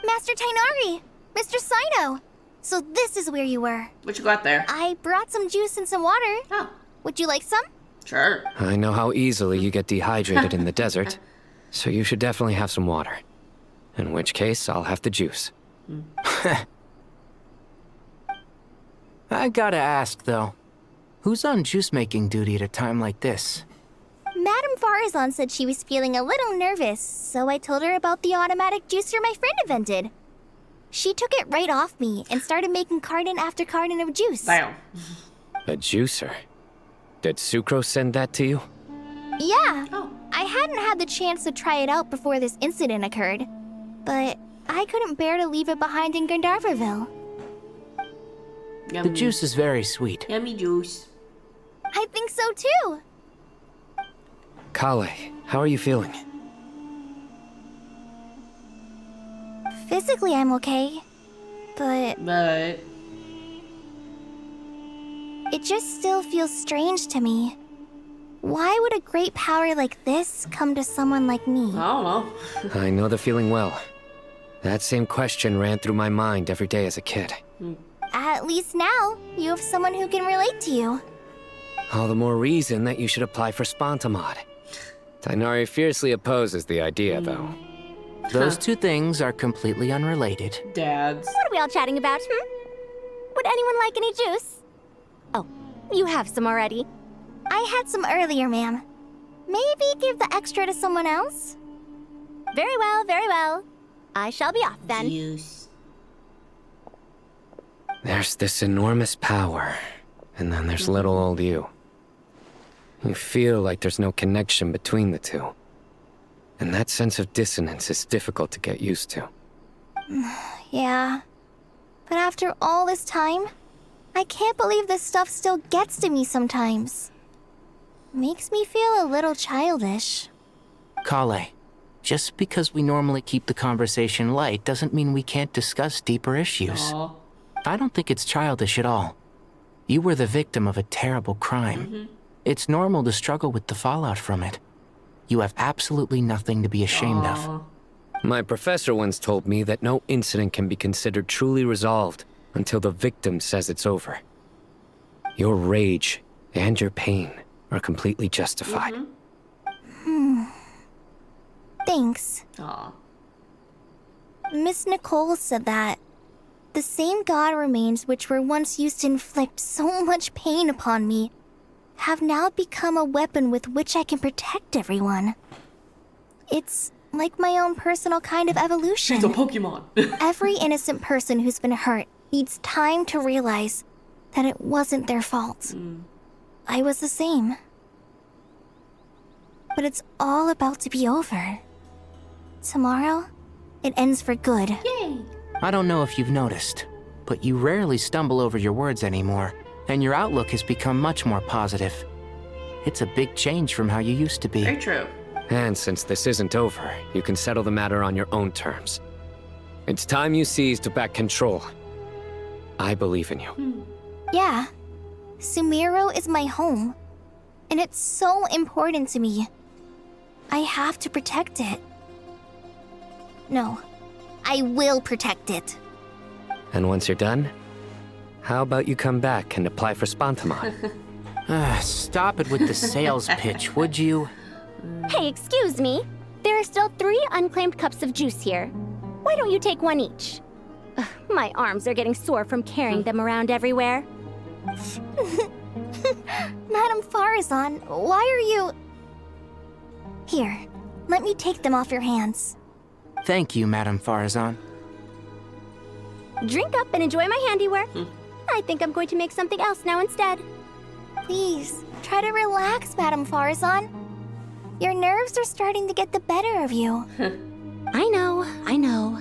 Master Tainari! Mr. Sino! So this is where you were. What you got there? I brought some juice and some water. Oh. Would you like some? Sure. I know how easily you get dehydrated in the desert, so you should definitely have some water. In which case, I'll have the juice. I gotta ask, though. Who's on juice-making duty at a time like this? Madame Farazan said she was feeling a little nervous, so I told her about the automatic juicer my friend invented. She took it right off me and started making carton after carton of juice. Damn. A juicer? Did Sucrose send that to you? Yeah. I hadn't had the chance to try it out before this incident occurred, but I couldn't bear to leave it behind in Gandharvaville. The juice is very sweet. Yummy juice. I think so too. Kale, how are you feeling? Physically, I'm okay, but it just still feels strange to me. Why would a great power like this come to someone like me? I don't know. I know the feeling well. That same question ran through my mind every day as a kid. At least now, you have someone who can relate to you. All the more reason that you should apply for Spontamod. Tainari fiercely opposes the idea, though. Those two things are completely unrelated. Dads. What are we all chatting about, Would anyone like any juice? Oh, you have some already. I had some earlier, ma'am. Maybe give the extra to someone else? Very well, very well. I shall be off then. Juice. There's this enormous power, and then there's little old you. You feel like there's no connection between the two. And that sense of dissonance is difficult to get used to. Yeah. But after all this time, I can't believe this stuff still gets to me sometimes. Makes me feel a little childish. Kale, just because we normally keep the conversation light doesn't mean we can't discuss deeper issues. Aww. I don't think it's childish at all. You were the victim of a terrible crime. It's normal to struggle with the fallout from it. You have absolutely nothing to be ashamed of. My professor once told me that no incident can be considered truly resolved until the victim says it's over. Your rage and your pain are completely justified. Thanks. Aw. Miss Nicole said that the same god remains which were once used to inflict so much pain upon me have now become a weapon with which I can protect everyone. It's like my own personal kind of evolution. She's a Pokemon. Every innocent person who's been hurt needs time to realize that it wasn't their fault. I was the same. But it's all about to be over. Tomorrow, it ends for good. Yay! I don't know if you've noticed, but you rarely stumble over your words anymore, and your outlook has become much more positive. It's a big change from how you used to be. Very true. And since this isn't over, you can settle the matter on your own terms. It's time you seized back control. I believe in you. Yeah. Sumeru is my home. And it's so important to me. I have to protect it. No. I will protect it. And once you're done, how about you come back and apply for Spantamon? Stop it with the sales pitch, would you? Hey, excuse me. There are still 3 unclaimed cups of juice here. Why don't you take one each? Ugh, my arms are getting sore from carrying them around everywhere. Madame Farazan, why are you... Here, let me take them off your hands. Thank you, Madame Farazan. Drink up and enjoy my handiwork. I think I'm going to make something else now instead. Please, try to relax, Madame Farazan. Your nerves are starting to get the better of you. I know.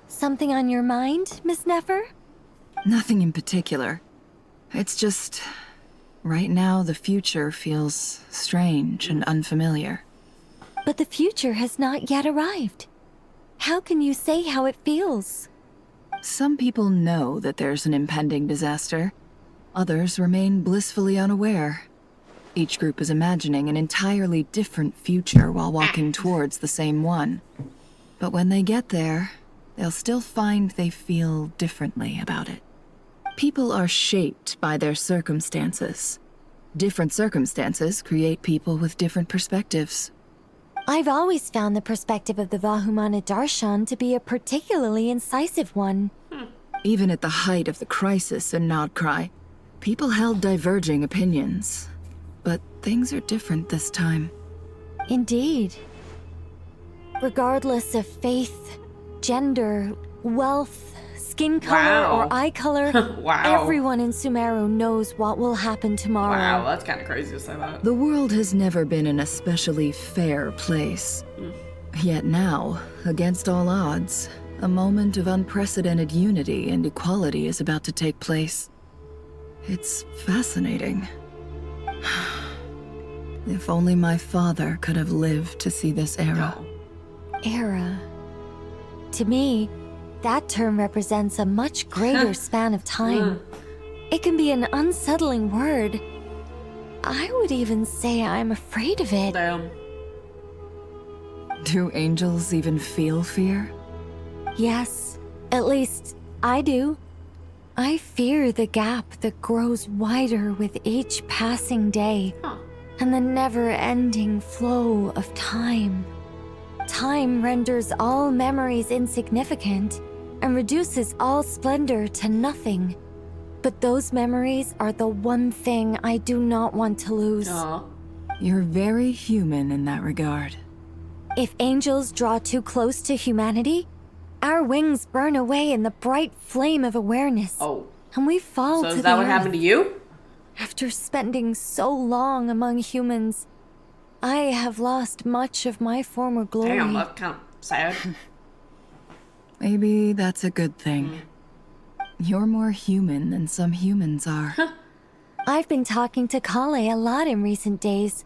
Something on your mind, Miss Nefer? Nothing in particular. It's just... right now, the future feels strange and unfamiliar. But the future has not yet arrived. How can you say how it feels? Some people know that there's an impending disaster. Others remain blissfully unaware. Each group is imagining an entirely different future while walking towards the same one. But when they get there, they'll still find they feel differently about it. People are shaped by their circumstances. Different circumstances create people with different perspectives. I've always found the perspective of the Vahumana Darshan to be a particularly incisive one. Even at the height of the crisis in Nodcry, people held diverging opinions. But things are different this time. Indeed. Regardless of faith, gender, wealth, skin color, or eye color, everyone in Sumeru knows what will happen tomorrow. Wow, that's kind of crazy to say that. The world has never been an especially fair place. Yet now, against all odds, a moment of unprecedented unity and equality is about to take place. It's fascinating. If only my father could have lived to see this era. Era. To me, that term represents a much greater span of time. It can be an unsettling word. I would even say I'm afraid of it. Damn. Do angels even feel fear? Yes, at least I do. I fear the gap that grows wider with each passing day, and the never-ending flow of time. Time renders all memories insignificant and reduces all splendor to nothing. But those memories are the one thing I do not want to lose. You're very human in that regard. If angels draw too close to humanity, our wings burn away in the bright flame of awareness. And we fall to the So is that what happened to you? After spending so long among humans, I have lost much of my former glory. Damn, that's kind of sad. Maybe that's a good thing. You're more human than some humans are. I've been talking to Kale a lot in recent days.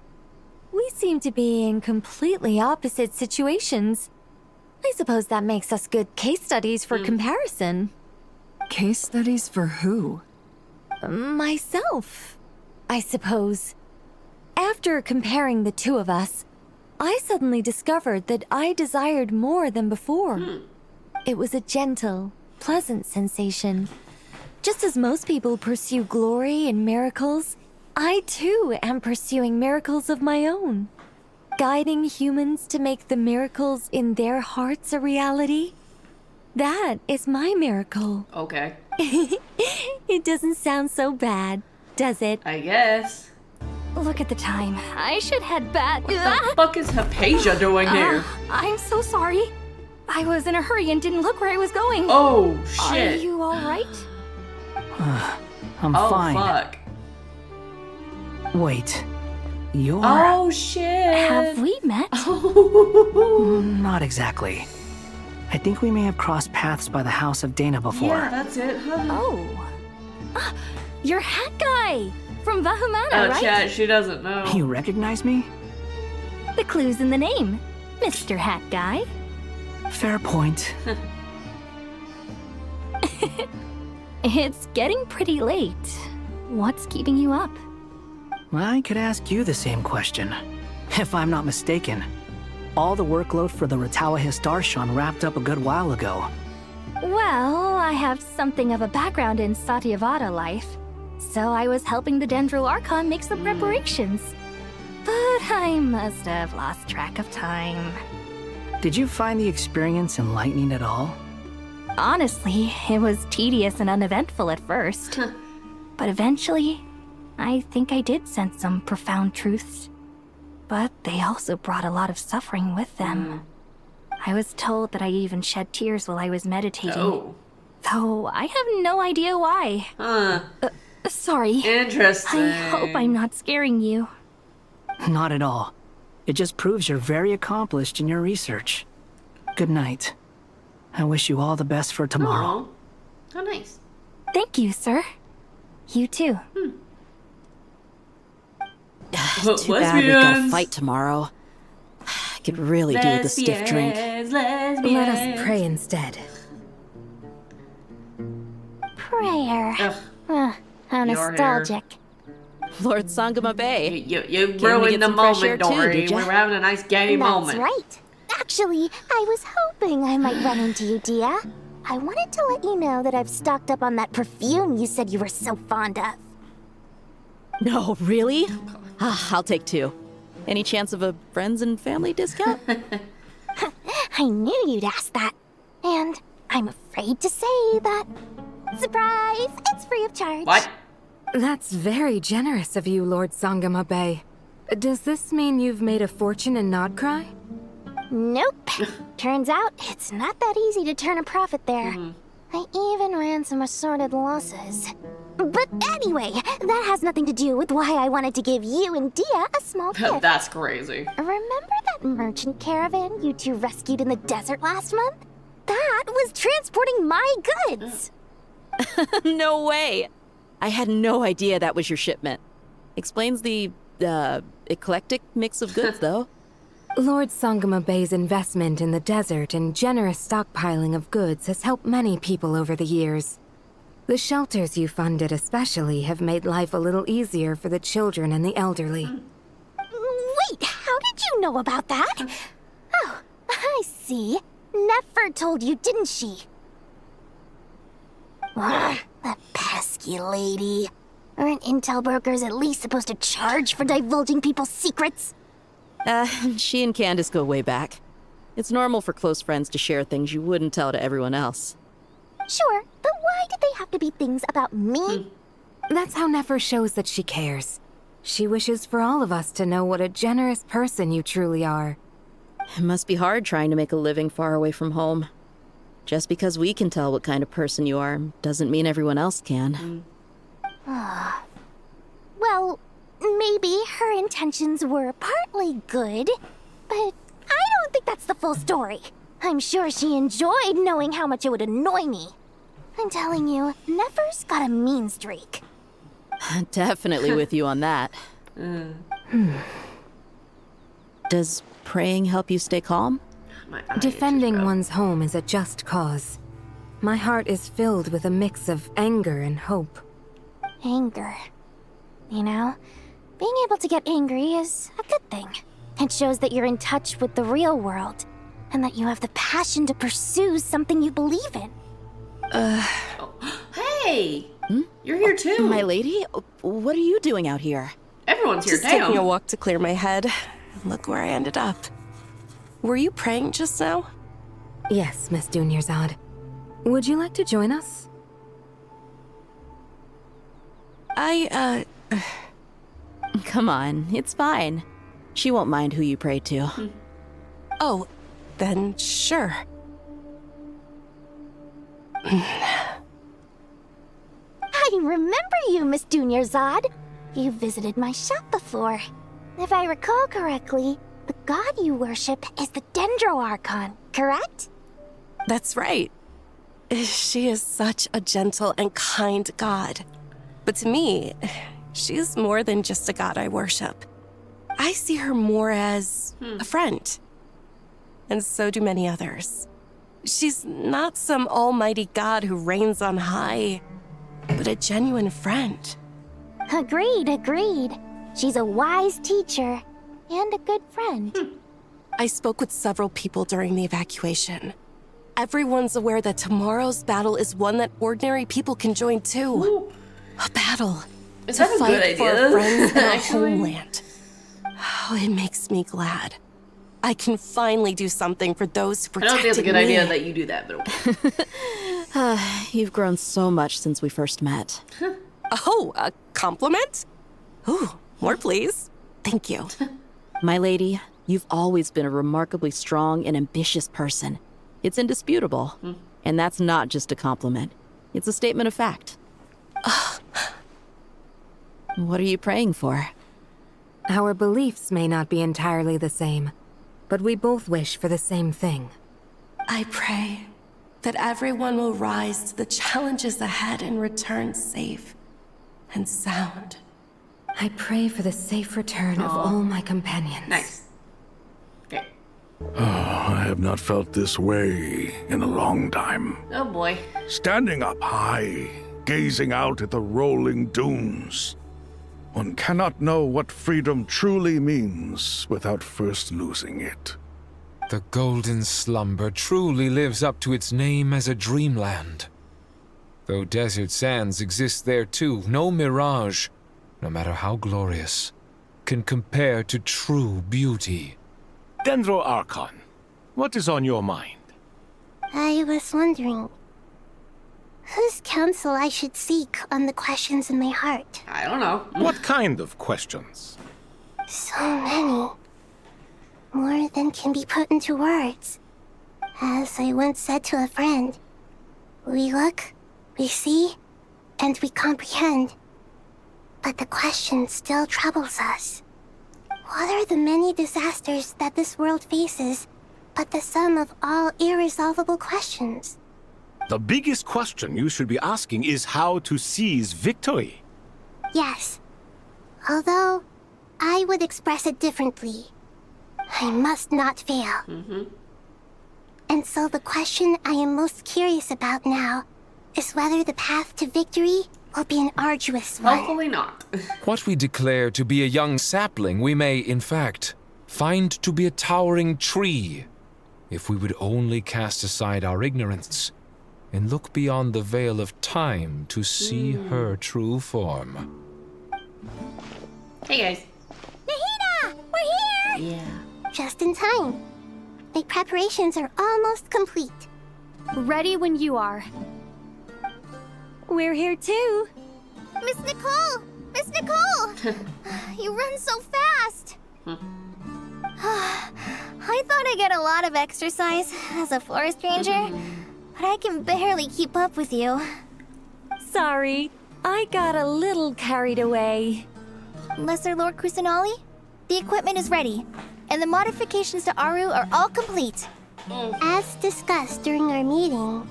We seem to be in completely opposite situations. I suppose that makes us good case studies for comparison. Case studies for who? Myself, I suppose. After comparing the two of us, I suddenly discovered that I desired more than before. It was a gentle, pleasant sensation. Just as most people pursue glory and miracles, I too am pursuing miracles of my own. Guiding humans to make the miracles in their hearts a reality. That is my miracle. Okay. It doesn't sound so bad, does it? I guess. Look at the time. I should head back. What the fuck is Hypatia doing here? I'm so sorry. I was in a hurry and didn't look where I was going. Oh, shit. Are you alright? I'm oh, fine. Fuck. Wait. You're... Oh, shit. Have we met? Not exactly. I think we may have crossed paths by the house of Dana before. Yeah, that's it. Oh. You're Hat Guy from Vahumana, Oh, right? chat, she doesn't know. You recognize me? The clue's in the name. Mr. Hat Guy. Fair point. It's getting pretty late. What's keeping you up? I could ask you the same question. If I'm not mistaken, all the workload for the Ratawa Histarshan wrapped up a good while ago. Well, I have something of a background in Satyavada life, so I was helping the Dendro Archon make some preparations. But I must have lost track of time. Did you find the experience enlightening at all? Honestly, it was tedious and uneventful at first. But eventually, I think I did sense some profound truths. But they also brought a lot of suffering with them. I was told that I even shed tears while I was meditating. Oh. Though I have no idea why. Sorry. Interesting. I hope I'm not scaring you. Not at all. It just proves you're very accomplished in your research. Good night. I wish you all the best for tomorrow. Oh, nice. Thank you, sir. You too. Too bad we've got a fight tomorrow. I could really do with a stiff drink. Let us pray instead. Prayer. How nostalgic. Lord Sangama Bay. You ruined the moment, Dory. We were having a nice gay moment. That's right. Actually, I was hoping I might run into you, Dia. I wanted to let you know that I've stocked up on that perfume you said you were so fond of. No, really? I'll take 2. Any chance of a friends and family discount? I knew you'd ask that. And I'm afraid to say that. Surprise! It's free of charge. What? That's very generous of you, Lord Sangama Bay. Does this mean you've made a fortune in Nodcry? Nope. Turns out it's not that easy to turn a profit there. I even ran some assorted losses. But anyway, that has nothing to do with why I wanted to give you and Dia a small gift. That's crazy. Remember that merchant caravan you two rescued in the desert last month? That was transporting my goods! No way! I had no idea that was your shipment. Explains the, eclectic mix of goods, though. Lord Sangama Bay's investment in the desert and generous stockpiling of goods has helped many people over the years. The shelters you funded especially have made life a little easier for the children and the elderly. Wait, how did you know about that? Oh, I see. Nefer told you, didn't she? Ugh, that pesky lady. Aren't intel brokers at least supposed to charge for divulging people's secrets? She and Candace go way back. It's normal for close friends to share things you wouldn't tell to everyone else. Sure, but why did they have to be things about me? That's how Nefer shows that she cares. She wishes for all of us to know what a generous person you truly are. It must be hard trying to make a living far away from home. Just because we can tell what kind of person you are doesn't mean everyone else can. Well, maybe her intentions were partly good, but I don't think that's the full story. I'm sure she enjoyed knowing how much it would annoy me. I'm telling you, Nefer's got a mean streak. Definitely with you on that. Does praying help you stay calm? Defending one's home is a just cause. My heart is filled with a mix of anger and hope. Anger. You know, being able to get angry is a good thing. It shows that you're in touch with the real world. and that you have the passion to pursue something you believe in. Hey! You're here too. My lady? What are you doing out here? Everyone's here, Just damn. taking a walk to clear my head. Look where I ended up. Were you praying just now? Yes, Miss Dunyarzad. Would you like to join us? Come on, it's fine. She won't mind who you pray to. Oh, then sure. I remember you, Miss Dunyarzad. You visited my shop before. If I recall correctly, the god you worship is the Dendro Archon, correct? That's right. She is such a gentle and kind god. But to me, she's more than just a god I worship. I see her more as a friend. And so do many others. She's not some almighty god who reigns on high, but a genuine friend. Agreed. She's a wise teacher and a good friend. I spoke with several people during the evacuation. Everyone's aware that tomorrow's battle is one that ordinary people can join too. Ooh. A battle. Is to that a fight good for idea? our friends and our Actually? homeland. Oh, it makes me glad. I can finally do something for those who I don't protected think it's a good me. idea that you do that, but okay. You've grown so much since we first met. Oh, a compliment? Ooh, more please. Thank you. My lady, you've always been a remarkably strong and ambitious person. It's indisputable. And that's not just a compliment. It's a statement of fact. What are you praying for? Our beliefs may not be entirely the same, but we both wish for the same thing. I pray that everyone will rise to the challenges ahead and return safe and sound. I pray for the safe return of all my companions. Nice. Okay. I have not felt this way in a long time. Oh boy. Standing up high, gazing out at the rolling dunes. One cannot know what freedom truly means without first losing it. The golden slumber truly lives up to its name as a dreamland. Though desert sands exist there too, no mirage, no matter how glorious, can compare to true beauty. Dendro Archon, what is on your mind? I was wondering whose counsel I should seek on the questions in my heart. I don't know. What kind of questions? So many. More than can be put into words. As I once said to a friend, we look, we see, and we comprehend. But the question still troubles us. What are the many disasters that this world faces, but the sum of all irresolvable questions? The biggest question you should be asking is how to seize victory. Yes. Although, I would express it differently. I must not fail. And so the question I am most curious about now is whether the path to victory will be an arduous one. Hopefully not. What we declare to be a young sapling, we may, in fact, find to be a towering tree, if we would only cast aside our ignorance and look beyond the veil of time to see her true form. Hey guys. Nahida! We're here! Yeah. Just in time. My preparations are almost complete. Ready when you are. We're here too. Miss Nicole! Miss Nicole! You run so fast! I thought I'd get a lot of exercise as a forest ranger, but I can barely keep up with you. Sorry, I got a little carried away. Lesser Lord Kusanali, the equipment is ready, and the modifications to Aru are all complete. As discussed during our meeting,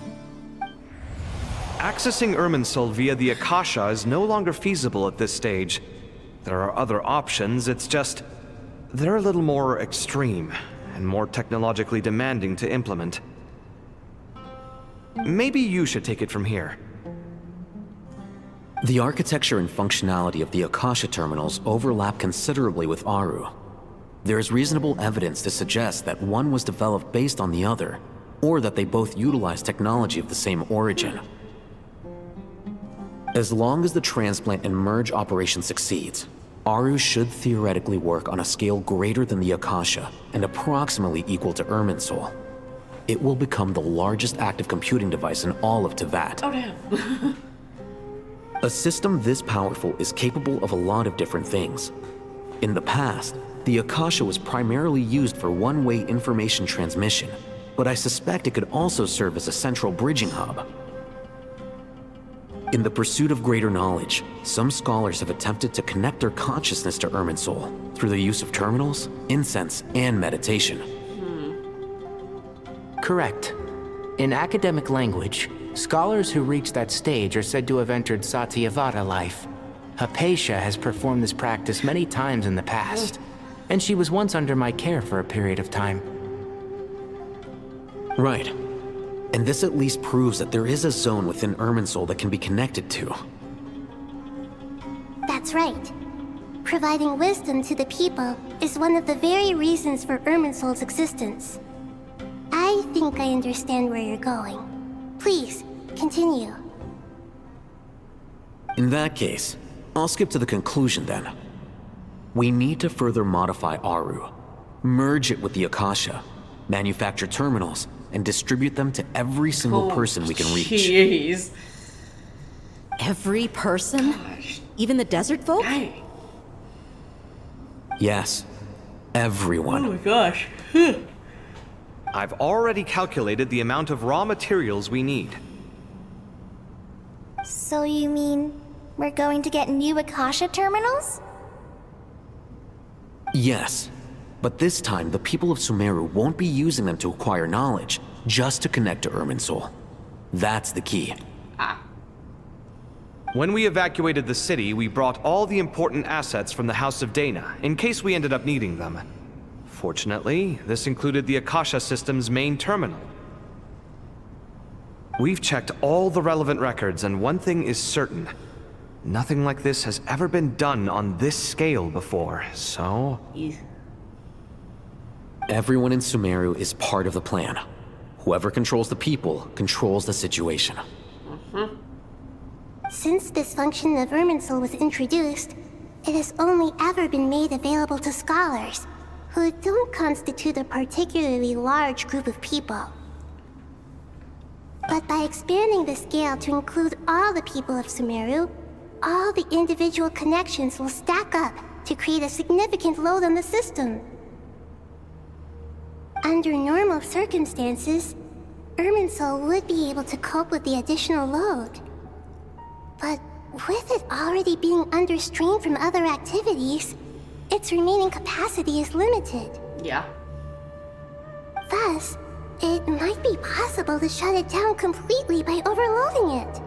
Accessing Irminsul via the Akasha is no longer feasible at this stage. There are other options, it's just... they're a little more extreme, and more technologically demanding to implement. Maybe you should take it from here. The architecture and functionality of the Akasha terminals overlap considerably with Aru. there is reasonable evidence to suggest that one was developed based on the other, or that they both utilize technology of the same origin. As long as the transplant and merge operation succeeds, Aru should theoretically work on a scale greater than the Akasha and approximately equal to Irminsul. It will become the largest active computing device in all of Teyvat. Oh, damn. A system this powerful is capable of a lot of different things. In the past, the Akasha was primarily used for one-way information transmission, but I suspect it could also serve as a central bridging hub. In the pursuit of greater knowledge, some scholars have attempted to connect their consciousness to Irminsul through the use of terminals, incense, and meditation. Correct. In academic language, scholars who reach that stage are said to have entered Satyavata life. Hypatia has performed this practice many times in the past, and she was once under my care for a period of time. Right. And this at least proves that there is a zone within Irminsul that can be connected to. That's right. Providing wisdom to the people is one of the very reasons for Irminsul's existence. I think I understand where you're going. Please, continue. In that case, I'll skip to the conclusion then. We need to further modify Aru, merge it with the Akasha, manufacture terminals, and distribute them to every single person we can reach. Jeez. Every person? Even the desert folk? Yes, everyone. Oh my gosh. I've already calculated the amount of raw materials we need. So you mean we're going to get new Akasha terminals? Yes, but this time the people of Sumeru won't be using them to acquire knowledge, just to connect to Irminsul. That's the key. When we evacuated the city, we brought all the important assets from the House of Dana, in case we ended up needing them. Fortunately, this included the Akasha system's main terminal. We've checked all the relevant records, and one thing is certain. Nothing like this has ever been done on this scale before, so... Everyone in Sumeru is part of the plan. Whoever controls the people controls the situation. Since this function of Irminsul was introduced, it has only ever been made available to scholars, who don't constitute a particularly large group of people. But by expanding the scale to include all the people of Sumeru, all the individual connections will stack up to create a significant load on the system. Under normal circumstances, Irminsul would be able to cope with the additional load. But with it already being under strain from other activities, its remaining capacity is limited. Yeah. Thus, it might be possible to shut it down completely by overloading it.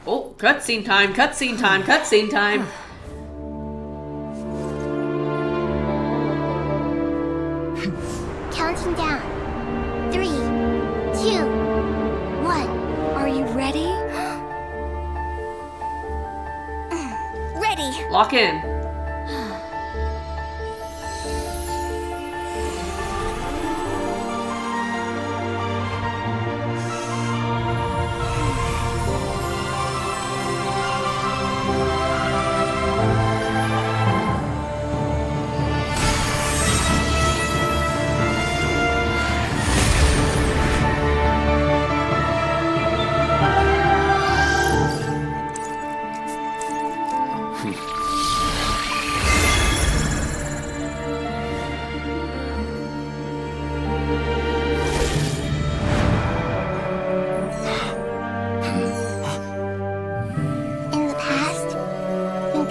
Oh, cutscene time, cutscene time, cutscene time. Counting down. 3, 2, 1. Are you ready? Ready. Lock in.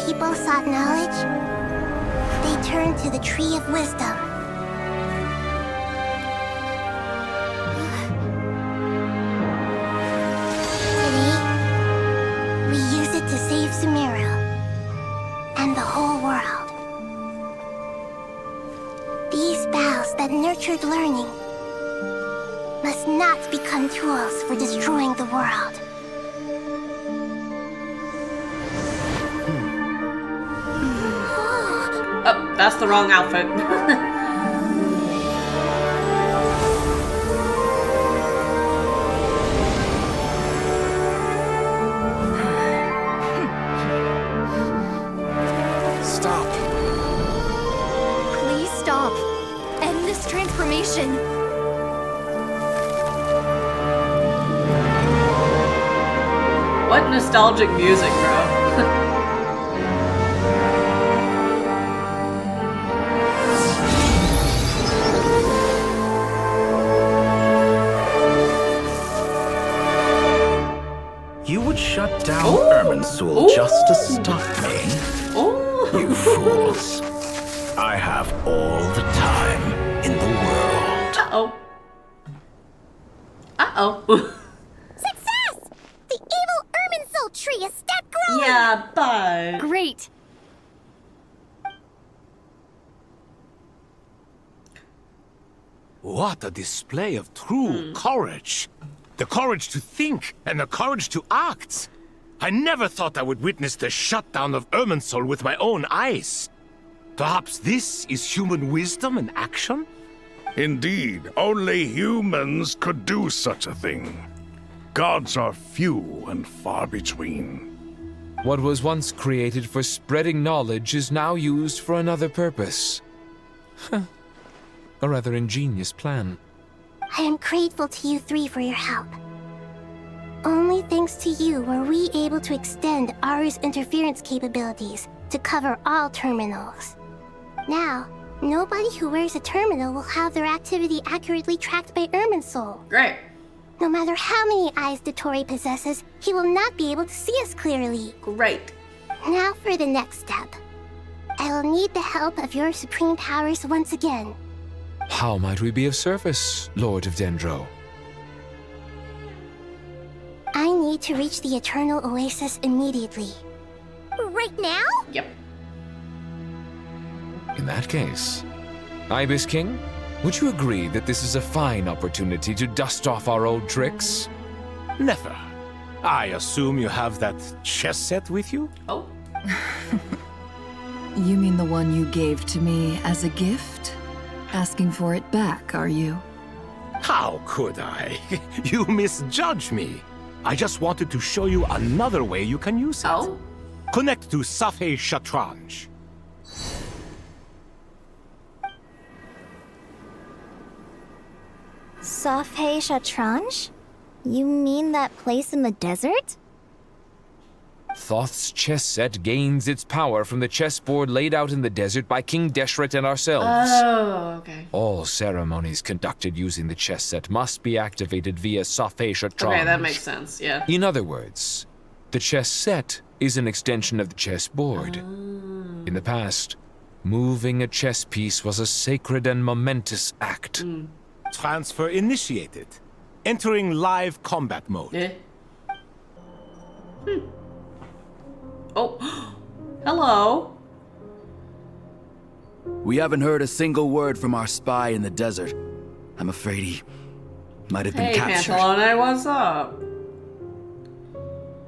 People sought knowledge, they turned to the Tree of Wisdom. Today, we use it to save Sumeru and the whole world. These boughs that nurtured learning must not become tools for destroying the world. That's the wrong outfit. Stop. Please stop. End this transformation. What nostalgic music, bro. You would shut down Irminsul just to stop me? You fools. I have all the time in the world. Uh-oh. Uh-oh. Success! The evil Irminsul tree is step growing! Yeah, but... Great. What a display of true courage. The courage to think and the courage to act. I never thought I would witness the shutdown of Irminsul with my own eyes. Perhaps this is human wisdom in action? Indeed, only humans could do such a thing. Gods are few and far between. What was once created for spreading knowledge is now used for another purpose. A rather ingenious plan. I am grateful to you three for your help. Only thanks to you were we able to extend Aru's interference capabilities to cover all terminals. Now, nobody who wears a terminal will have their activity accurately tracked by Irminsul. Great. No matter how many eyes Dottore possesses, he will not be able to see us clearly. Great. Now for the next step. I will need the help of your supreme powers once again. How might we be of service, Lord of Dendro? I need to reach the Eternal Oasis immediately. Right now? Yep. In that case, Ibis King, would you agree that this is a fine opportunity to dust off our old tricks? Never. I assume you have that chess set with you? Oh. You mean the one you gave to me as a gift? Asking for it back, are you? How could I? You misjudge me. I just wanted to show you another way you can use it. Oh? Connect to Safei Shatranj. Safei Shatranj? You mean that place in the desert? Thoth's chess set gains its power from the chessboard laid out in the desert by King Deshret and ourselves. Oh, okay. All ceremonies conducted using the chess set must be activated via Safei Shatranj. Okay, that makes sense, yeah. In other words, the chess set is an extension of the chessboard. In the past, moving a chess piece was a sacred and momentous act. Transfer initiated. Entering live combat mode. Eh? Oh, hello. We haven't heard a single word from our spy in the desert. I'm afraid he might have been Hey, captured. Pantalone, what's up?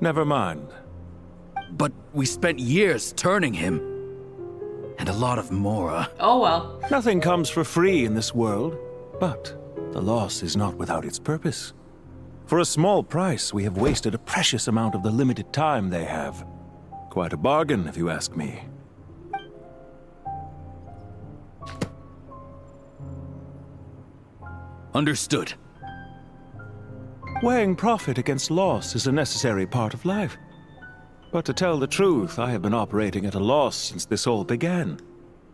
Never mind. But we spent years turning him. And a lot of Mora. Oh well. Nothing comes for free in this world, but the loss is not without its purpose. For a small price, we have wasted a precious amount of the limited time they have. Quite a bargain, if you ask me. Understood. Weighing profit against loss is a necessary part of life. But to tell the truth, I have been operating at a loss since this all began.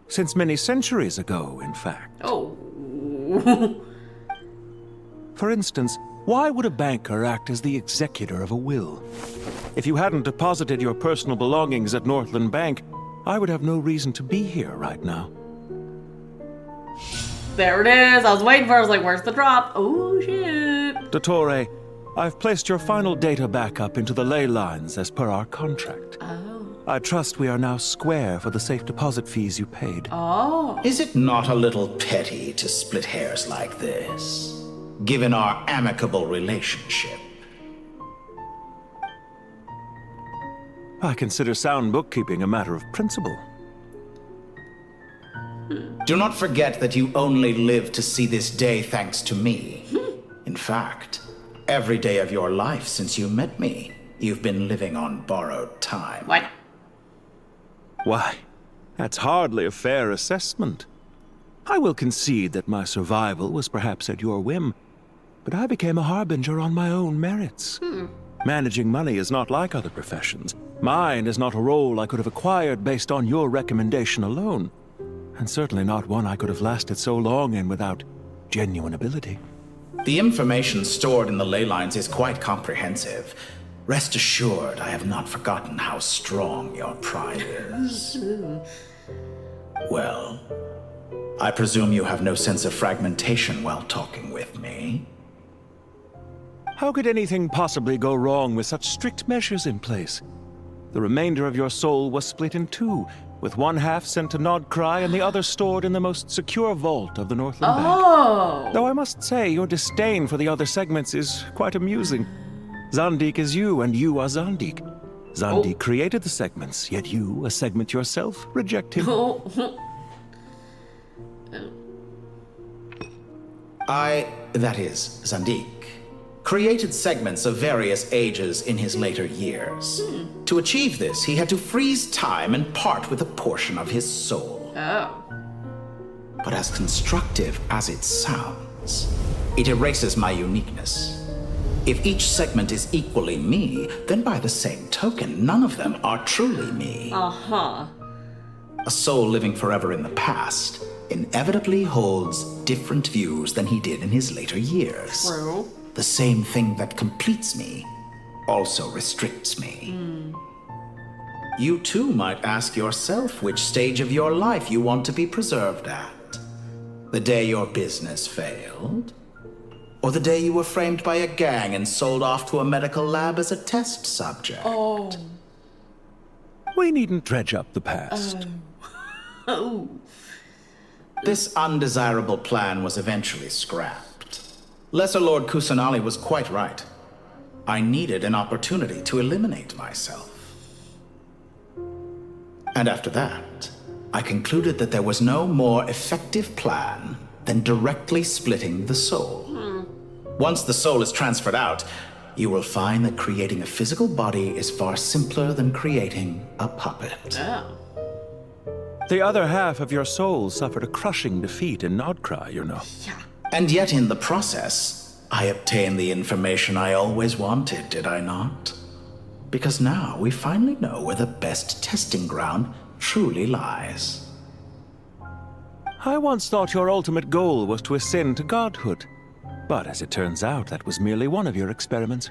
Since many centuries ago, in fact. Oh. For instance, why would a banker act as the executor of a will? If you hadn't deposited your personal belongings at Northland Bank, I would have no reason to be here right now. There it is. I was waiting for it. I was like, where's the drop? Oh, shit. Dottore, I've placed your final data backup into the ley lines as per our contract. Oh. I trust we are now square for the safe deposit fees you paid. Oh. Is it not a little petty to split hairs like this, given our amicable relationship? I consider sound bookkeeping a matter of principle. Do not forget that you only live to see this day thanks to me. In fact, every day of your life since you met me, you've been living on borrowed time. What? Why, that's hardly a fair assessment. I will concede that my survival was perhaps at your whim, but I became a harbinger on my own merits. Managing money is not like other professions. Mine is not a role I could have acquired based on your recommendation alone, and certainly not one I could have lasted so long in without genuine ability. The information stored in the ley lines is quite comprehensive. Rest assured, I have not forgotten how strong your pride is. Well, I presume you have no sense of fragmentation while talking with me. How could anything possibly go wrong with such strict measures in place? The remainder of your soul was split in two, with one half sent to Nodcry and the other stored in the most secure vault of the Northland Bank. Though I must say, your disdain for the other segments is quite amusing. Zandik is you, and you are Zandik. Zandik created the segments, yet you, a segment yourself, reject him. That is, Zandik, created segments of various ages in his later years. To achieve this, he had to freeze time and part with a portion of his soul. But as constructive as it sounds, it erases my uniqueness. If each segment is equally me, then by the same token, none of them are truly me. A soul living forever in the past inevitably holds different views than he did in his later years. True. The same thing that completes me also restricts me. You too might ask yourself which stage of your life you want to be preserved at. The day your business failed? Or the day you were framed by a gang and sold off to a medical lab as a test subject? We needn't dredge up the past. This undesirable plan was eventually scrapped. Lesser Lord Kusanali was quite right. I needed an opportunity to eliminate myself. And after that, I concluded that there was no more effective plan than directly splitting the soul. Once the soul is transferred out, you will find that creating a physical body is far simpler than creating a puppet. The other half of your soul suffered a crushing defeat in Nodcry, you know. And yet in the process, I obtained the information I always wanted, did I not? Because now we finally know where the best testing ground truly lies. I once thought your ultimate goal was to ascend to godhood. But as it turns out, that was merely one of your experiments.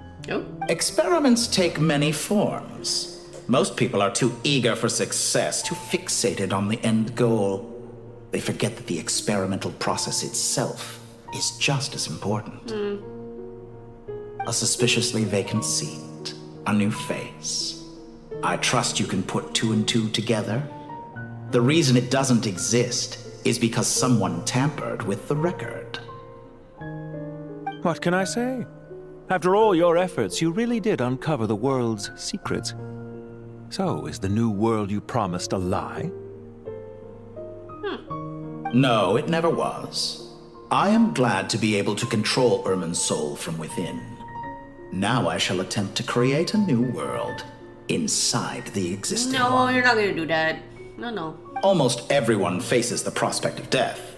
Experiments take many forms. Most people are too eager for success, too fixated on the end goal. They forget that the experimental process itself is just as important. A suspiciously vacant seat, a new face. I trust you can put two and two together. The reason it doesn't exist is because someone tampered with the record. What can I say? After all your efforts, you really did uncover the world's secrets. So, is the new world you promised a lie? No, it never was. I am glad to be able to control Irmin's soul from within. Now I shall attempt to create a new world inside the existing one. No, you're not gonna do that. No. Almost everyone faces the prospect of death.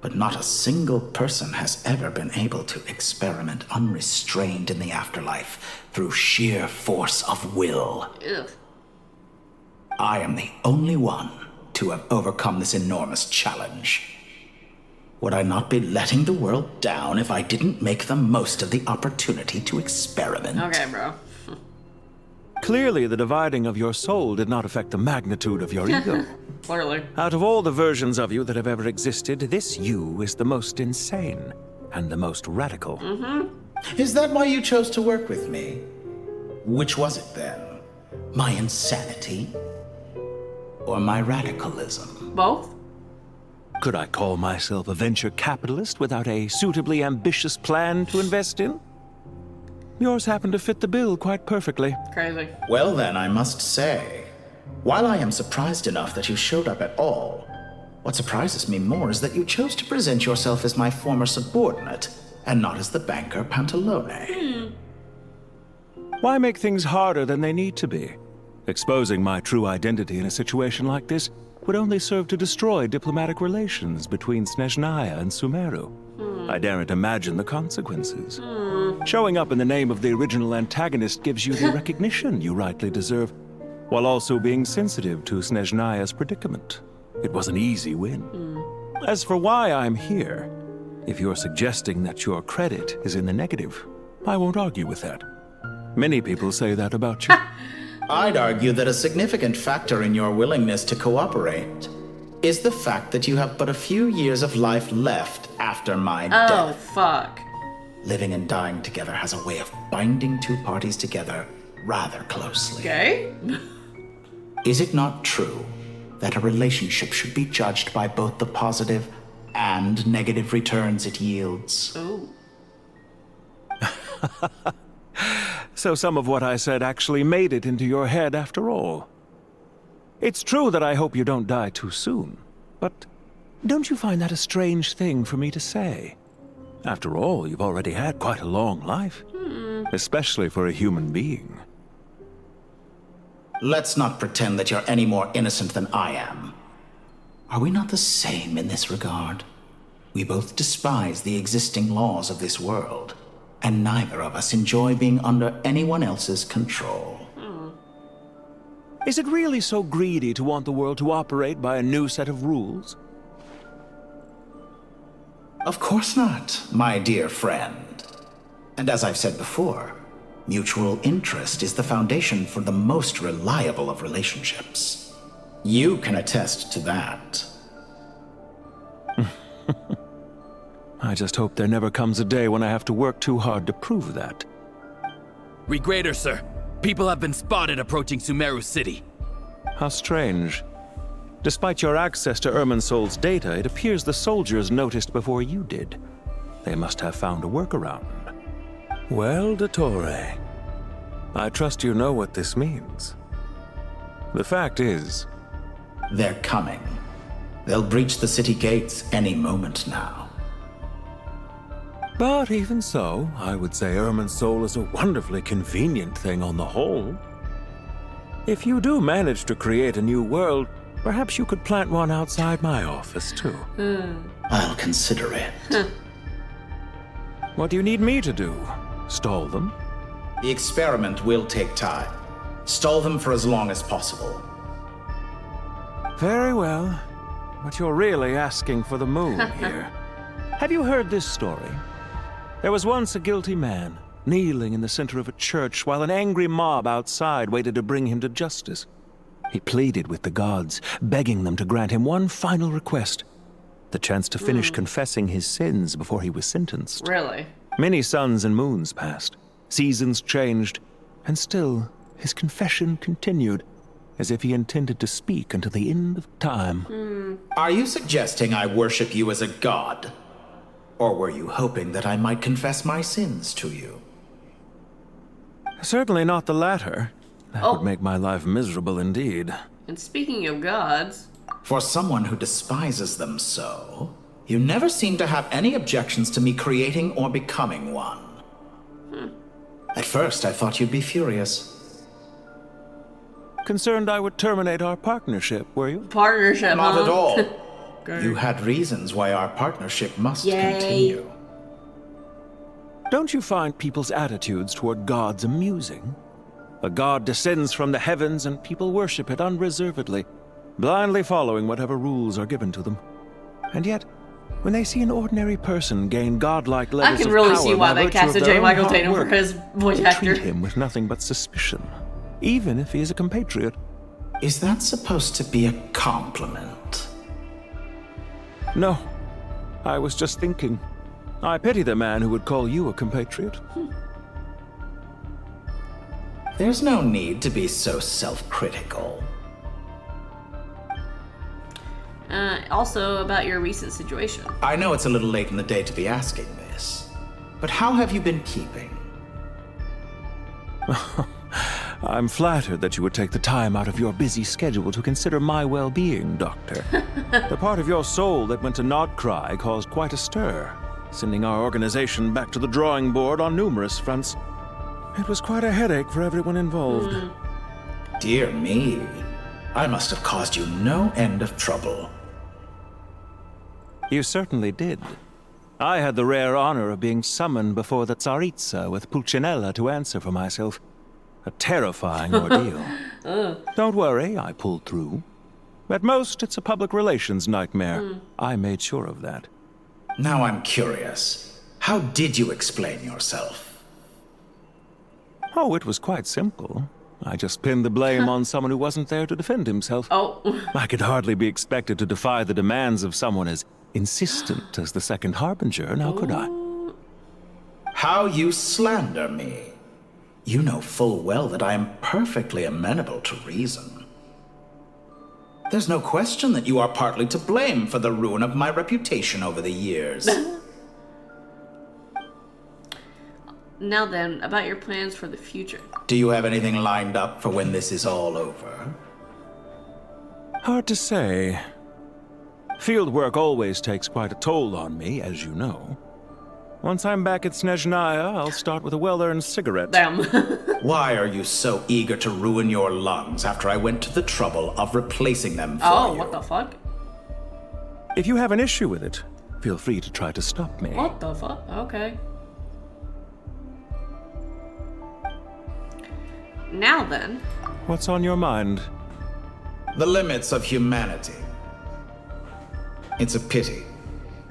But not a single person has ever been able to experiment unrestrained in the afterlife through sheer force of will. I am the only one to have overcome this enormous challenge. Would I not be letting the world down if I didn't make the most of the opportunity to experiment? Okay, bro. Clearly, the dividing of your soul did not affect the magnitude of your ego. Clearly. Out of all the versions of you that have ever existed, this you is the most insane and the most radical. Is that why you chose to work with me? Which was it then? My insanity? Or my radicalism? Both? Could I call myself a venture capitalist without a suitably ambitious plan to invest in? Yours happened to fit the bill quite perfectly. Crazy. Well then, I must say, while I am surprised enough that you showed up at all, What surprises me more is that you chose to present yourself as my former subordinate, and not as the banker Pantalone. Why make things harder than they need to be? Exposing my true identity in a situation like this would only serve to destroy diplomatic relations between Snezhnaya and Sumeru. I daren't imagine the consequences. Showing up in the name of the original antagonist gives you the recognition you rightly deserve, while also being sensitive to Snezhnaya's predicament. It was an easy win. As for why I'm here, if you're suggesting that your credit is in the negative, I won't argue with that. Many people say that about you. I'd argue that a significant factor in your willingness to cooperate is the fact that you have but a few years of life left after my death. Oh, fuck. Living and dying together has a way of binding two parties together rather closely. Okay. Is it not true that a relationship should be judged by both the positive and negative returns it yields? Oh. So some of what I said actually made it into your head after all. It's true that I hope you don't die too soon, but don't you find that a strange thing for me to say? After all, you've already had quite a long life, especially for a human being. Let's not pretend that you're any more innocent than I am. Are we not the same in this regard? We both despise the existing laws of this world, and neither of us enjoy being under anyone else's control. Is it really so greedy to want the world to operate by a new set of rules? Of course not, my dear friend. And as I've said before, mutual interest is the foundation for the most reliable of relationships. You can attest to that. I just hope there never comes a day when I have to work too hard to prove that. Regrader, sir. People have been spotted approaching Sumeru City. How strange. Despite your access to Irminsol's data, it appears the soldiers noticed before you did. They must have found a workaround. Well, Dottore, I trust you know what this means. The fact is... They're coming. They'll breach the city gates any moment now. But even so, I would say Irminsol is a wonderfully convenient thing on the whole. If you do manage to create a new world, perhaps you could plant one outside my office, too. I'll consider it. What do you need me to do? Stall them? The experiment will take time. Stall them for as long as possible. Very well. But you're really asking for the moon here. Have you heard this story? There was once a guilty man, kneeling in the center of a church while an angry mob outside waited to bring him to justice. He pleaded with the gods, begging them to grant him one final request, the chance to finish confessing his sins before he was sentenced. Really? Many suns and moons passed, seasons changed, and still his confession continued, as if he intended to speak until the end of time. Are you suggesting I worship you as a god? Or were you hoping that I might confess my sins to you? Certainly not the latter. That would make my life miserable indeed. And speaking of gods... For someone who despises them so, you never seem to have any objections to me creating or becoming one. At first, I thought you'd be furious. Concerned I would terminate our partnership, were you? Partnership, Not huh? at all. You had reasons why our partnership must continue. Don't you find people's attitudes toward gods amusing? A god descends from the heavens and people worship it unreservedly, blindly following whatever rules are given to them. And yet, when they see an ordinary person gain godlike levels I can of really power see why by they virtue casted of their J. own Michael hard Tatum for work, his voice they actor. treat him with nothing but suspicion, even if he is a compatriot. Is that supposed to be a compliment? No, I was just thinking. I pity the man who would call you a compatriot. There's no need to be so self-critical. Also, about your recent situation. I know it's a little late in the day to be asking this, but how have you been keeping? I'm flattered that you would take the time out of your busy schedule to consider my well-being, Doctor. The part of your soul that went to Nodcry caused quite a stir, sending our organization back to the drawing board on numerous fronts. It was quite a headache for everyone involved. Dear me. I must have caused you no end of trouble. You certainly did. I had the rare honor of being summoned before the Tsaritsa with Pulcinella to answer for myself. A terrifying ordeal. Don't worry, I pulled through. At most, it's a public relations nightmare. I made sure of that. Now I'm curious. How did you explain yourself? Oh, it was quite simple. I just pinned the blame on someone who wasn't there to defend himself. I could hardly be expected to defy the demands of someone as insistent as the second Harbinger, now could I? How you slander me. You know full well that I am perfectly amenable to reason. There's no question that you are partly to blame for the ruin of my reputation over the years. Now then, about your plans for the future. Do you have anything lined up for when this is all over? Hard to say. Field work always takes quite a toll on me, as you know. Once I'm back at Snezhnaya, I'll start with a well-earned cigarette. Damn. Why are you so eager to ruin your lungs after I went to the trouble of replacing them for you? What the fuck? If you have an issue with it, feel free to try to stop me. What the fuck? Okay. Now then. What's on your mind? The limits of humanity. It's a pity.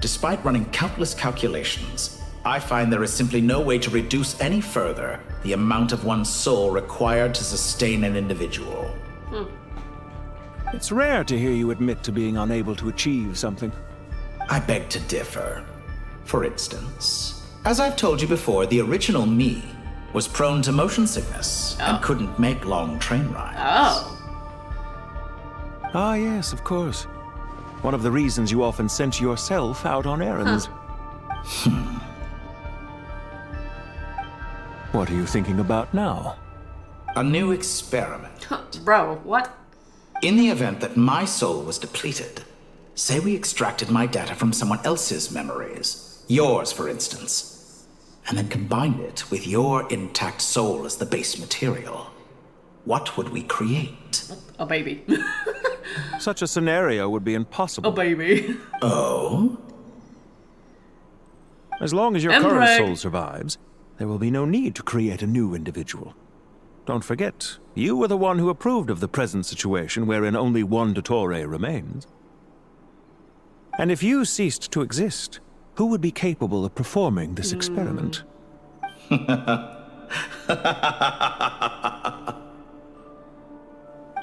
Despite running countless calculations, I find there is simply no way to reduce any further the amount of one's soul required to sustain an individual. It's rare to hear you admit to being unable to achieve something. I beg to differ. For instance, as I've told you before, the original me was prone to motion sickness and couldn't make long train rides. Ah, yes, of course. One of the reasons you often sent yourself out on errands. What are you thinking about now? A new experiment. Bro, what? In the event that my soul was depleted, say we extracted my data from someone else's memories, yours for instance, and then combined it with your intact soul as the base material, what would we create? A baby. Such a scenario would be impossible. A baby. Oh? As long as your current soul survives, there will be no need to create a new individual. Don't forget, you were the one who approved of the present situation wherein only one Dottore remains. And if you ceased to exist, who would be capable of performing this experiment?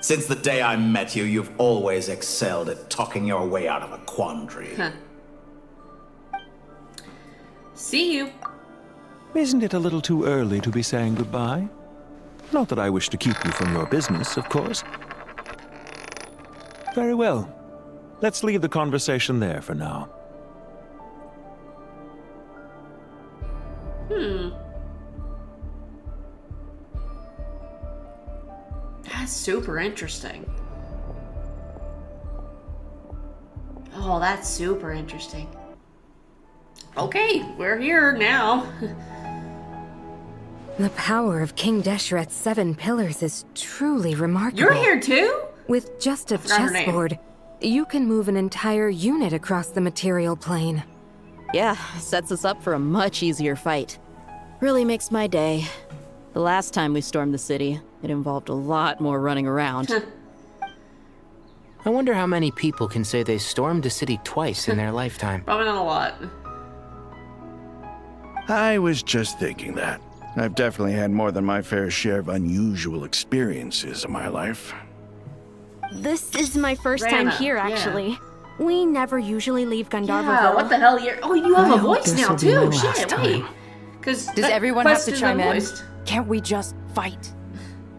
Since the day I met you, you've always excelled at talking your way out of a quandary. See you. Isn't it a little too early to be saying goodbye? Not that I wish to keep you from your business, of course. Very well. Let's leave the conversation there for now. That's super interesting. Oh, that's super interesting. Okay, we're here now. The power of King Deshret's 7 pillars is truly remarkable. You're here too? With just a Forgot her name. chessboard, you can move an entire unit across the material plane. Yeah, sets us up for a much easier fight. Really makes my day. The last time we stormed the city, it involved a lot more running around. I wonder how many people can say they stormed a city twice in their lifetime. Probably not a lot. I was just thinking that. I've definitely had more than my fair share of unusual experiences in my life. This is my first Rana, time here, actually. We never usually leave Gandharvaville. Yeah, what the hell? Oh, you have I a hope voice this now will be my too. last Shit, time. wait. Because Does everyone have to chime in? Voiced. Can't we just fight?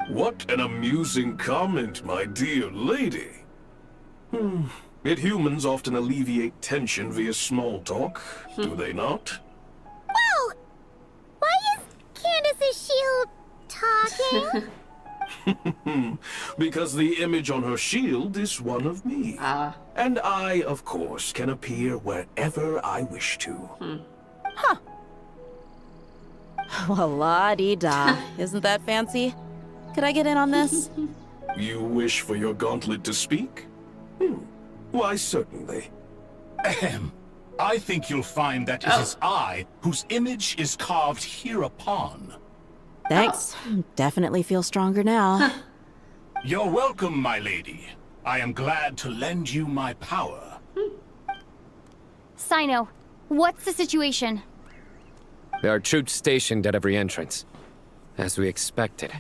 What an amusing comment, my dear lady. Yet humans often alleviate tension via small talk, do they not? Whoa! Why is Candace's shield talking? Because the image on her shield is one of me. And I, of course, can appear wherever I wish to. Huh. Well, la-di-da. Isn't that fancy? Could I get in on this? You wish for your gauntlet to speak? Why, certainly. Ahem. I think you'll find that it is I whose image is carved hereupon. Thanks. Definitely feel stronger now. You're welcome, my lady. I am glad to lend you my power. Sino, what's the situation? There are troops stationed at every entrance. As we expected.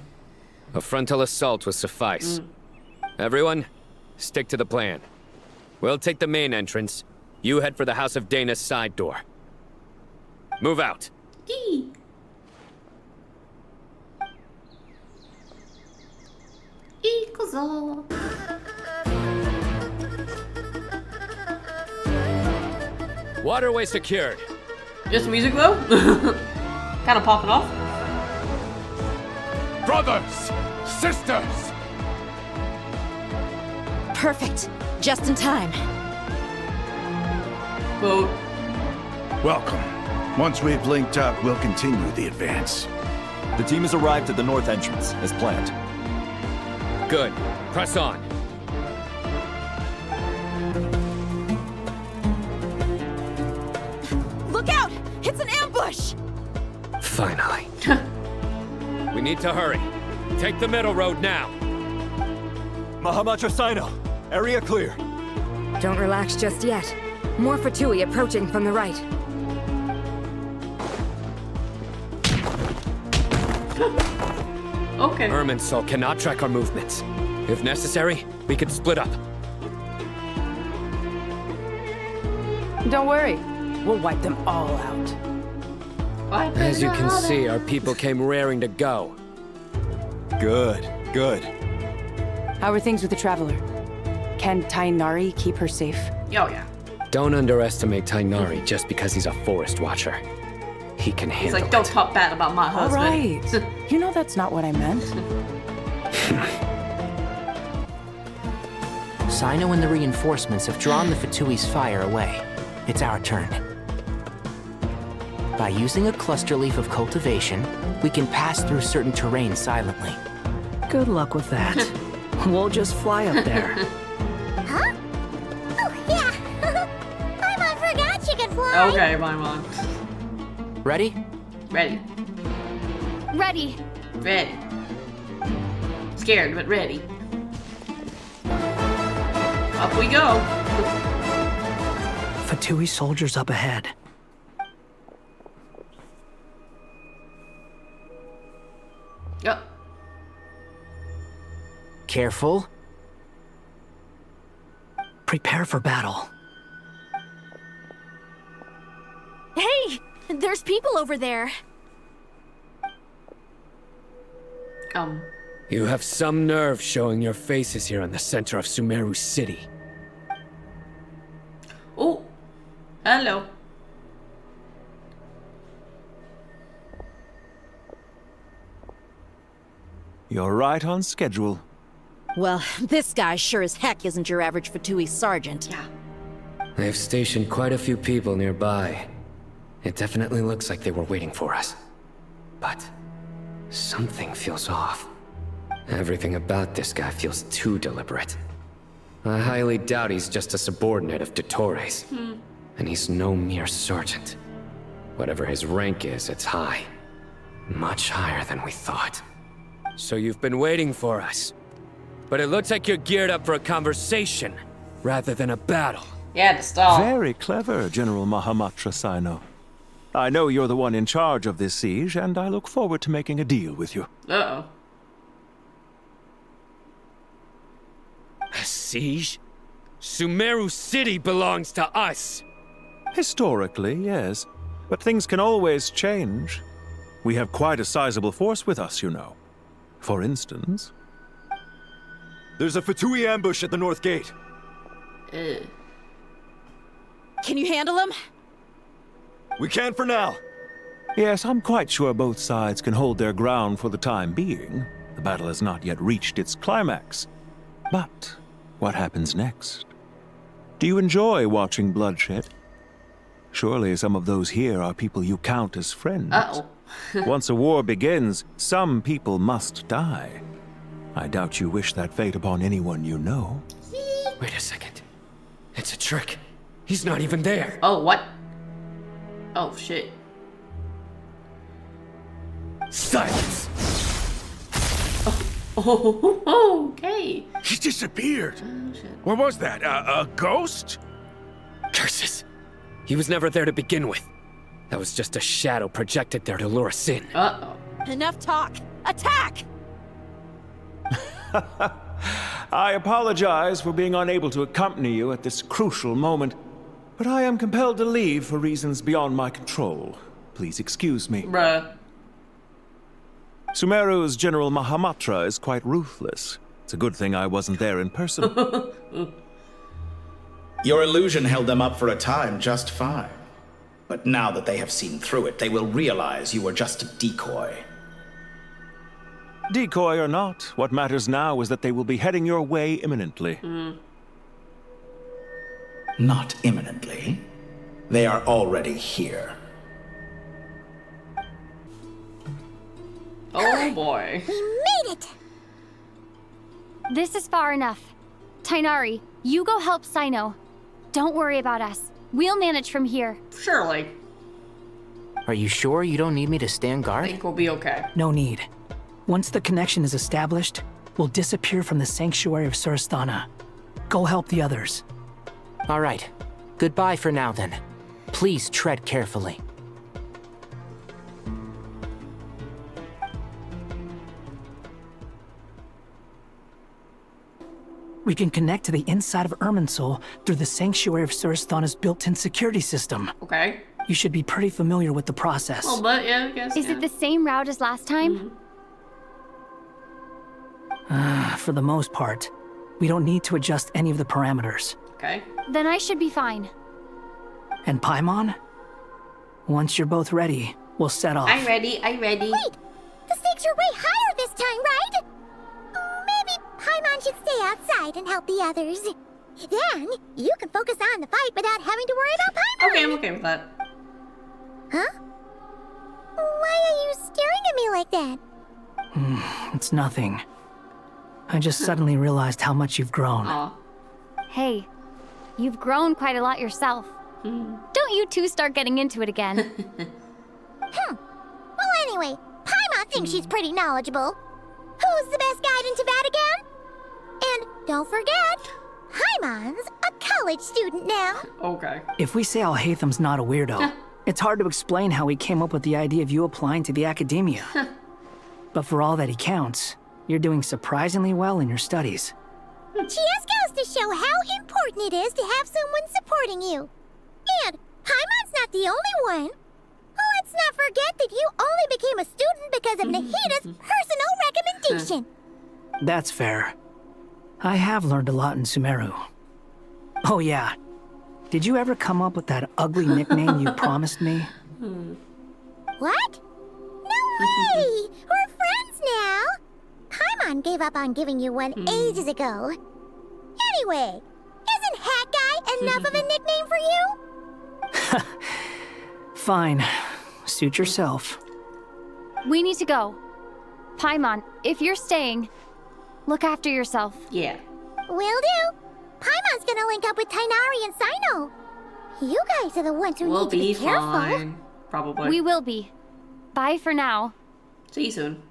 A frontal assault will suffice. Everyone, stick to the plan. We'll take the main entrance. You head for the House of Dana's side door. Move out. Equals all. Waterway secured. Just music though? Kind of popping off. Brothers! Sisters! Perfect. Just in time. Boat. Welcome. Once we've linked up, we'll continue the advance. The team has arrived at the north entrance, as planned. Good. Press on. Look out! It's an ambush! Finally. We need to hurry. Take the middle road now. Mahamatra Sino, area clear. Don't relax just yet. More Fatui approaching from the right. Okay. Irminsul cannot track our movements. If necessary, we could split up. Don't worry. We'll wipe them all out. As you can see, our people came raring to go. Good, good. How are things with the Traveler? Can Tainari keep her safe? Oh, yeah. Don't underestimate Tainari just because he's a forest watcher. He can handle He's like, don't talk bad about my All husband. right. You know that's not what I meant. Sino and the reinforcements have drawn the Fatui's fire away. It's our turn. By using a cluster leaf of cultivation, we can pass through certain terrain silently. Good luck with that. We'll just fly up there. Huh? Oh, yeah. Paimon forgot she could fly. Okay, Paimon. Ready? Ready. Ready. Ready. Scared, but ready. Up we go. Fatui soldiers up ahead. Yep. Careful. Prepare for battle. Hey! There's people over there. You have some nerve showing your faces here in the center of Sumeru City. Oh. Hello. You're right on schedule. Well, this guy sure as heck isn't your average Fatui sergeant. Yeah. They've stationed quite a few people nearby. It definitely looks like they were waiting for us. But something feels off. Everything about this guy feels too deliberate. I highly doubt he's just a subordinate of Dottores. And he's no mere sergeant. Whatever his rank is, it's high. Much higher than we thought. So you've been waiting for us. But it looks like you're geared up for a conversation, rather than a battle. Yeah, to stall. Very clever, General Mahamatra Sino. I know you're the one in charge of this siege, and I look forward to making a deal with you. Uh-oh. A siege? Sumeru City belongs to us! Historically, yes. But things can always change. We have quite a sizable force with us, you know. For instance... There's a Fatui ambush at the north gate. Can you handle him? We can for now. Yes, I'm quite sure both sides can hold their ground for the time being. The battle has not yet reached its climax. But what happens next? Do you enjoy watching bloodshed? Surely some of those here are people you count as friends. Uh-oh. Once a war begins, some people must die. I doubt you wish that fate upon anyone you know. Wait a second. It's a trick. He's not even there. Oh, what? Oh, shit. Silence! Oh, okay. He disappeared. Oh, shit. What was that? A ghost? Curses. He was never there to begin with. That was just a shadow projected there to lure us in. Uh-oh. Enough talk. Attack! I apologize for being unable to accompany you at this crucial moment, but I am compelled to leave for reasons beyond my control. Please excuse me. Bruh. Sumeru's General Mahamatra is quite ruthless. It's a good thing I wasn't there in person. Your illusion held them up for a time just fine. But now that they have seen through it, they will realize you were just a decoy. Decoy or not, what matters now is that they will be heading your way imminently. Not imminently. They are already here. Oh boy. We made it! This is far enough. Tainari, you go help Sino. Don't worry about us. We'll manage from here. Surely. Are you sure you don't need me to stand I guard? think we'll be okay. No need. Once the connection is established, we'll disappear from the sanctuary of Surasthana. Go help the others. All right. Goodbye for now, then. Please tread carefully. We can connect to the inside of Irminsul through the sanctuary of Surasthana's built-in security system. Okay. You should be pretty familiar with the process. Well, but yeah, I guess. Is it the same route as last time? For the most part, we don't need to adjust any of the parameters. Okay. Then I should be fine. And Paimon? Once you're both ready, we'll set off. I'm ready. I'm ready. Wait! The stakes are way higher this time, right? Maybe Paimon should stay outside and help the others. Then, you can focus on the fight without having to worry about Paimon. Okay, I'm okay with that. Huh? Why are you staring at me like that? It's nothing. I just suddenly realized how much you've grown. Aw. Hey, you've grown quite a lot yourself. Don't you two start getting into it again. Well, anyway, Paimon thinks she's pretty knowledgeable. Who's the best guide in Vatican? And don't forget, Paimon's a college student now. Okay. If we say Alhatham's not a weirdo, it's hard to explain how he came up with the idea of you applying to the academia. But for all that he counts, you're doing surprisingly well in your studies. She just goes to show how important it is to have someone supporting you. And Paimon's not the only one. Let's not forget that you only became a student because of Nahida's personal recommendation. That's fair. I have learned a lot in Sumeru. Oh yeah. Did you ever come up with that ugly nickname you promised me? What? No way! We're friends now! Paimon gave up on giving you one ages ago. Anyway, isn't Hat Guy enough of a nickname for you? Fine. Suit yourself. We need to go. Paimon, if you're staying, look after yourself. Yeah. Will do. Paimon's gonna link up with Tainari and Sino. You guys are the ones who We'll need to be careful. fine. Probably. We will be. Bye for now. See you soon.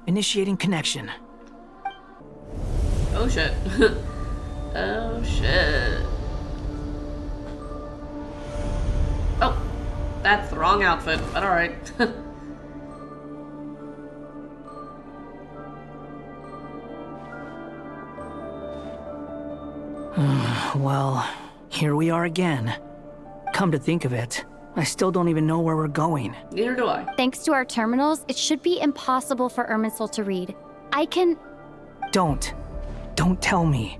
Initiating connection. Oh shit. Oh shit. Oh, that's the wrong outfit, but alright. Well, here we are again. Come to think of it, I still don't even know where we're going. Neither do I. Thanks to our terminals, it should be impossible for Irminsul to read. I can... Don't tell me.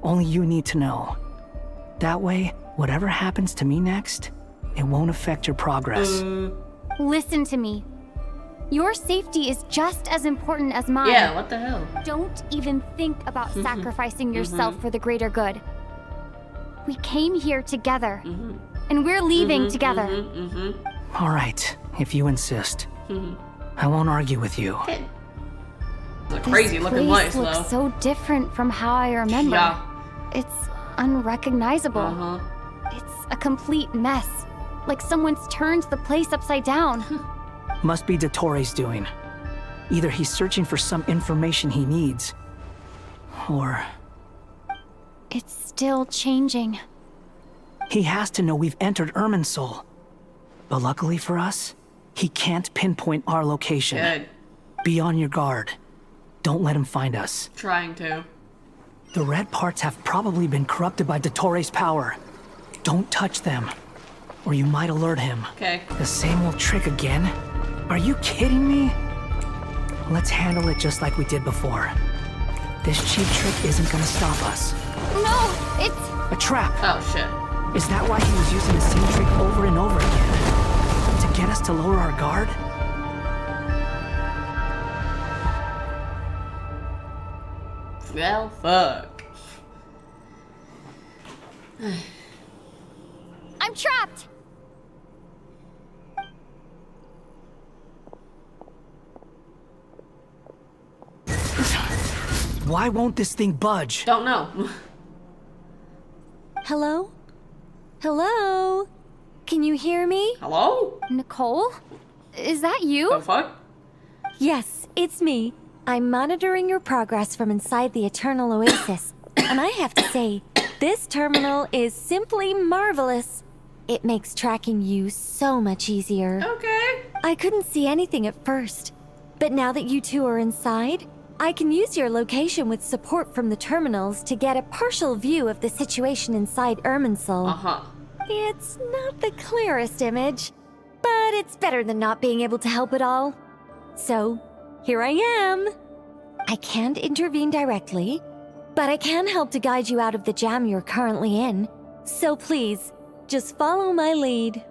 Only you need to know. That way, whatever happens to me next, it won't affect your progress. Listen to me. Your safety is just as important as mine. Yeah, what the hell? Don't even think about sacrificing yourself for the greater good. We came here together, and we're leaving together. All right, if you insist. I won't argue with you. It's a crazy looking place, This place looks so different from how I remember. Yeah. It's unrecognizable. It's a complete mess. Like someone's turned the place upside down. Must be Dottore doing. Either he's searching for some information he needs, or... It's still changing. He has to know we've entered Irminsul. But luckily for us, he can't pinpoint our location. Good. Be on your guard. Don't let him find us. Trying to. The red parts have probably been corrupted by Dottore's power. Don't touch them, or you might alert him. Okay. The same old trick again? Are you kidding me? Let's handle it just like we did before. This cheap trick isn't gonna stop us. No, it's... A trap! Oh, shit. Is that why he was using the same trick over and over again? To get us to lower our guard? Well, fuck. I'm trapped! Why won't this thing budge? Don't know. Hello? Hello? Can you hear me? Hello? Nicole? Is that you? The fuck? Yes, it's me. I'm monitoring your progress from inside the Eternal Oasis. And I have to say, this terminal is simply marvelous. It makes tracking you so much easier. Okay. I couldn't see anything at first. But now that you two are inside, I can use your location with support from the terminals to get a partial view of the situation inside Irminsul. It's not the clearest image, but it's better than not being able to help at all. So, here I am. I can't intervene directly, but I can help to guide you out of the jam you're currently in. So please, just follow my lead.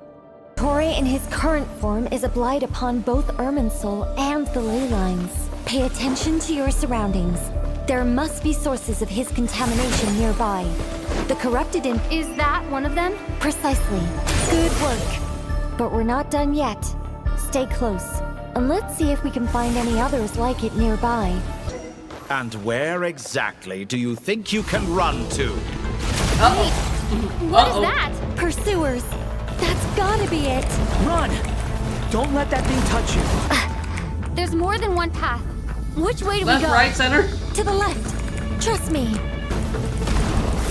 Torre in his current form is a blight upon both Irminsul and the ley lines. Pay attention to your surroundings. There must be sources of his contamination nearby. The corrupted in... Is that one of them? Precisely. Good work. But we're not done yet. Stay close, and let's see if we can find any others like it nearby. And where exactly do you think you can run to? What is that? Pursuers. That's gotta be it. Run! Don't let that thing touch you. There's more than one path. Which way do we Left, go? right, center? To the left. Trust me.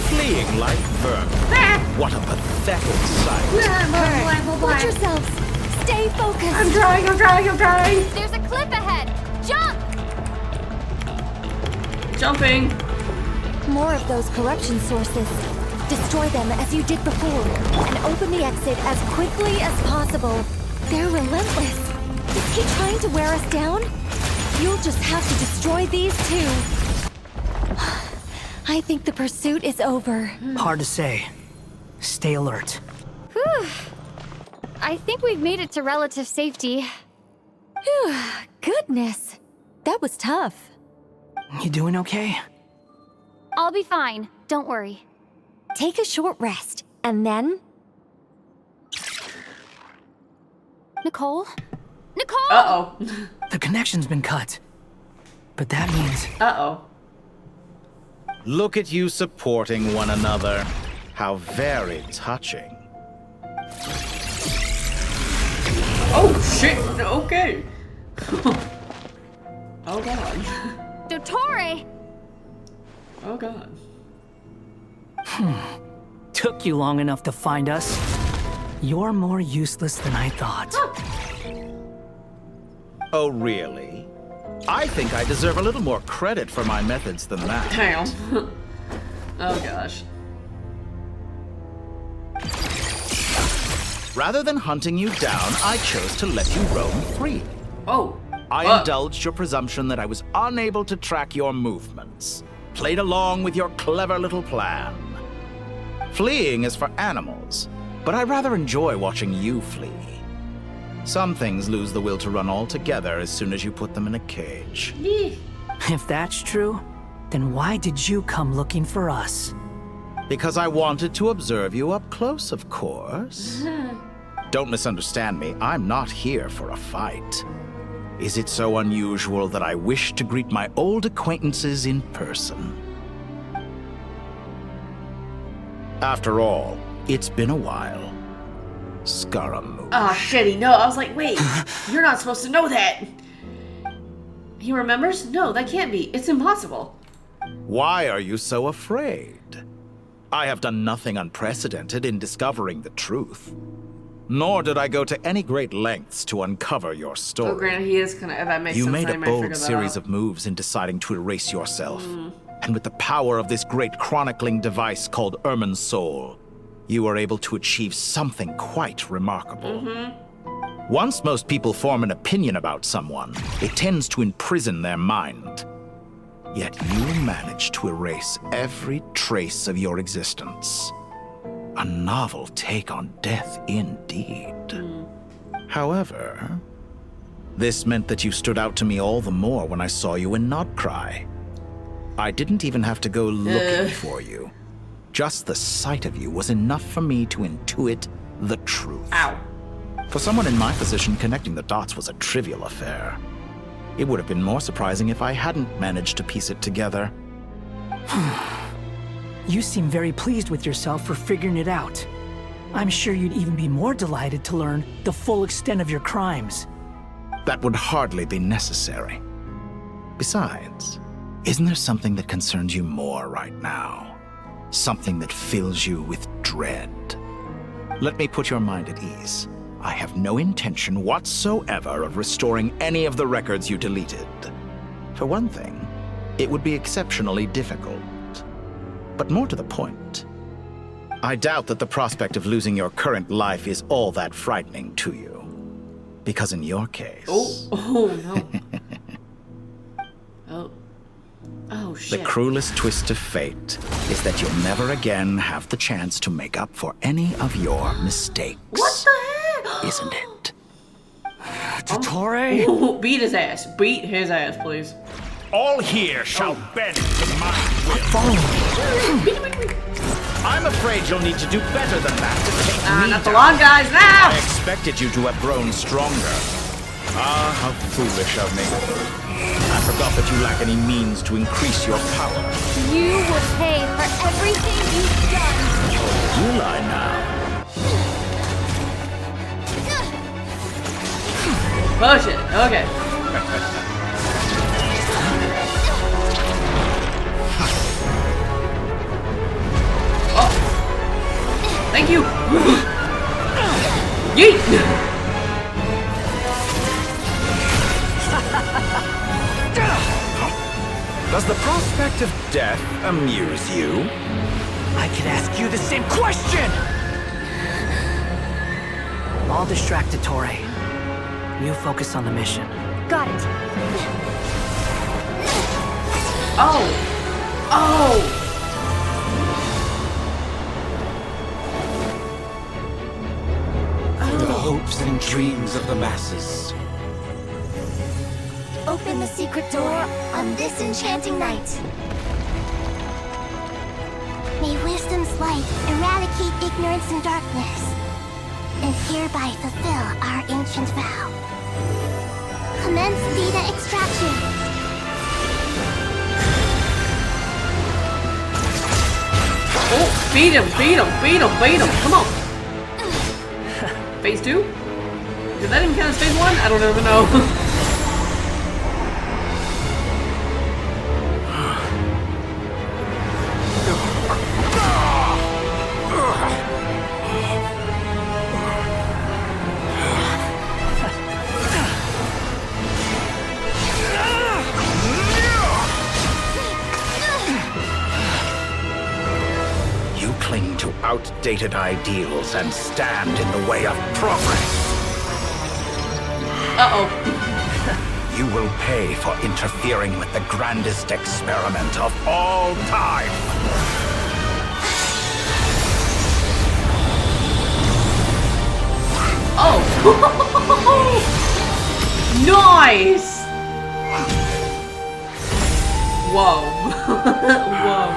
Fleeing like vermin. What a pathetic sight. Watch yourselves. Stay focused. I'm trying. There's a cliff ahead. Jump! Jumping. More of those corruption sources. Destroy them as you did before, and open the exit as quickly as possible. They're relentless. Is he trying to wear us down? You'll just have to destroy these too. I think the pursuit is over. Hard to say. Stay alert. Whew. I think we've made it to relative safety. Whew. Goodness. That was tough. You doing okay? I'll be fine. Don't worry. Take a short rest, and then... Nicole? Nicole! Uh-oh. The connection's been cut. But that means... Uh-oh. Look at you supporting one another. How very touching. Oh, shit. Okay. Oh, God. Dottore! Oh, God. Took you long enough to find us. You're more useless than I thought. Oh, really? I think I deserve a little more credit for my methods than that. Damn. Oh, gosh. Rather than hunting you down, I chose to let you roam free. Oh. I indulged your presumption that I was unable to track your movements. Played along with your clever little plan. Fleeing is for animals. but I rather enjoy watching you flee. Some things lose the will to run altogether as soon as you put them in a cage. If that's true, then why did you come looking for us? Because I wanted to observe you up close, of course. Don't misunderstand me, I'm not here for a fight. Is it so unusual that I wish to greet my old acquaintances in person? After all, it's been a while. Scaramouche. Oh, shitty. No, I was like, wait, you're not supposed to know that. He remembers? No, that can't be. It's impossible. Why are you so afraid? I have done nothing unprecedented in discovering the truth. Nor did I go to any great lengths to uncover your story. Oh, granted, he is kind of, that makes You sense. made I a might figure bold that series out. of moves in deciding to erase yourself. And with the power of this great chronicling device called Irmin's Soul, you were able to achieve something quite remarkable. Once most people form an opinion about someone, it tends to imprison their mind. Yet you managed to erase every trace of your existence. A novel take on death indeed. However, this meant that you stood out to me all the more when I saw you in Nodcry. I didn't even have to go looking for you. Just the sight of you was enough for me to intuit the truth. Ow. For someone in my position, connecting the dots was a trivial affair. It would have been more surprising if I hadn't managed to piece it together. You seem very pleased with yourself for figuring it out. I'm sure you'd even be more delighted to learn the full extent of your crimes. That would hardly be necessary. Besides, isn't there something that concerns you more right now? Something that fills you with dread? Let me put your mind at ease. I have no intention whatsoever of restoring any of the records you deleted. For one thing, it would be exceptionally difficult. But more to the point, I doubt that the prospect of losing your current life is all that frightening to you. Because in your case... Oh no. Oh, shit. The cruelest twist of fate is that you'll never again have the chance to make up for any of your mistakes. What the heck? Isn't it? Dottore? Ooh, beat his ass. Beat his ass, please. All here shall bend to my will. Follow me. I'm afraid you'll need to do better than that to take me not the down. long guys now! I expected you to have grown stronger. Ah, how foolish of me. I forgot that you lack any means to increase your power. You will pay for everything you've done. Will I now? Push it. Okay. Oh. Thank you. Yeet. Does the prospect of death amuse you? I could ask you the same question! I'll distract Dottore. You focus on the mission. Got it. Oh. Oh. For the hopes and dreams of the masses. Open the secret door on this enchanting night. May wisdom's light eradicate ignorance and darkness, and hereby fulfill our ancient vow. Commence data extraction. Oh, beat him, beat him, beat him, beat him. Come on. Phase 2? Did that even count as phase 1? I don't even know. Cling to outdated ideals and stand in the way of progress. Uh-oh. You will pay for interfering with the grandest experiment of all time. Nice! Whoa. Whoa.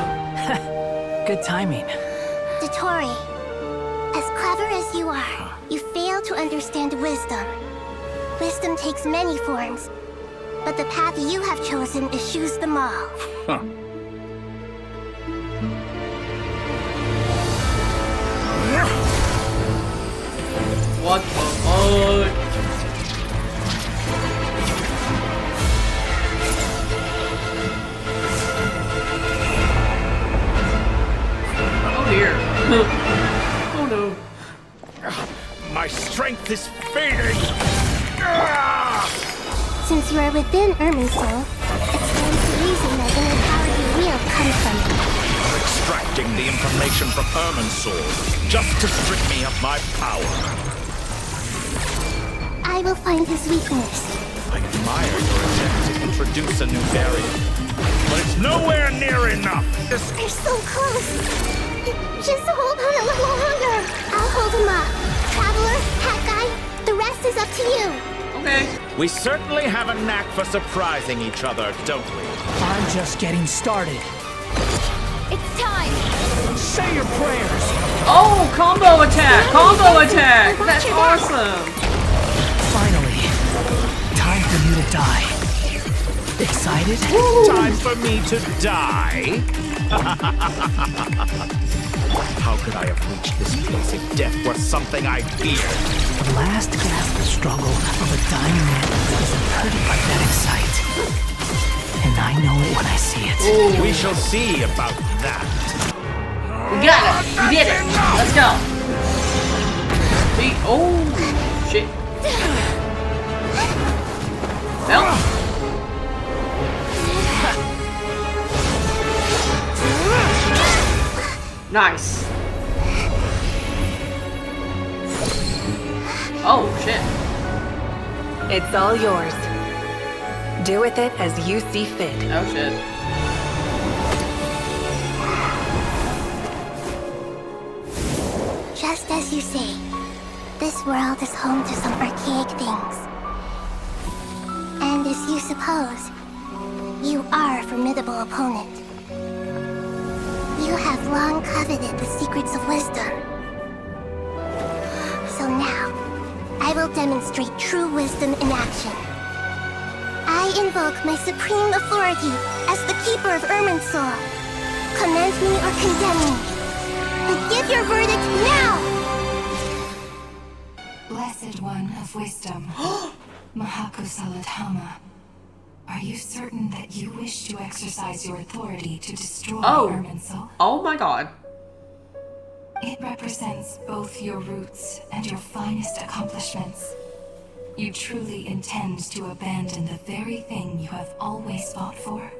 Good timing. Dottore, as clever as you are, you fail to understand wisdom. Wisdom takes many forms, but the path you have chosen eschews them all. Huh. What the fuck? Oh dear. Oh no. My strength is fading! Since you are within Irminsul, it stands to reason that any power you wield comes from it. You're extracting the information from Irminsul just to strip me of my power. I will find his weakness. I admire your attempt to introduce a new variant, but it's nowhere near enough. They're so close. Just hold on a little longer. I'll hold him up. Traveler, Hat Guy, the rest is up to you. Okay. We certainly have a knack for surprising each other, don't we? I'm just getting started. It's time! Say your prayers! Oh, combo attack! Combo attack! That's awesome! Finally, time for you to die. Excited? Time for me to die? How could I have reached this place if death were something I feared? The last gasp struggle of a dying man is a pretty pathetic sight. And I know it when I see it. Ooh. We shall see about that. We got it! We did it! Let's go! Oh, shit. Well. Nice. Oh, shit. It's all yours. Do with it as you see fit. Oh, shit. Just as you say, this world is home to some archaic things. And as you suppose, you are a formidable opponent. You have long coveted the secrets of wisdom. So now, I will demonstrate true wisdom in action. I invoke my supreme authority as the keeper of Irminsul. Commend me or condemn me. But give your verdict now! Blessed One of Wisdom, Mahakusaladhama, are you certain that you wish to exercise your authority to destroy Irminsul? Oh my god. It represents both your roots and your finest accomplishments. You truly intend to abandon the very thing you have always fought for?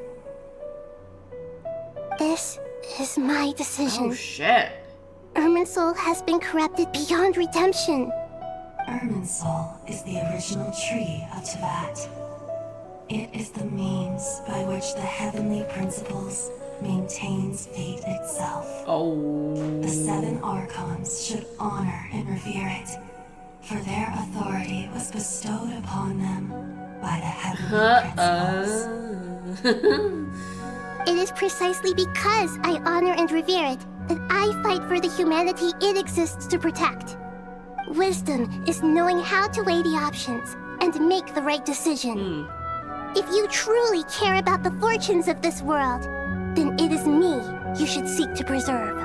This is my decision. Oh shit. Irminsul has been corrupted beyond redemption. Irminsul is the original tree of Tevat. It is the means by which the heavenly principles maintains fate itself. Oh. The 7 Archons should honor and revere it, for their authority was bestowed upon them by the heavenly principles. It is precisely because I honor and revere it that I fight for the humanity it exists to protect. Wisdom is knowing how to weigh the options and make the right decision. If you truly care about the fortunes of this world, then it is me you should seek to preserve.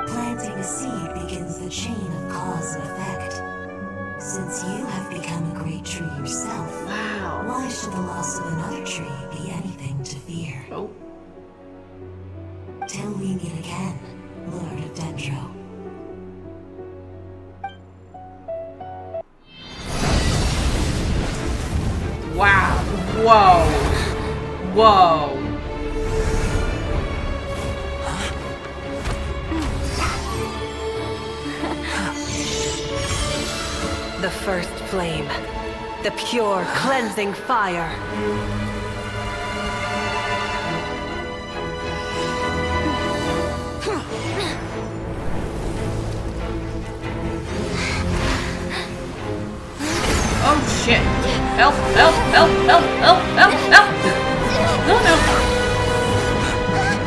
Planting a seed begins the chain of cause and effect. Since you have become a great tree yourself, why should the loss of another tree be anything to fear? Oh. Till we meet again, Lord of Dendro. Wow. Whoa. Whoa. The first flame. The pure, cleansing fire. help, help, help, help, help, help! No, no.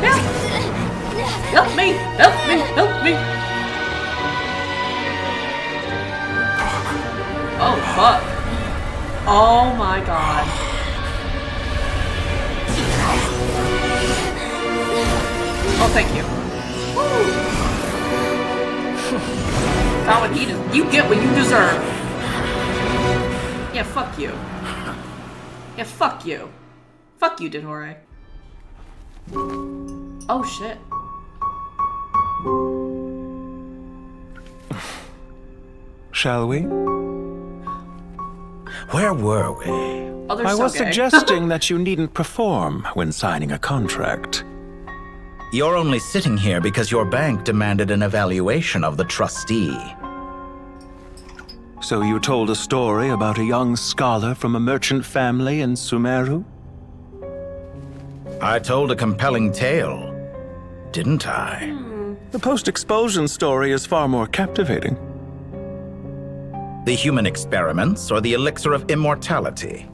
Help! Help me! Help me! Help me! Oh, fuck. Oh my god. Oh, thank you. Got what he did. You get what you deserve. Yeah, fuck you. Yeah, fuck you. Fuck you, Didore. Oh, shit. Shall we? Where were we? Oh, they're I so was gay. suggesting that you needn't perform when signing a contract. You're only sitting here because your bank demanded an evaluation of the trustee. So you told a story about a young scholar from a merchant family in Sumeru? I told a compelling tale, didn't I? The post-expulsion story is far more captivating. The human experiments or the elixir of immortality?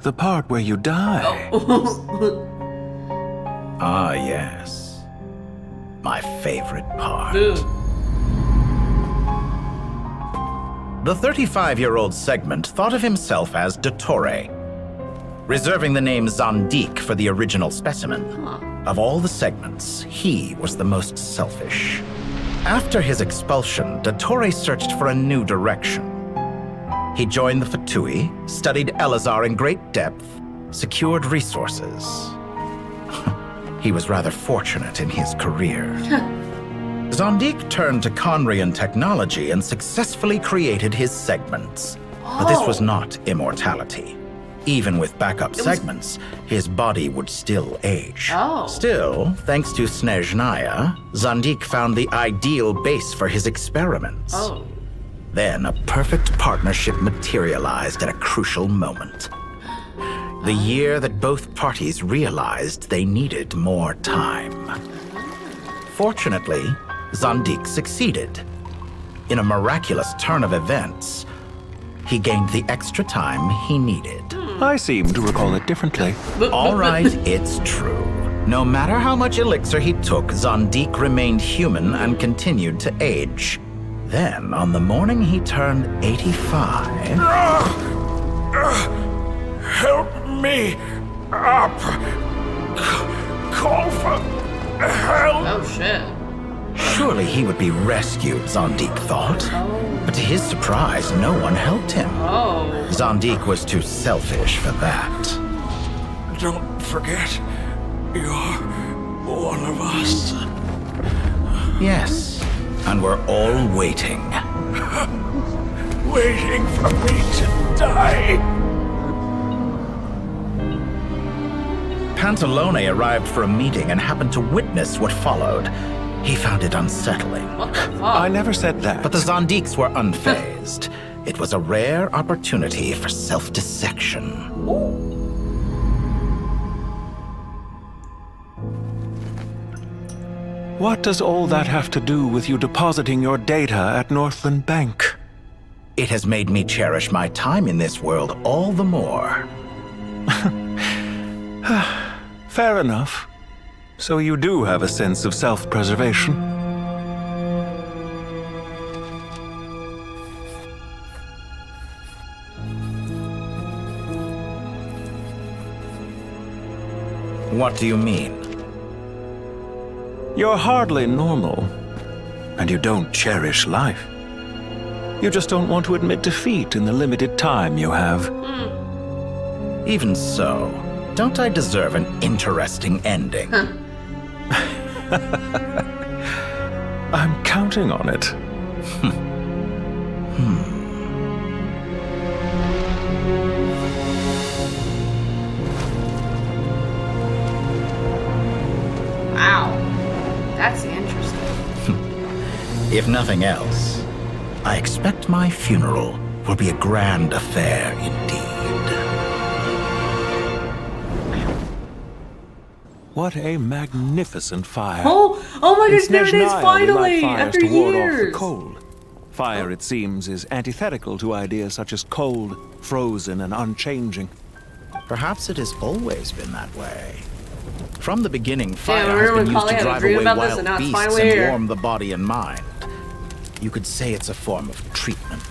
The part where you die. Ah, yes. My favorite part. The 35-year-old Segment thought of himself as Dottore, reserving the name Zandik for the original specimen. Of all the Segments, he was the most selfish. After his expulsion, Dottore searched for a new direction. He joined the Fatui, studied Elazar in great depth, secured resources. He was rather fortunate in his career. Zandik turned to Conrian technology and successfully created his segments. But this was not immortality. Even with backup segments, his body would still age. Still, thanks to Snezhnaya, Zandik found the ideal base for his experiments. Then a perfect partnership materialized at a crucial moment. The year that both parties realized they needed more time. Fortunately, Zandik succeeded. In a miraculous turn of events, he gained the extra time he needed. I seem to recall it differently. All right, it's true. No matter how much elixir he took, Zandik remained human and continued to age. Then, on the morning he turned 85... Help me up! Call for help! Oh, shit. Surely he would be rescued, Zandik thought. But to his surprise, no one helped him. Zandik was too selfish for that. Don't forget, you're one of us. Yes, and we're all waiting. Waiting for me to die. Pantalone arrived for a meeting and happened to witness what followed. He found it unsettling. I never said that. But the Zandiks were unfazed. It was a rare opportunity for self-dissection. What does all that have to do with you depositing your data at Northland Bank? It has made me cherish my time in this world all the more. Fair enough. So you do have a sense of self-preservation. What do you mean? You're hardly normal, and you don't cherish life. You just don't want to admit defeat in the limited time you have. Even so, don't I deserve an interesting ending? I'm counting on it. Wow. That's interesting. If nothing else, I expect my funeral will be a grand affair indeed. What a magnificent fire. Oh my goodness, there it is, Snezhnaya finally! light fires After to ward off the years! cold. Fire, it seems, is antithetical to ideas such as cold, frozen and unchanging. Perhaps it has always been that way. From the beginning, Yeah, fire has been used to drive away wild beasts and warm the body and mind. You could say it's a form of treatment.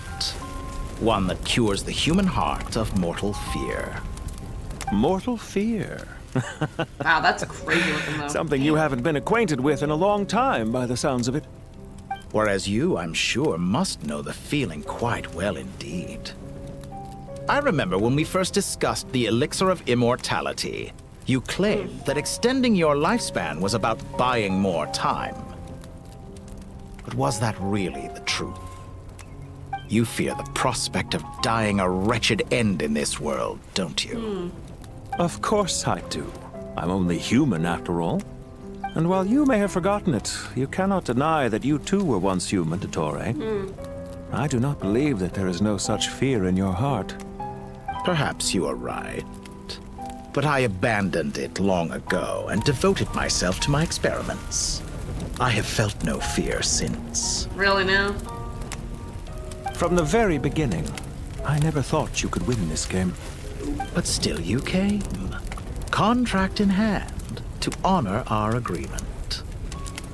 One that cures the human heart of mortal fear. Mortal fear? Wow, that's crazy looking though. Something you haven't been acquainted with in a long time, by the sounds of it. Whereas you, I'm sure, must know the feeling quite well indeed. I remember when we first discussed the elixir of immortality, you claimed that extending your lifespan was about buying more time. But was that really the truth? You fear the prospect of dying a wretched end in this world, don't you? Of course I do. I'm only human after all. And while you may have forgotten it, you cannot deny that you too were once human, Dottore. I do not believe that there is no such fear in your heart. Perhaps you are right. But I abandoned it long ago and devoted myself to my experiments. I have felt no fear since. Really now? From the very beginning, I never thought you could win this game. But still you came. Contract in hand, to honor our agreement.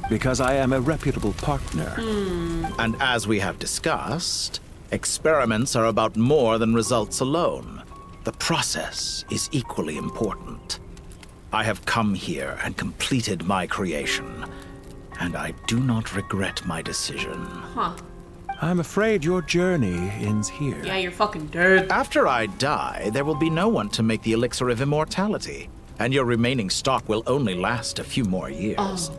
Because I am a reputable partner. And as we have discussed, experiments are about more than results alone. The process is equally important. I have come here and completed my creation, and I do not regret my decision. Huh. I'm afraid your journey ends here. Yeah, you're fucking dead. After I die, there will be no one to make the elixir of immortality, and your remaining stock will only last a few more years.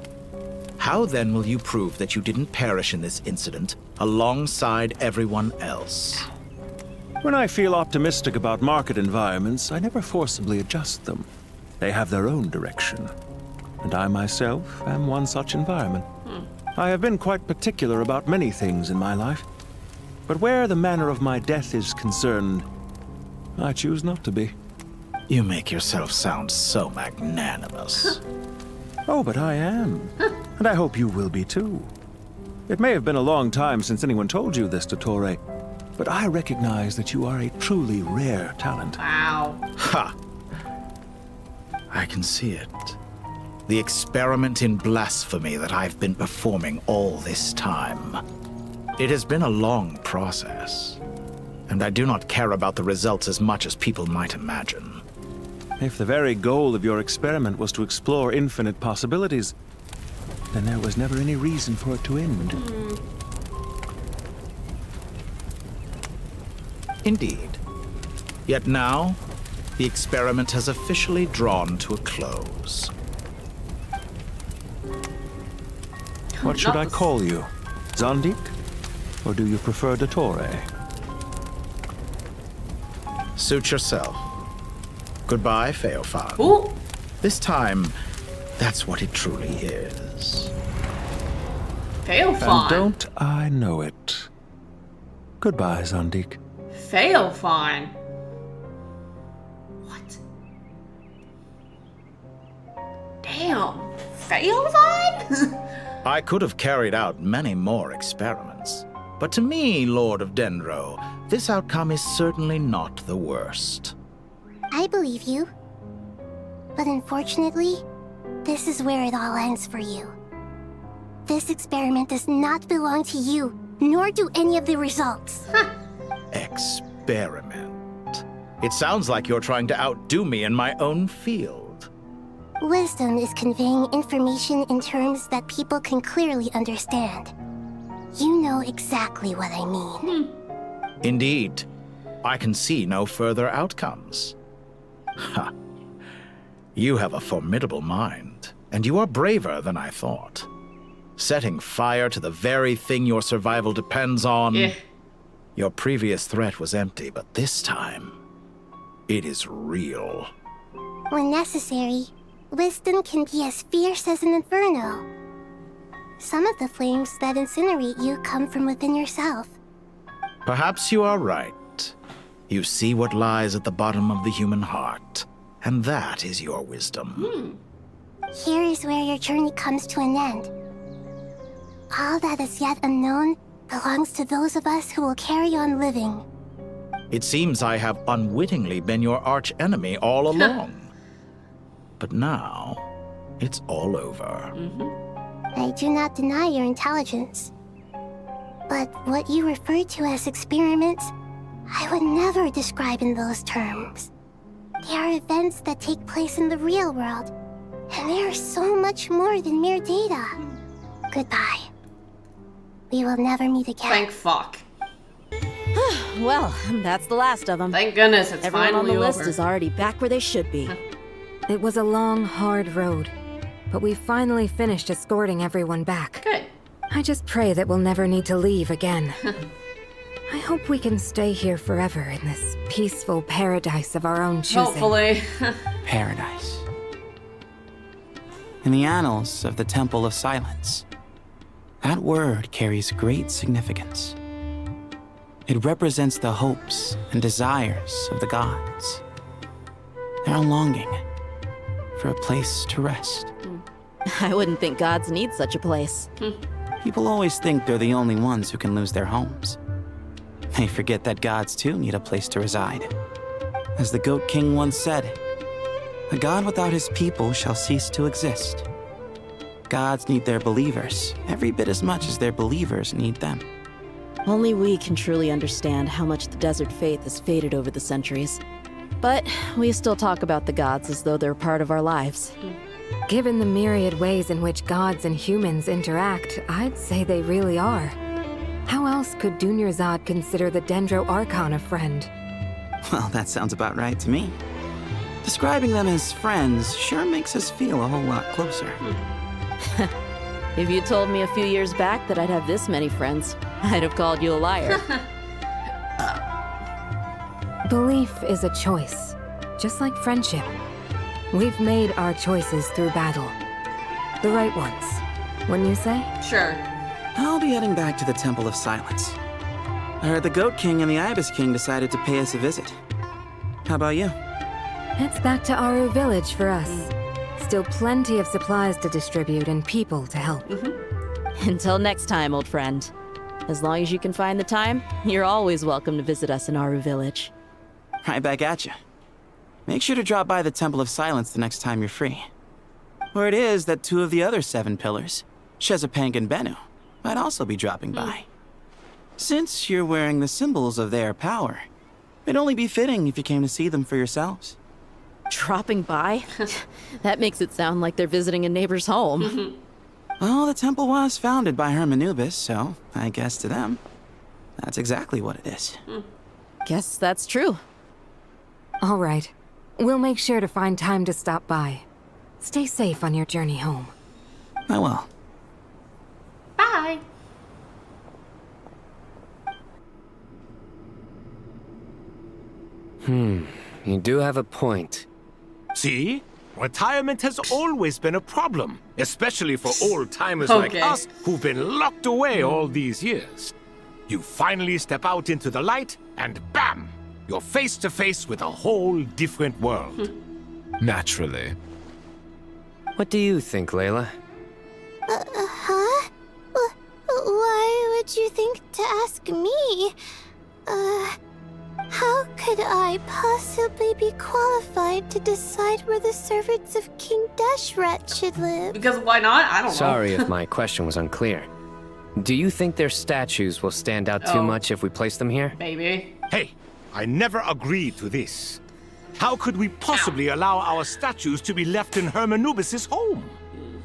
How then will you prove that you didn't perish in this incident alongside everyone else? When I feel optimistic about market environments, I never forcibly adjust them. They have their own direction. And I myself am one such environment. I have been quite particular about many things in my life. But where the manner of my death is concerned, I choose not to be. You make yourself sound so magnanimous. Oh, but I am. And I hope you will be too. It may have been a long time since anyone told you this, Dottore, but I recognize that you are a truly rare talent. Wow. Ha! I can see it. The experiment in blasphemy that I've been performing all this time. It has been a long process, and I do not care about the results as much as people might imagine. If the very goal of your experiment was to explore infinite possibilities, then there was never any reason for it to end. Indeed. Yet now, the experiment has officially drawn to a close. What should I call you? Zandik? Or do you prefer Dottore? Suit yourself. Goodbye, Feofan. Ooh. This time, that's what it truly is. Feofan. And don't I know it? Goodbye, Zandik. Feofan. What? Damn. Feofan? I could have carried out many more experiments, but to me, Lord of Dendro, this outcome is certainly not the worst. I believe you. But unfortunately, this is where it all ends for you. This experiment does not belong to you, nor do any of the results. Experiment. It sounds like you're trying to outdo me in my own field. Wisdom is conveying information in terms that people can clearly understand. You know exactly what I mean. Indeed. I can see no further outcomes. Ha. You have a formidable mind, and you are braver than I thought. Setting fire to the very thing your survival depends on. Yeah. Your previous threat was empty, but this time, it is real. When necessary, wisdom can be as fierce as an inferno. Some of the flames that incinerate you come from within yourself. Perhaps you are right. You see what lies at the bottom of the human heart, and that is your wisdom. Here is where your journey comes to an end. All that is yet unknown belongs to those of us who will carry on living. It seems I have unwittingly been your arch enemy all along. But now, it's all over. I do not deny your intelligence. But what you refer to as experiments, I would never describe in those terms. They are events that take place in the real world, and they are so much more than mere data. Goodbye. We will never meet again. Thank fuck. Well, that's the last of them. Thank goodness it's Everyone finally on the list over. is already back where they should be. It was a long, hard road, but we finally finished escorting everyone back. Good. I just pray that we'll never need to leave again. I hope we can stay here forever in this peaceful paradise of our own choosing. Hopefully. Paradise. In the annals of the Temple of Silence, that word carries great significance. It represents the hopes and desires of the gods. Their longing for a place to rest. I wouldn't think gods need such a place. People always think they're the only ones who can lose their homes. They forget that gods too need a place to reside. As the Goat King once said, "A god without his people shall cease to exist." Gods need their believers every bit as much as their believers need them. Only we can truly understand how much the desert faith has faded over the centuries. But we still talk about the gods as though they're part of our lives. Given the myriad ways in which gods and humans interact, I'd say they really are. How else could Dunyarzad consider the Dendro Archon a friend? Well, that sounds about right to me. Describing them as friends sure makes us feel a whole lot closer. If you told me a few years back that I'd have this many friends, I'd have called you a liar. Belief is a choice, just like friendship. We've made our choices through battle. The right ones, wouldn't you say? Sure. I'll be heading back to the Temple of Silence. I heard the Goat King and the Ibis King decided to pay us a visit. How about you? It's back to Aru Village for us. Still plenty of supplies to distribute and people to help. Until next time, old friend. As long as you can find the time, you're always welcome to visit us in Aru Village. Right back at you. Make sure to drop by the Temple of Silence the next time you're free. Where it is that two of the other 7 pillars, Shezapang and Bennu, might also be dropping by. Since you're wearing the symbols of their power, it'd only be fitting if you came to see them for yourselves. Dropping by? That makes it sound like they're visiting a neighbor's home. Well, the temple was founded by Hermanubis, so I guess to them, that's exactly what it is. Guess that's true. All right. We'll make sure to find time to stop by. Stay safe on your journey home. I will. Bye. You do have a point. See? Retirement has always been a problem, especially for old-timers like us who've been locked away all these years. You finally step out into the light, and bam! You're face to face with a whole different world. Naturally. What do you think, Layla? Huh? Why would you think to ask me? How could I possibly be qualified to decide where the servants of King Deshret should live? Because why not? I don't know. Sorry if my question was unclear. Do you think their statues will stand out too much if we place them here? Maybe. Hey, I never agreed to this. How could we possibly allow our statues to be left in Hermanubis' home?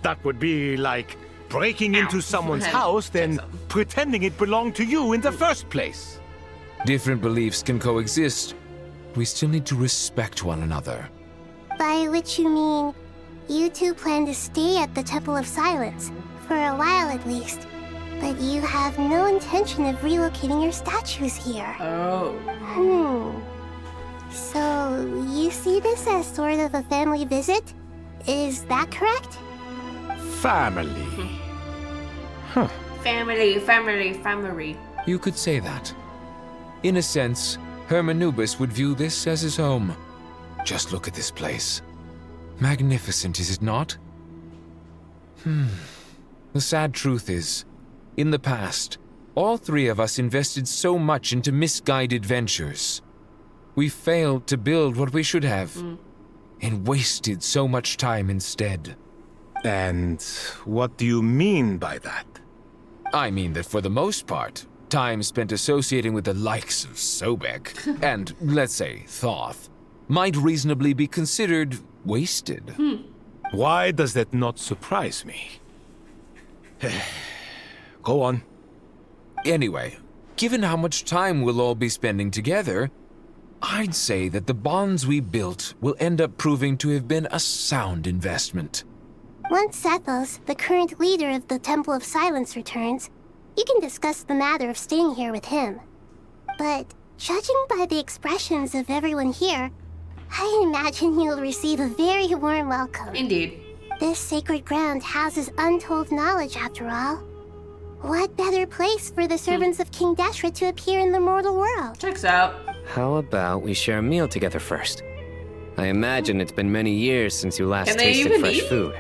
That would be like breaking into someone's house, then pretending it belonged to you in the first place. Different beliefs can coexist. We still need to respect one another. By which you mean, you two plan to stay at the Temple of Silence, for a while at least. But you have no intention of relocating your statues here. So, you see this as sort of a family visit? Is that correct? Family. Family. You could say that. In a sense, Hermanubis would view this as his home. Just look at this place. Magnificent, is it not? The sad truth is, in the past, all 3 of us invested so much into misguided ventures. We failed to build what we should have, and wasted so much time instead. And what do you mean by that? I mean that for the most part, time spent associating with the likes of Sobek and, let's say, Thoth, might reasonably be considered wasted. Why does that not surprise me? Go on. Anyway, given how much time we'll all be spending together, I'd say that the bonds we built will end up proving to have been a sound investment. Once Sethos, the current leader of the Temple of Silence, returns, you can discuss the matter of staying here with him. But judging by the expressions of everyone here, I imagine you'll receive a very warm welcome. Indeed. This sacred ground houses untold knowledge, after all. What better place for the servants of King Deshra to appear in the mortal world? Checks out. How about we share a meal together first? I imagine it's been many years since you last tasted fresh food.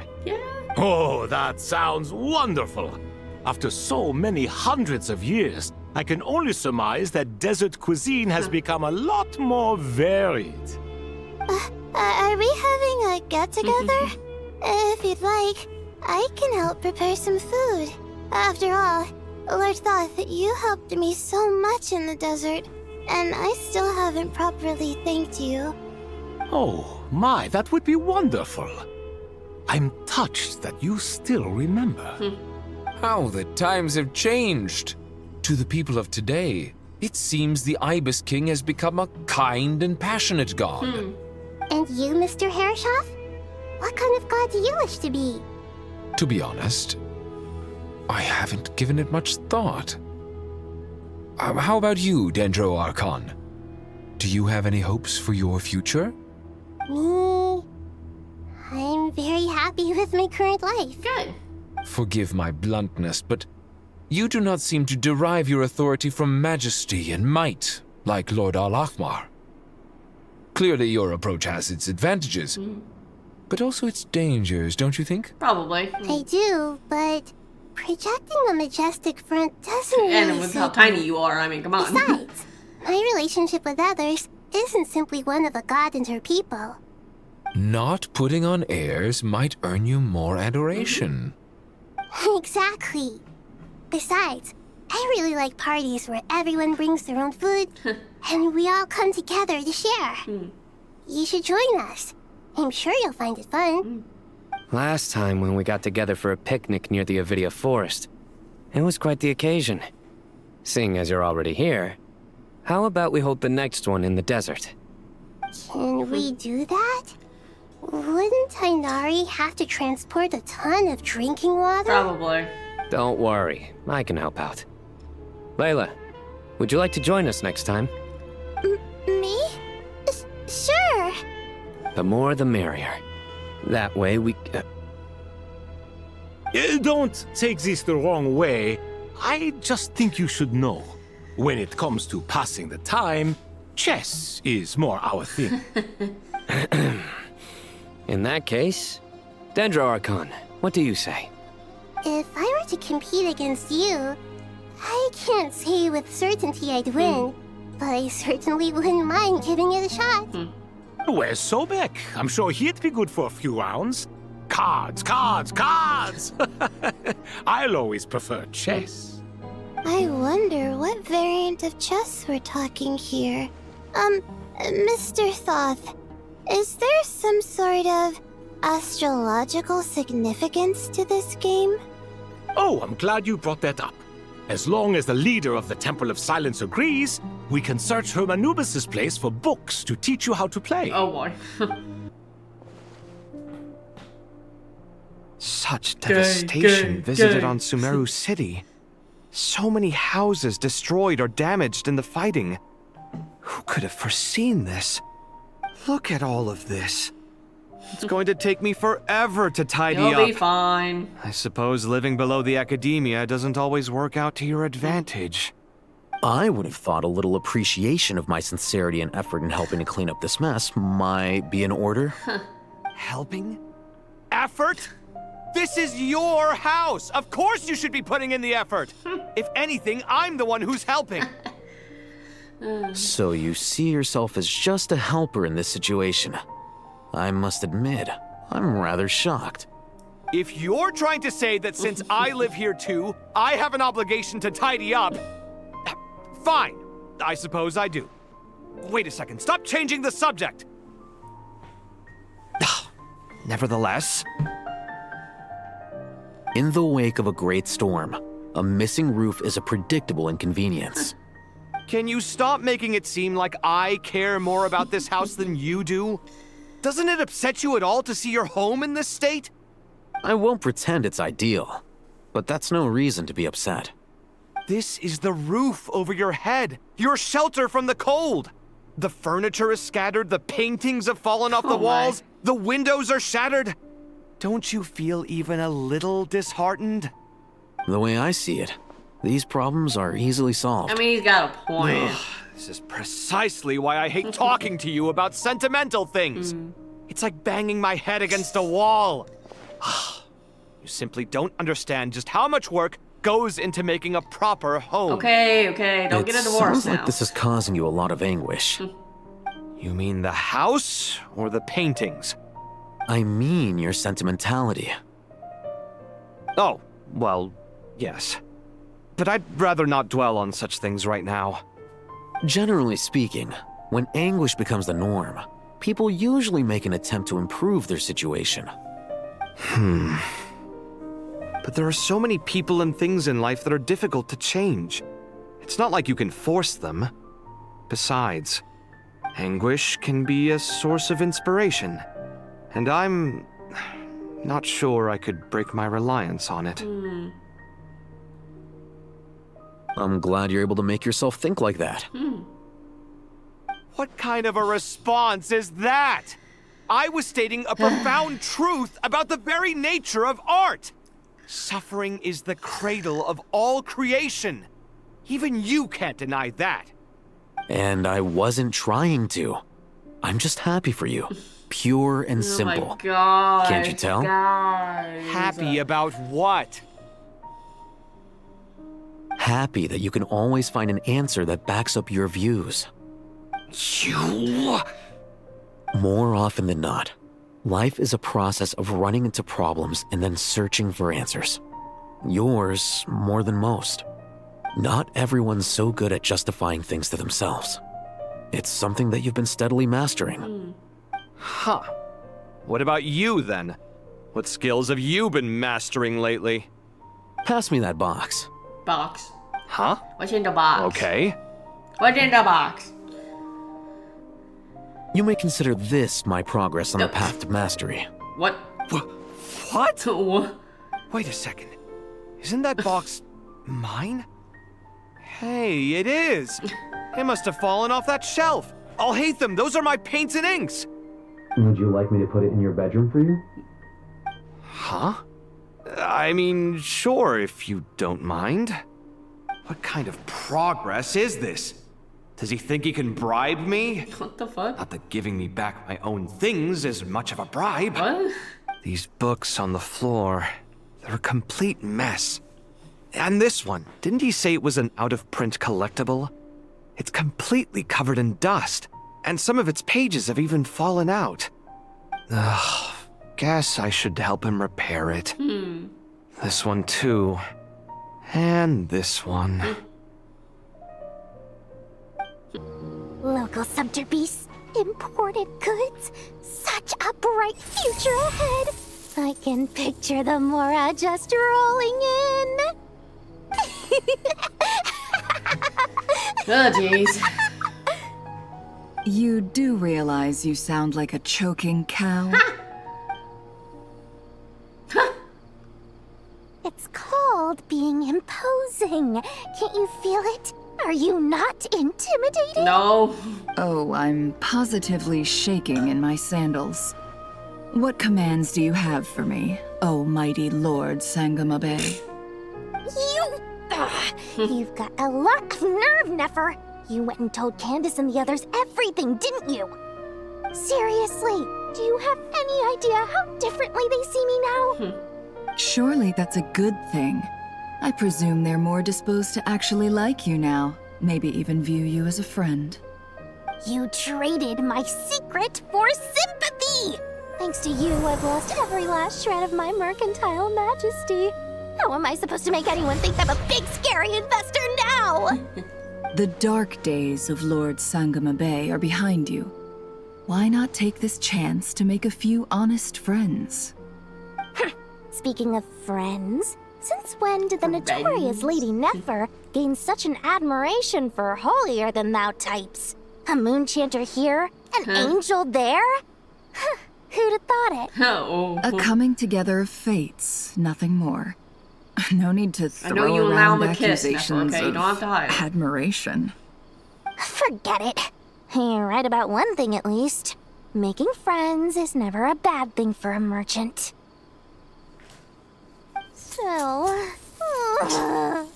Oh, that sounds wonderful. After so many hundreds of years, I can only surmise that desert cuisine has become a lot more varied. Are we having a get-together? If you'd like, I can help prepare some food. After all, Lord Thoth, you helped me so much in the desert, and I still haven't properly thanked you. Oh, my, that would be wonderful. I'm touched that you still remember. How the times have changed. To the people of today, it seems the Ibis King has become a kind and passionate god. And you, Mr. Herreshoff? What kind of god do you wish to be? To be honest, I haven't given it much thought. How about you, Dendro Archon? Do you have any hopes for your future? Me? I'm very happy with my current life. Good. Forgive my bluntness, but you do not seem to derive your authority from majesty and might, like Lord Al-Ahmar. Clearly your approach has its advantages, but also its dangers, don't you think? Probably. I do, but projecting a majestic front doesn't really And with how suit tiny me. you are, I mean, come on. Besides, my relationship with others isn't simply one of a god and her people. Not putting on airs might earn you more adoration. Exactly. Besides, I really like parties where everyone brings their own food and we all come together to share. You should join us. I'm sure you'll find it fun. Last time when we got together for a picnic near the Avidia Forest, it was quite the occasion. Seeing as you're already here, how about we hold the next one in the desert? Can we do that? Wouldn't Tainari have to transport a ton of drinking water? Probably. Don't worry, I can help out. Layla, would you like to join us next time? Me? Sure. The more the merrier. That way we... Don't take this the wrong way. I just think you should know. When it comes to passing the time, chess is more our thing. In that case, Dendro Archon, what do you say? If I were to compete against you, I can't say with certainty I'd win, but I certainly wouldn't mind giving it a shot. Where's Sobek? I'm sure he'd be good for a few rounds. Cards, cards, cards! I'll always prefer chess. I wonder what variant of chess we're talking here. Mr. Thoth, is there some sort of astrological significance to this game? Oh, I'm glad you brought that up. As long as the leader of the Temple of Silence agrees, we can search Hermanubis' place for books to teach you how to play. Oh boy. Such devastation visited on Sumeru City. So many houses destroyed or damaged in the fighting. Who could have foreseen this? Look at all of this. It's going to take me forever to tidy up. You'll be fine. I suppose living below the academia doesn't always work out to your advantage. I would have thought a little appreciation of my sincerity and effort in helping to clean up this mess might be in order. Helping? Effort? This is your house! Of course you should be putting in the effort! If anything, I'm the one who's helping. So you see yourself as just a helper in this situation. I must admit, I'm rather shocked. If you're trying to say that since I live here too, I have an obligation to tidy up, fine. I suppose I do. Wait a second, stop changing the subject! Nevertheless, in the wake of a great storm, a missing roof is a predictable inconvenience. Can you stop making it seem like I care more about this house than you do? Doesn't it upset you at all to see your home in this state? I won't pretend it's ideal, but that's no reason to be upset. This is the roof over your head, your shelter from the cold. The furniture is scattered, the paintings have fallen off the walls, the windows are shattered. Don't you feel even a little disheartened? The way I see it, these problems are easily solved. I mean, he's got a point. This is precisely why I hate talking to you about sentimental things. It's like banging my head against a wall. You simply don't understand just how much work goes into making a proper home. Okay, don't get a divorce sounds now. like this is causing you a lot of anguish. You mean the house or the paintings? I mean your sentimentality. Oh, well, yes. But I'd rather not dwell on such things right now. Generally speaking, when anguish becomes the norm, people usually make an attempt to improve their situation. But there are so many people and things in life that are difficult to change. It's not like you can force them. Besides, anguish can be a source of inspiration. And I'm not sure I could break my reliance on it. I'm glad you're able to make yourself think like that. What kind of a response is that? I was stating a profound truth about the very nature of art. Suffering is the cradle of all creation. Even you can't deny that. And I wasn't trying to. I'm just happy for you. Pure and simple. Oh my God. Can't you tell? Happy about what? Happy that you can always find an answer that backs up your views. You... More often than not, life is a process of running into problems and then searching for answers. Yours more than most. Not everyone's so good at justifying things to themselves. It's something that you've been steadily mastering. Huh. What about you, then? What skills have you been mastering lately? Pass me that box. Box. Huh? What's in the box? Okay. What's in the box? You may consider this my progress on the path to mastery. What? What? Wait a second. Isn't that box mine? Hey, it is. It must have fallen off that shelf. I'll hate them. Those are my paints and inks. Would you like me to put it in your bedroom for you? Huh? I mean, sure, if you don't mind. What kind of progress is this? Does he think he can bribe me? What the fuck? Not that giving me back my own things is much of a bribe. What? These books on the floor, they're a complete mess. And this one, didn't he say it was an out-of-print collectible? It's completely covered in dust, and some of its pages have even fallen out. Ugh, guess I should help him repair it. This one too. And this one. Local subterbeasts, imported goods, such a bright future ahead. I can picture the Mora just rolling in. Oh, jeez. You do realize you sound like a choking cow? It's called being imposing. Can't you feel it? Are you not intimidated? No. Oh, I'm positively shaking in my sandals. What commands do you have for me, oh mighty Lord Sangamabe? You've got a lot of nerve, Nefer. You went and told Candace and the others everything, didn't you? Seriously, do you have any idea how differently they see me now? Surely that's a good thing. I presume they're more disposed to actually like you now. maybe even view you as a friend. You traded my secret for sympathy! Thanks to you, I've lost every last shred of my mercantile majesty. How am I supposed to make anyone think I'm a big, scary investor now? The dark days of Lord Sangama Bay are behind you. Why not take this chance to make a few honest friends? Speaking of friends, since when did the notorious Lady Nefer gain such an admiration for holier-than-thou types? A moon chanter here, an angel there? Who'd have thought it? A coming together of fates, nothing more. No need to I know throw you allow around him a kiss, Nefer, accusations okay? You don't have to hide. admiration. Forget it. You're right about one thing at least. Making friends is never a bad thing for a merchant. So, I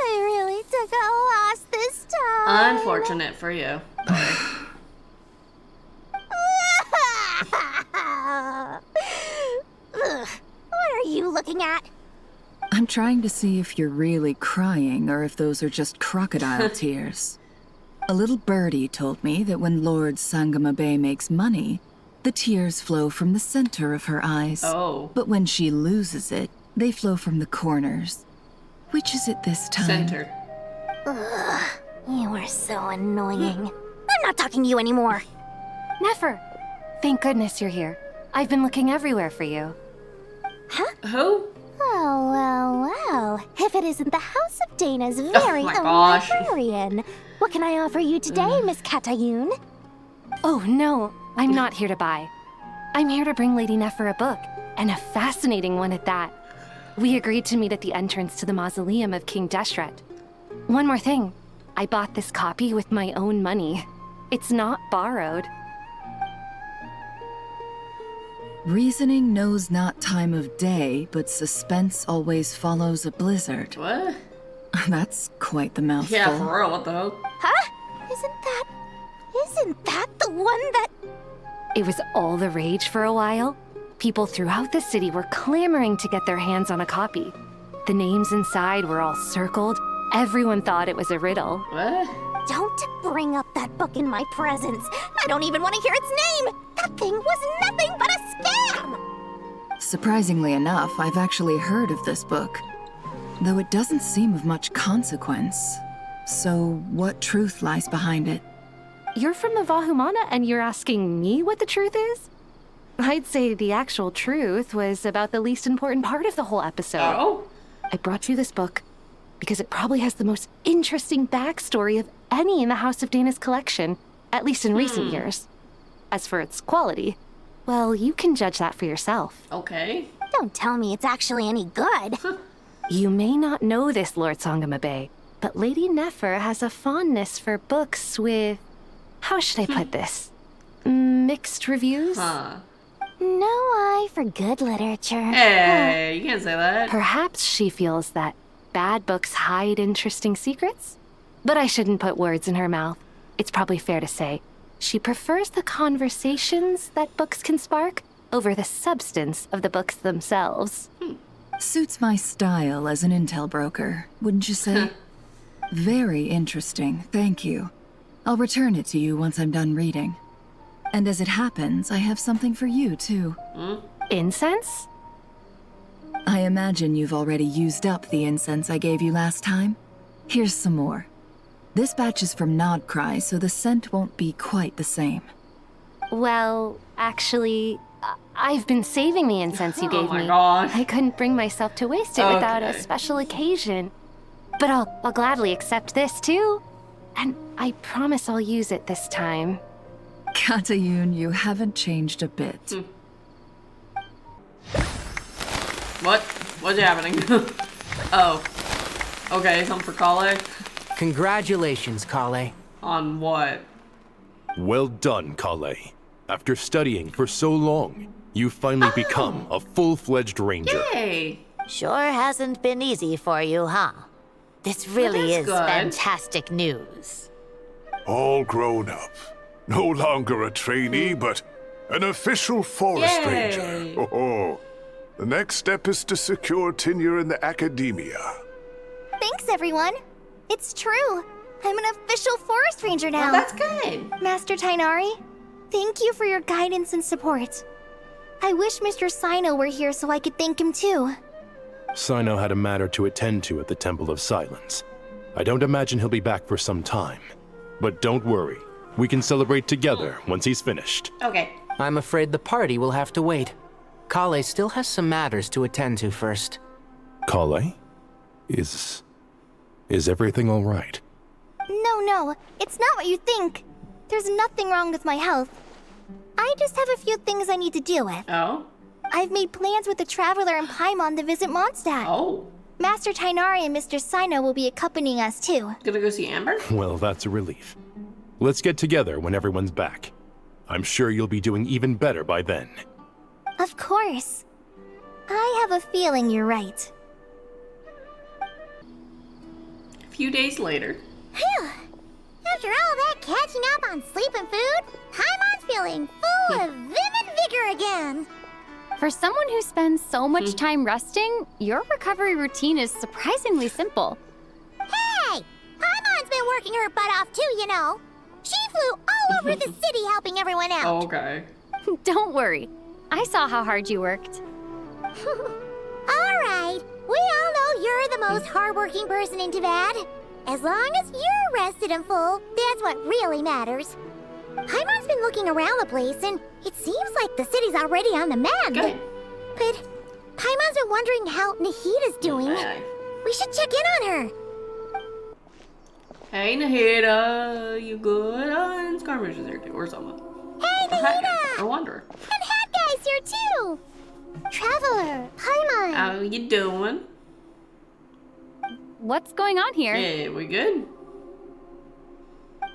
really took a loss this time. Unfortunate for you. What are you looking at? I'm trying to see if you're really crying or if those are just crocodile tears. A little birdie told me that when Lord Sangama Bay makes money, the tears flow from the center of her eyes. Oh. But when she loses it, they flow from the corners. Which is it this time? Center. Ugh, you are so annoying. I'm not talking to you anymore. Nefer, thank goodness you're here. I've been looking everywhere for you. Huh? Who? Oh, well. If it isn't the House of Dana's very my own gosh. librarian. What can I offer you today, Miss Katayun? Oh, no, I'm not here to buy. I'm here to bring Lady Nefer a book, and a fascinating one at that. We agreed to meet at the entrance to the mausoleum of King Deshret. One more thing, I bought this copy with my own money. It's not borrowed. Reasoning knows not time of day, but suspense always follows a blizzard. What? That's quite the mouthful. Yeah, for real, what the hell? Huh? Isn't that the one that... It was all the rage for a while. People throughout the city were clamoring to get their hands on a copy. The names inside were all circled. Everyone thought it was a riddle. What? Don't bring up that book in my presence. I don't even want to hear its name. That thing was nothing but a scam. Surprisingly enough, I've actually heard of this book, though it doesn't seem of much consequence. So, what truth lies behind it? You're from the Vahumana and you're asking me what the truth is? I'd say the actual truth was about the least important part of the whole episode. Oh? I brought you this book because it probably has the most interesting backstory of any in the House of Dana's collection, at least in recent years. As for its quality, well, you can judge that for yourself. Okay. Don't tell me it's actually any good. You may not know this, Lord Sangama Bay, but Lady Nefer has a fondness for books with... How should I put this? Mixed reviews? Huh. No eye for good literature. Hey, you can't say that. Perhaps she feels that bad books hide interesting secrets? But I shouldn't put words in her mouth. It's probably fair to say she prefers the conversations that books can spark over the substance of the books themselves. Suits my style as an intel broker, wouldn't you say? Very interesting, thank you. I'll return it to you once I'm done reading. And as it happens, I have something for you, too. Incense? I imagine you've already used up the incense I gave you last time. Here's some more. This batch is from Nodcry, so the scent won't be quite the same. Well, actually, I've been saving the incense you gave me. Oh my gosh. I couldn't bring myself to waste it without a special occasion. But I'll gladly accept this, too. And I promise I'll use it this time. Katayun, you haven't changed a bit. What? What's happening? Oh. Okay, something for Kale? Congratulations, Kale. On what? Well done, Kale. After studying for so long, you've finally become a full-fledged ranger. Yay! Sure hasn't been easy for you, huh? This really is good. fantastic news. All grown up. No longer a trainee, but an official forest Yay. ranger. Oh, the next step is to secure tenure in the academia. Thanks, everyone. It's true. I'm an official forest ranger now. Well, that's good. Master Tainari, thank you for your guidance and support. I wish Mr. Sino were here so I could thank him too. Sino had a matter to attend to at the Temple of Silence. I don't imagine he'll be back for some time. But don't worry. We can celebrate together once he's finished. Okay. I'm afraid the party will have to wait. Kale still has some matters to attend to first. Kale? Is everything all right? No, it's not what you think. There's nothing wrong with my health. I just have a few things I need to deal with. Oh? I've made plans with the Traveler and Paimon to visit Mondstadt. Oh. Master Tainari and Mr. Sino will be accompanying us too. Gonna go see Amber? Well, that's a relief. Let's get together when everyone's back. I'm sure you'll be doing even better by then. Of course. I have a feeling you're right. A few days later. Phew! After all that catching up on sleep and food, Paimon's feeling full of vim and vigor again. For someone who spends so much time resting, your recovery routine is surprisingly simple. Hey! Paimon's been working her butt off too, you know. She flew all over the city helping everyone out. Okay. Don't worry. I saw how hard you worked. All right. We all know you're the most hardworking person in Tevad. As long as you're rested and full, that's what really matters. Paimon's been looking around the place, and it seems like the city's already on the map. Good. But Paimon's been wondering how Nahida's doing. We should check in on her. Hey, Nahida, you good? And Skirmish is here too, or someone. Hey, Nahida! Or Wanderer. And Hat Guy's here too! Traveler, Paimon. How you doing? What's going on here? Yeah, we good?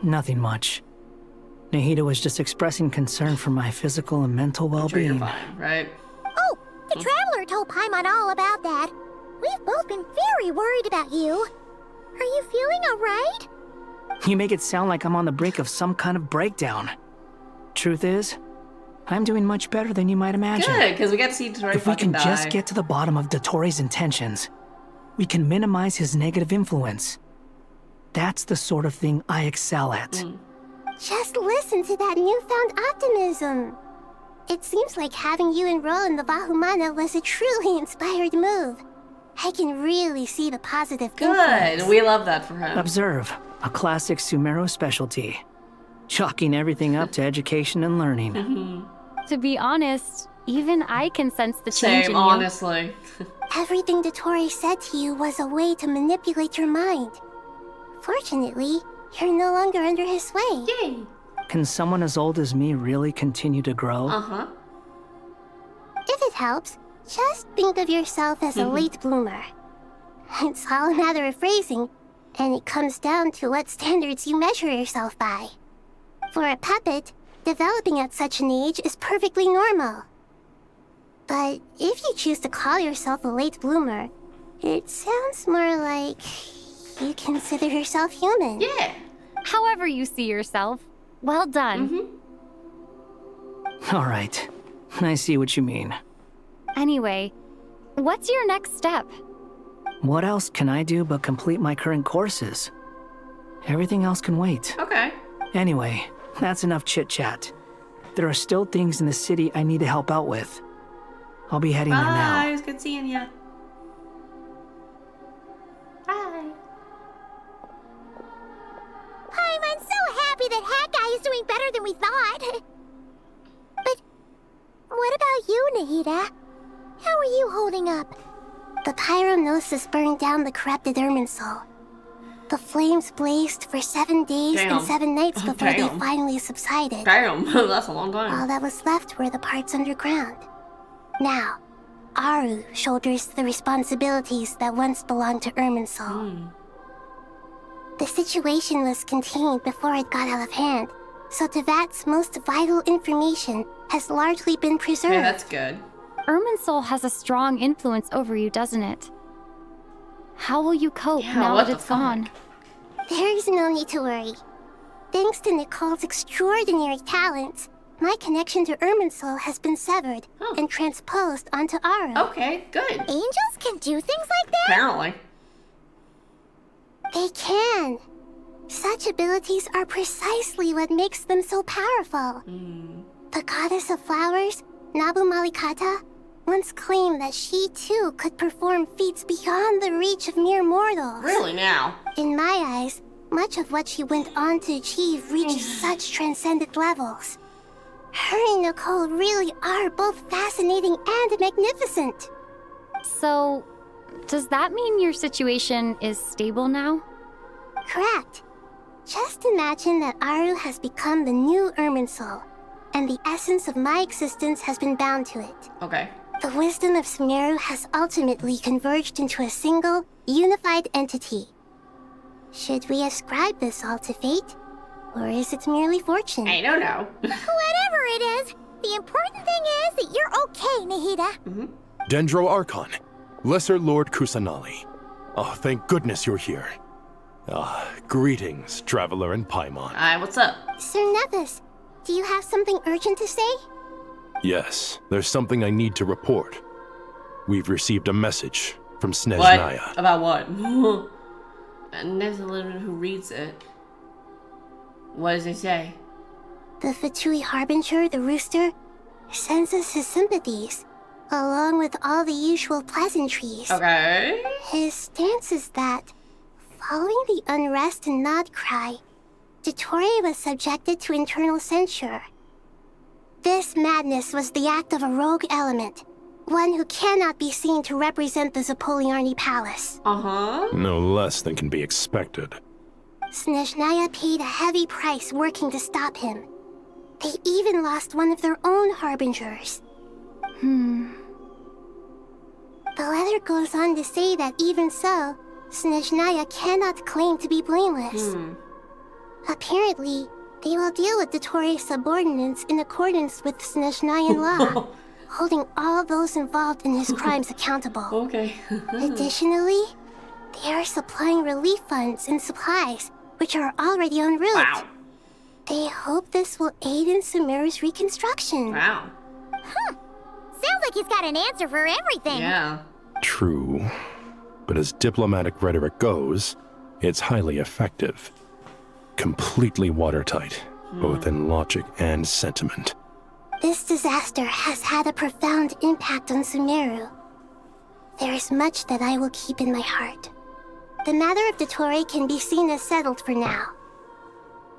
Nothing much. Nahida was just expressing concern for my physical and mental well-being. You're fine, right? Oh, the Traveler told Paimon all about that. We've both been very worried about you. Are you feeling alright? You make it sound like I'm on the brink of some kind of breakdown. Truth is, I'm doing much better than you might imagine. Good, because we got to see Dottore If we fucking can die. just get to the bottom of Dottore's intentions, we can minimize his negative influence. That's the sort of thing I excel at. Just listen to that newfound optimism. It seems like having you enroll in the Vahumana was a truly inspired move. I can really see the positive influence. Good, we love that for him. Observe, a classic Sumero specialty. Chalking everything up to education and learning. To be honest, even I can sense the change in Same, you. honestly. Everything Dottore said to you was a way to manipulate your mind. Fortunately, you're no longer under his sway. Yay! Can someone as old as me really continue to grow? Uh-huh. If it helps, just think of yourself as a late bloomer. It's all a matter of phrasing, and it comes down to what standards you measure yourself by. For a puppet, developing at such an age is perfectly normal. But if you choose to call yourself a late bloomer, it sounds more like you consider yourself human. Yeah. However you see yourself. Well done. All right, I see what you mean. Anyway, what's your next step? What else can I do but complete my current courses? Everything else can wait. Okay. Anyway, that's enough chit-chat. There are still things in the city I need to help out with. I'll be heading there now. Bye, it was good seeing ya. Bye. I'm so happy that Hat Guy is doing better than we thought. But what about you, Nahida? How are you holding up? The pyronosis burned down the corrupted Irminsul. The flames blazed for 7 days and 7 nights before they finally subsided. Damn, that's a long time. All that was left were the parts underground. Now, Aru shoulders the responsibilities that once belonged to Irminsul. The situation was contained before it got out of hand, so Tevat's most vital information has largely been preserved. Okay, that's good. Irminsul has a strong influence over you, doesn't it? How will you cope now that it's gone? There is no need to worry. Thanks to Nicole's extraordinary talents, my connection to Irminsul has been severed and transposed onto Aru. Okay, good. Angels can do things like that? Apparently. They can. Such abilities are precisely what makes them so powerful. The goddess of flowers, Nabu Malikata, once claimed that she too could perform feats beyond the reach of mere mortals. Really now? In my eyes, much of what she went on to achieve reached such transcendent levels. Her and Nicole really are both fascinating and magnificent. So, does that mean your situation is stable now? Correct. Just imagine that Aru has become the new Irminsul, and the essence of my existence has been bound to it. Okay. The wisdom of Sumeru has ultimately converged into a single, unified entity. Should we ascribe this all to fate? Or is it merely fortune? I don't know. Whatever it is, the important thing is that you're okay, Nahida. Dendro Archon, Lesser Lord Kusanali. Oh, thank goodness you're here. Greetings, Traveler and Paimon. What's up? Sir Nevis, do you have something urgent to say? Yes, there's something I need to report. We've received a message from Snezhnaya. What? About what? And there's a little who reads it. What does it say? The Fatui Harbinger, the rooster, sends us his sympathies, along with all the usual pleasantries. Okay. His stance is that, following the unrest and Nod Cry, Dottore was subjected to internal censure. This madness was the act of a rogue element, one who cannot be seen to represent the Zapoliarni Palace. No less than can be expected. Snezhnaya paid a heavy price working to stop him. They even lost one of their own harbingers. The letter goes on to say that even so, Snezhnaya cannot claim to be blameless. Apparently, they will deal with Dottore's subordinates in accordance with Snezhnayan law, holding all those involved in his crimes accountable. Okay. Additionally, they are supplying relief funds and supplies, which are already en route. Wow. They hope this will aid in Sumeru's reconstruction. Wow. Sounds like he's got an answer for everything. Yeah. True. But as diplomatic rhetoric goes, it's highly effective. Completely watertight, both in logic and sentiment. This disaster has had a profound impact on Sumeru. There is much that I will keep in my heart. The matter of Dottore can be seen as settled for now.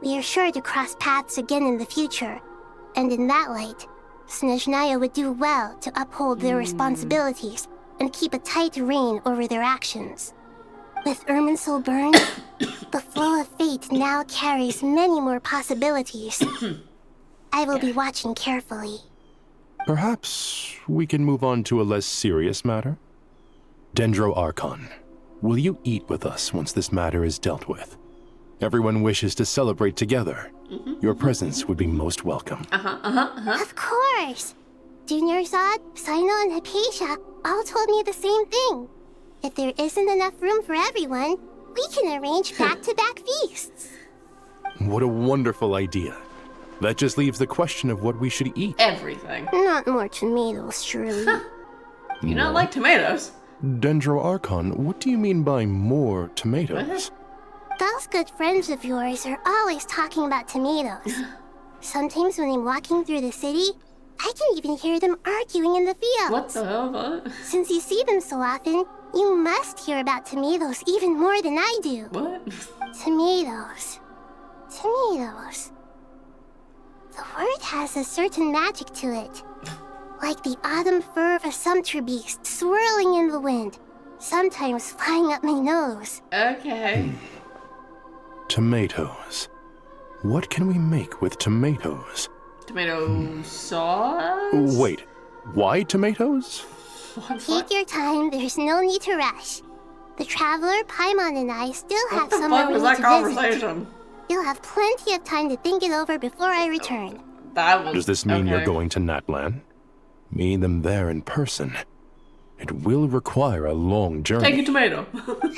We are sure to cross paths again in the future, and in that light, Snezhnaya would do well to uphold their responsibilities and keep a tight rein over their actions. With Irminsul burned, the flow of fate now carries many more possibilities. I will be watching carefully. Perhaps we can move on to a less serious matter? Dendro Archon, will you eat with us once this matter is dealt with? Everyone wishes to celebrate together. Your presence would be most welcome. Of course! Junior Zod, Sino, and Hypatia all told me the same thing. If there isn't enough room for everyone, we can arrange back-to-back feasts. What a wonderful idea. That just leaves the question of what we should eat. Everything. Not more tomatoes, surely. You don't like tomatoes? Dendro Archon, what do you mean by more tomatoes? Those good friends of yours are always talking about tomatoes. Sometimes when I'm walking through the city, I can even hear them arguing in the fields. What the hell? What? Since you see them so often, you must hear about tomatoes even more than I do. What? Tomatoes. Tomatoes. The word has a certain magic to it. Like the autumn fur of a sumpter beast swirling in the wind, sometimes flying up my nose. Okay. Tomatoes. What can we make with tomatoes? Tomato sauce? Wait, why tomatoes? Take your time, there's no need to rush. The Traveler, Paimon, and I still have somewhere we need to visit. You'll have plenty of time to think it over before I return. Does this mean you're going to Natlan? Meet them there in person. It will require a long journey. Take a tomato.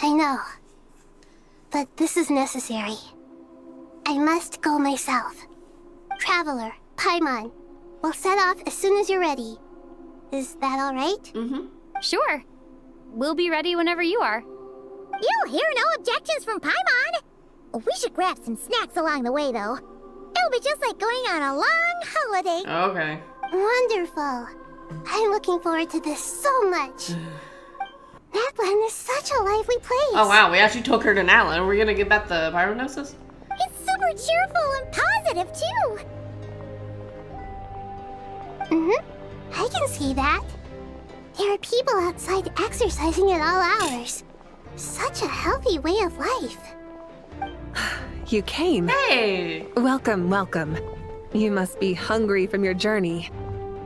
I know. But this is necessary. I must go myself. Traveler, Paimon, we'll set off as soon as you're ready. Is that all right? Sure. We'll be ready whenever you are. You'll hear no objections from Paimon. We should grab some snacks along the way, though. It'll be just like going on a long holiday. Okay. Wonderful. I'm looking forward to this so much. Natlan is such a lively place. Oh wow, we actually took her to Natlan. Are we gonna get back the Pyronosis? It's super cheerful and positive, too. I can see that. There are people outside exercising at all hours. Such a healthy way of life. You came. Hey! Welcome, welcome. You must be hungry from your journey.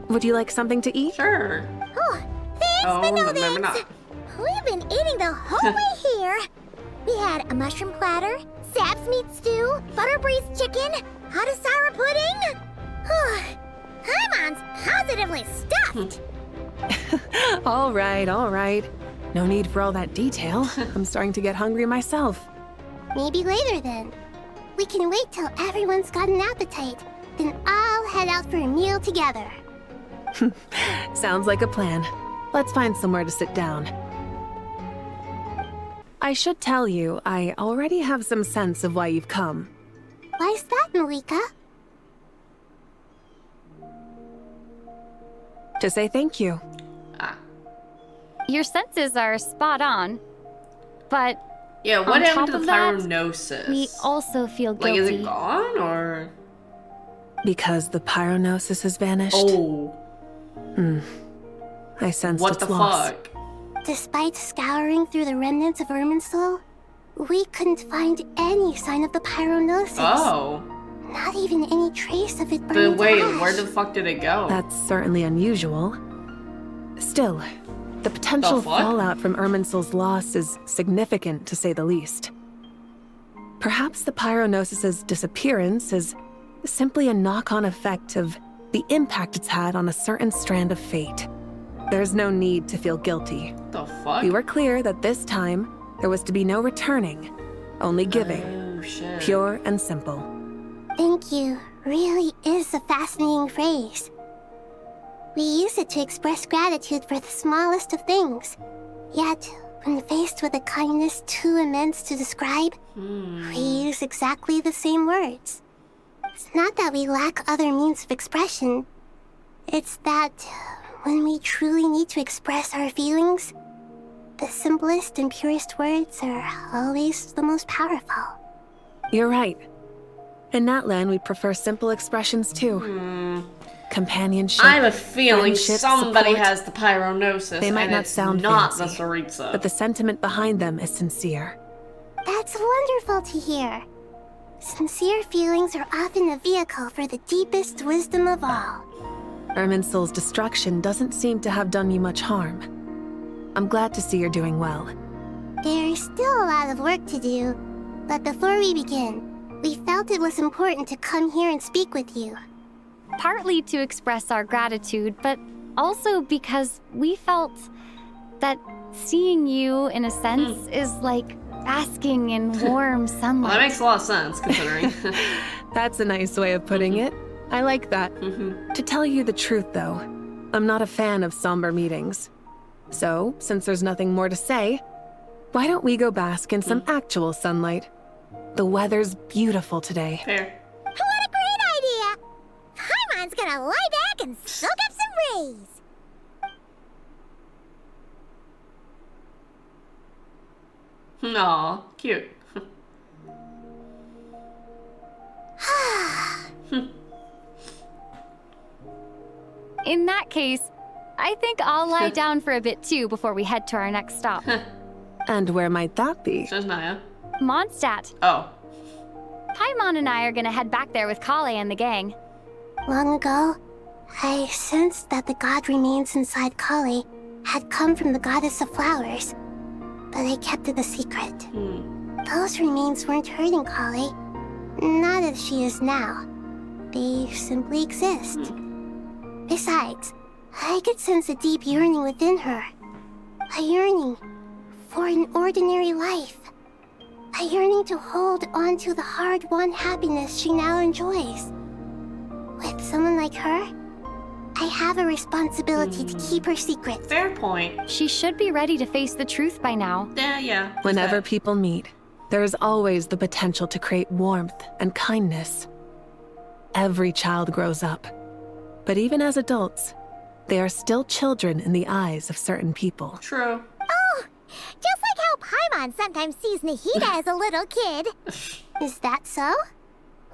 Would you like something to eat? Sure. Oh, thanks, but no thanks. Not. We've been eating the whole way here. We had a mushroom platter, Sab's meat stew, butter braised chicken, hot asara pudding. Paimon's positively stuffed. All right. No need for all that detail. I'm starting to get hungry myself. Maybe later then. We can wait till everyone's got an appetite. Then I'll head out for a meal together. Sounds like a plan. Let's find somewhere to sit down. I should tell you, I already have some sense of why you've come. Why's that, Malika? To say thank you. Your senses are spot on, but yeah, what on happened top to the of that, Pyronosis? we also feel guilty. Like, is it gone, or...? Because the Pyronosis has vanished? Oh. I sensed what its the loss. fuck? Despite scouring through the remnants of Irminsul, we couldn't find any sign of the Pyronosis. Oh. Not even any trace of it burning But wait, to ash. where the fuck did it go? That's certainly unusual. Still, the potential fallout from Irminsul's loss is significant, to say the least. Perhaps the Pyronosis's disappearance is simply a knock-on effect of the impact it's had on a certain strand of fate. There's no need to feel guilty. The fuck? We were clear that this time, there was to be no returning, only giving. Oh, shit. Pure and simple. Thank you really is a fascinating phrase. We use it to express gratitude for the smallest of things. Yet, when faced with a kindness too immense to describe, we use exactly the same words. It's not that we lack other means of expression. It's that when we truly need to express our feelings, the simplest and purest words are always the most powerful. You're right. In Natlan, we prefer simple expressions too. Companionship. I have a feeling friendship, somebody support. has the Pyronosis. They might and not it's sound not fancy, the Tsaritsa. but the sentiment behind them is sincere. That's wonderful to hear. Sincere feelings are often a vehicle for the deepest wisdom of all. Irminsul's destruction doesn't seem to have done you much harm. I'm glad to see you're doing well. There's still a lot of work to do, but before we begin, we felt it was important to come here and speak with you. Partly to express our gratitude, but also because we felt that seeing you, in a sense, is like basking in warm sunlight. Well, that makes a lot of sense, considering. That's a nice way of putting it. I like that. To tell you the truth, though, I'm not a fan of somber meetings. So, since there's nothing more to say, why don't we go bask in some actual sunlight? The weather's beautiful today. Fair. What a great idea! Paimon's gonna lie back and soak up some rays. Aw, cute. In that case, I think I'll lie down for a bit too before we head to our next stop. And where might that be? Says Naya. Mondstadt. Oh. Paimon and I are gonna head back there with Kale and the gang. Long ago, I sensed that the god remains inside Kale had come from the goddess of flowers, but I kept it a secret. Those remains weren't hurting Kale, not as she is now. They simply exist. Besides, I could sense a deep yearning within her. A yearning for an ordinary life. A yearning to hold on to the hard-won happiness she now enjoys. With someone like her, I have a responsibility to keep her secret. Fair point. She should be ready to face the truth by now. Yeah. Whenever people meet, there is always the potential to create warmth and kindness. Every child grows up, but even as adults, they are still children in the eyes of certain people. True. Oh, just like how Paimon sometimes sees Nahida as a little kid. Is that so?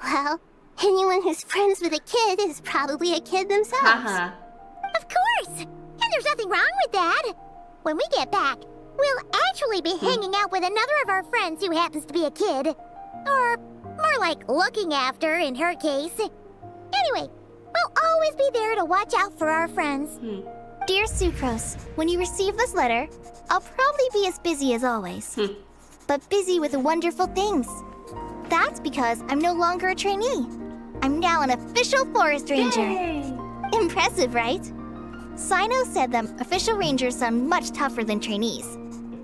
Well, anyone who's friends with a kid is probably a kid themselves. Of course! And there's nothing wrong with that. When we get back, we'll actually be hanging out with another of our friends who happens to be a kid. Or more like looking after, in her case. Anyway, we'll always be there to watch out for our friends. Dear Sucrose, when you receive this letter, I'll probably be as busy as always. But busy with wonderful things. That's because I'm no longer a trainee. I'm now an official forest ranger. Yay! Impressive, right? Sino said that official rangers sound much tougher than trainees.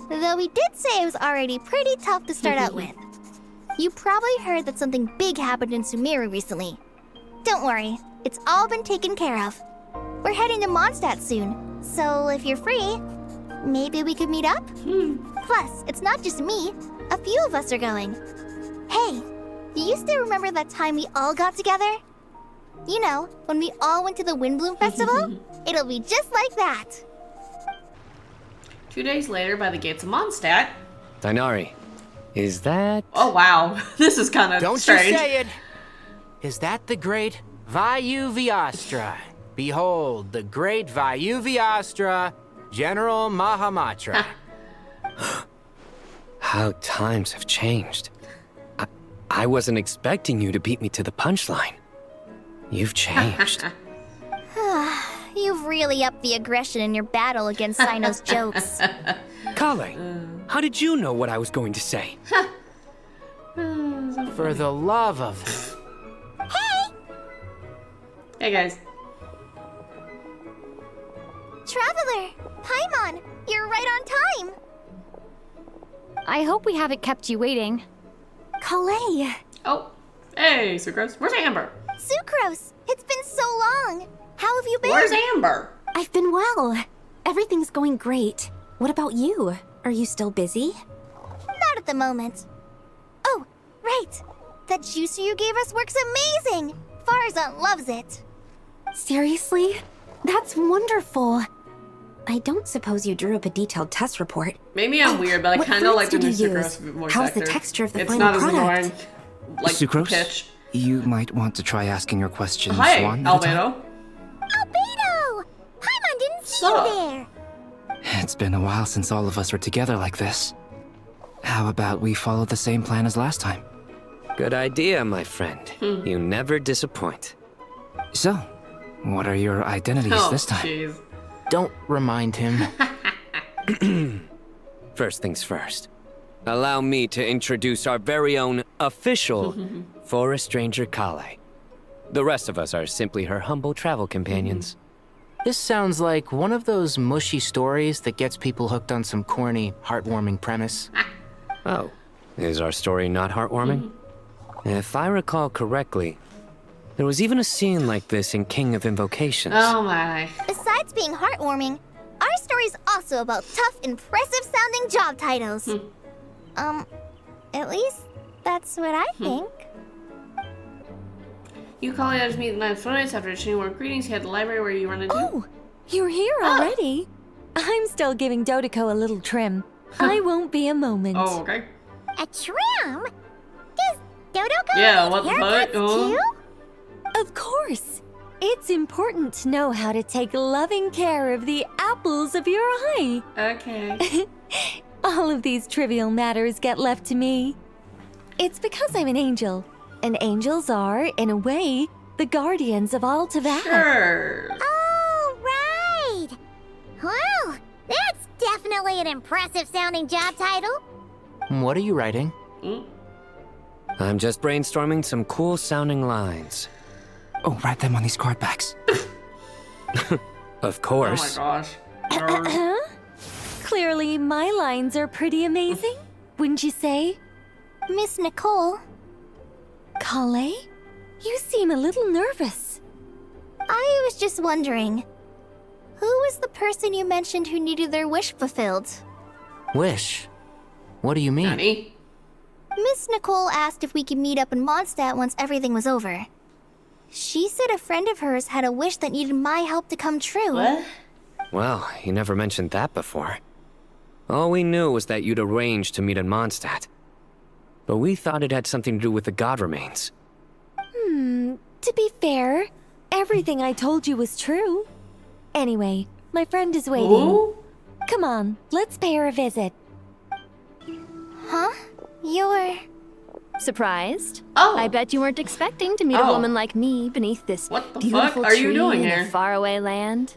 Though he did say it was already pretty tough to start out with. You probably heard that something big happened in Sumeru recently. Don't worry, it's all been taken care of. We're heading to Mondstadt soon, so if you're free, maybe we could meet up? Plus, it's not just me. A few of us are going. Hey, do you still remember that time we all got together? You know, when we all went to the Windbloom Festival? It'll be just like that. 2 days later, by the gates of Mondstadt. Dainari, is that... Oh, wow. This is kind of strange. Don't you say it! Is that the great VII? Behold, the great VII, General Mahamatra. How times have changed. I wasn't expecting you to beat me to the punchline. You've changed. You've really upped the aggression in your battle against Sino's jokes. Kale, how did you know what I was going to say? For the love of... Hey, guys. Traveler! Paimon! You're right on time! I hope we haven't kept you waiting. Kalei! Oh, hey, Sucrose. Where's Amber? Sucrose! It's been so long! How have you been? Where's Amber? I've been well. Everything's going great. What about you? Are you still busy? Not at the moment. Oh, right! That juicer you gave us works amazing! Farzan loves it. Seriously? That's wonderful. I don't suppose you drew up a detailed test report. Maybe I'm weird, but I kind of like the new Sucrose voice How's actor. the texture of the it's final not as product? annoying. Like Sucrose, pitch. you might want to try asking your questions Hi, one at a time. Albedo. Albedo! Paimon didn't see you there. It's been a while since all of us were together like this. How about we follow the same plan as last time? Good idea, my friend. You never disappoint. So, what are your identities this time? Geez. Don't remind him. First things first. Allow me to introduce our very own official Forest Ranger Kale. The rest of us are simply her humble travel companions. This sounds like one of those mushy stories that gets people hooked on some corny, heartwarming premise. Oh, is our story not heartwarming? If I recall correctly, there was even a scene like this in King of Invocations. Oh my. Besides being heartwarming, our story's also about tough, impressive-sounding job titles. At least that's what I think. You call it as meet the Ninth Furnace after exchanging more greetings. You had the library where you run into. Oh, you're here already? I'm still giving Dodeko a little trim. I won't be a moment. Oh, okay. A trim? Does Dodoko Yeah, need what the haircuts fuck? Oh. too? Of course. It's important to know how to take loving care of the apples of your eye. Okay. All of these trivial matters get left to me. It's because I'm an angel. And angels are, in a way, the guardians of all Teyvat. Sure. Oh, right. Well, that's definitely an impressive-sounding job title. What are you writing? I'm just brainstorming some cool-sounding lines. Oh, write them on these card backs. Of course. Oh my gosh. Clearly, my lines are pretty amazing, wouldn't you say? Miss Nicole. Kale? You seem a little nervous. I was just wondering, who was the person you mentioned who needed their wish fulfilled? Wish? What do you mean? Nani? Nicole asked if we could meet up in Mondstadt once everything was over. She said a friend of hers had a wish that needed my help to come true. What? Well, you never mentioned that before. All we knew was that you'd arranged to meet in Mondstadt. But we thought it had something to do with the god remains. To be fair, everything I told you was true. Anyway, my friend is waiting. Ooh? Come on, let's pay her a visit. Huh? You're... Surprised? Oh. I bet you weren't expecting to meet a woman like me beneath this beautiful fuck are you tree doing in here? a faraway land.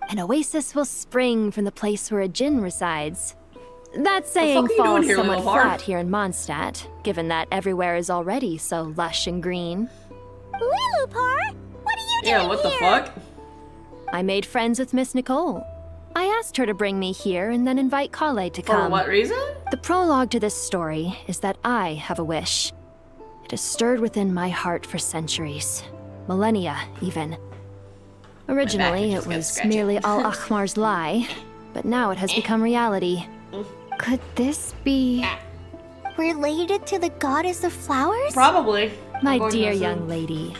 An oasis will spring from the place where a djinn resides. That saying fuck are you doing falls here, somewhat little heart? flat here in Mondstadt, given that everywhere is already so lush and green. Lilupar, what are you doing Yeah, what the fuck? I made friends with Miss Nicole. I asked her to bring me here and then invite Kale to For come. what reason? The prologue to this story is that I have a wish. It has stirred within my heart for centuries. Millennia, even. Originally, it was merely Al-Akhmar's lie, but now it has become reality. Could this be... related to the goddess of flowers? Probably. My I'm going to dear assume. young lady,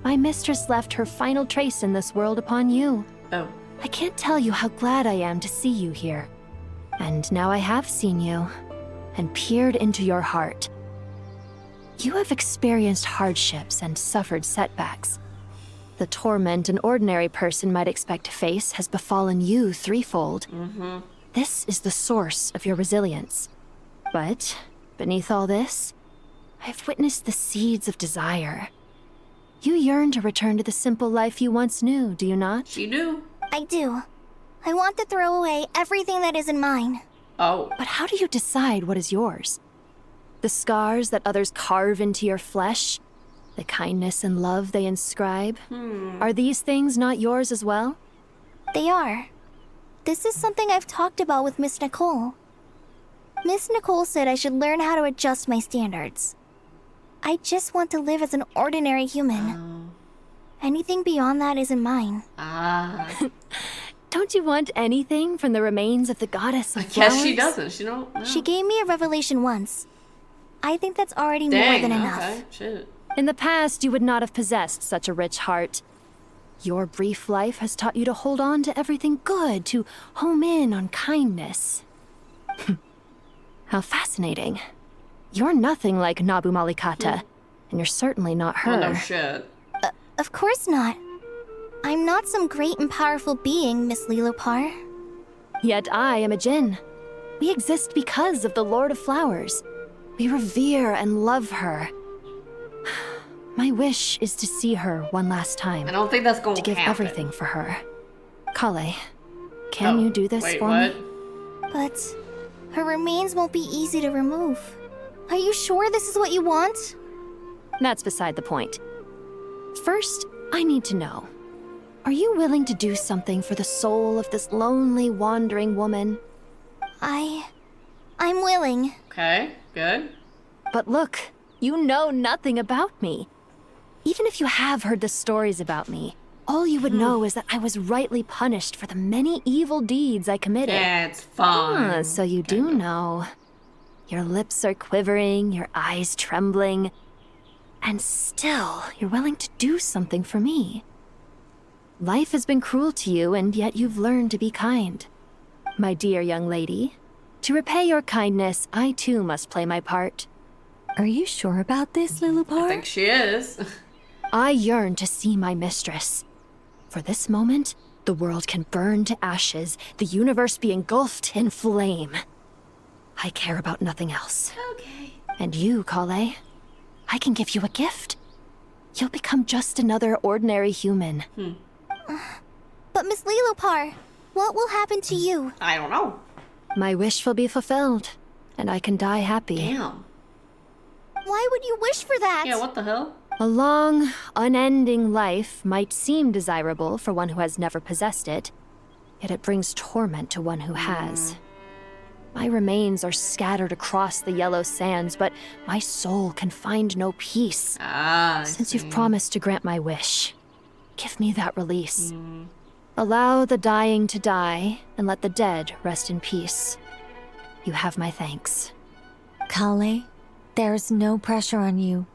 my mistress left her final trace in this world upon you. Oh. I can't tell you how glad I am to see you here. And now I have seen you, and peered into your heart. You have experienced hardships and suffered setbacks. The torment an ordinary person might expect to face has befallen you threefold. This is the source of your resilience. But, beneath all this, I've witnessed the seeds of desire. You yearn to return to the simple life you once knew, do you not? You do. I do. I want to throw away everything that isn't mine. Oh. But how do you decide what is yours? The scars that others carve into your flesh? The kindness and love they inscribe? Are these things not yours as well? They are. This is something I've talked about with Miss Nicole. Miss Nicole said I should learn how to adjust my standards. I just want to live as an ordinary human. Anything beyond that isn't mine. Don't you want anything from the remains of the goddess of I guess flowers? she doesn't. She don't know. She gave me a revelation once. I think that's already more Dang, than enough. okay. Shit. In the past, you would not have possessed such a rich heart. Your brief life has taught you to hold on to everything good, to home in on kindness. How fascinating. You're nothing like Nabu Malikata, and you're certainly not her. Oh, no shit. Of course not. I'm not some great and powerful being, Miss Lilopar. Yet I am a djinn. We exist because of the Lord of Flowers. We revere and love her. My wish is to see her one last time. I don't think that's going to give happen. everything for her. Kale, can you do this wait, for what? me? But her remains won't be easy to remove. Are you sure this is what you want? That's beside the point. First, I need to know. Are you willing to do something for the soul of this lonely, wandering woman? I'm willing. Okay, good. But look, you know nothing about me. Even if you have heard the stories about me, all you would know is that I was rightly punished for the many evil deeds I committed. Yeah, it's fine. So you do know. Your lips are quivering, your eyes trembling, and still you're willing to do something for me. Life has been cruel to you, and yet you've learned to be kind. My dear young lady, to repay your kindness, I too must play my part. Are you sure about this, Lilupar? I think she is. I yearn to see my mistress. For this moment, the world can burn to ashes, the universe be engulfed in flame. I care about nothing else. Okay. And you, Kale, I can give you a gift. You'll become just another ordinary human. But Miss Lilopar, what will happen to you? I don't know. My wish will be fulfilled, and I can die happy. Damn. Why would you wish for that? Yeah, what the hell? A long, unending life might seem desirable for one who has never possessed it, yet it brings torment to one who has. My remains are scattered across the yellow sands, but my soul can find no peace. Since you've promised to grant my wish, give me that release. Allow the dying to die, and let the dead rest in peace. You have my thanks. Kale, There's no pressure on you.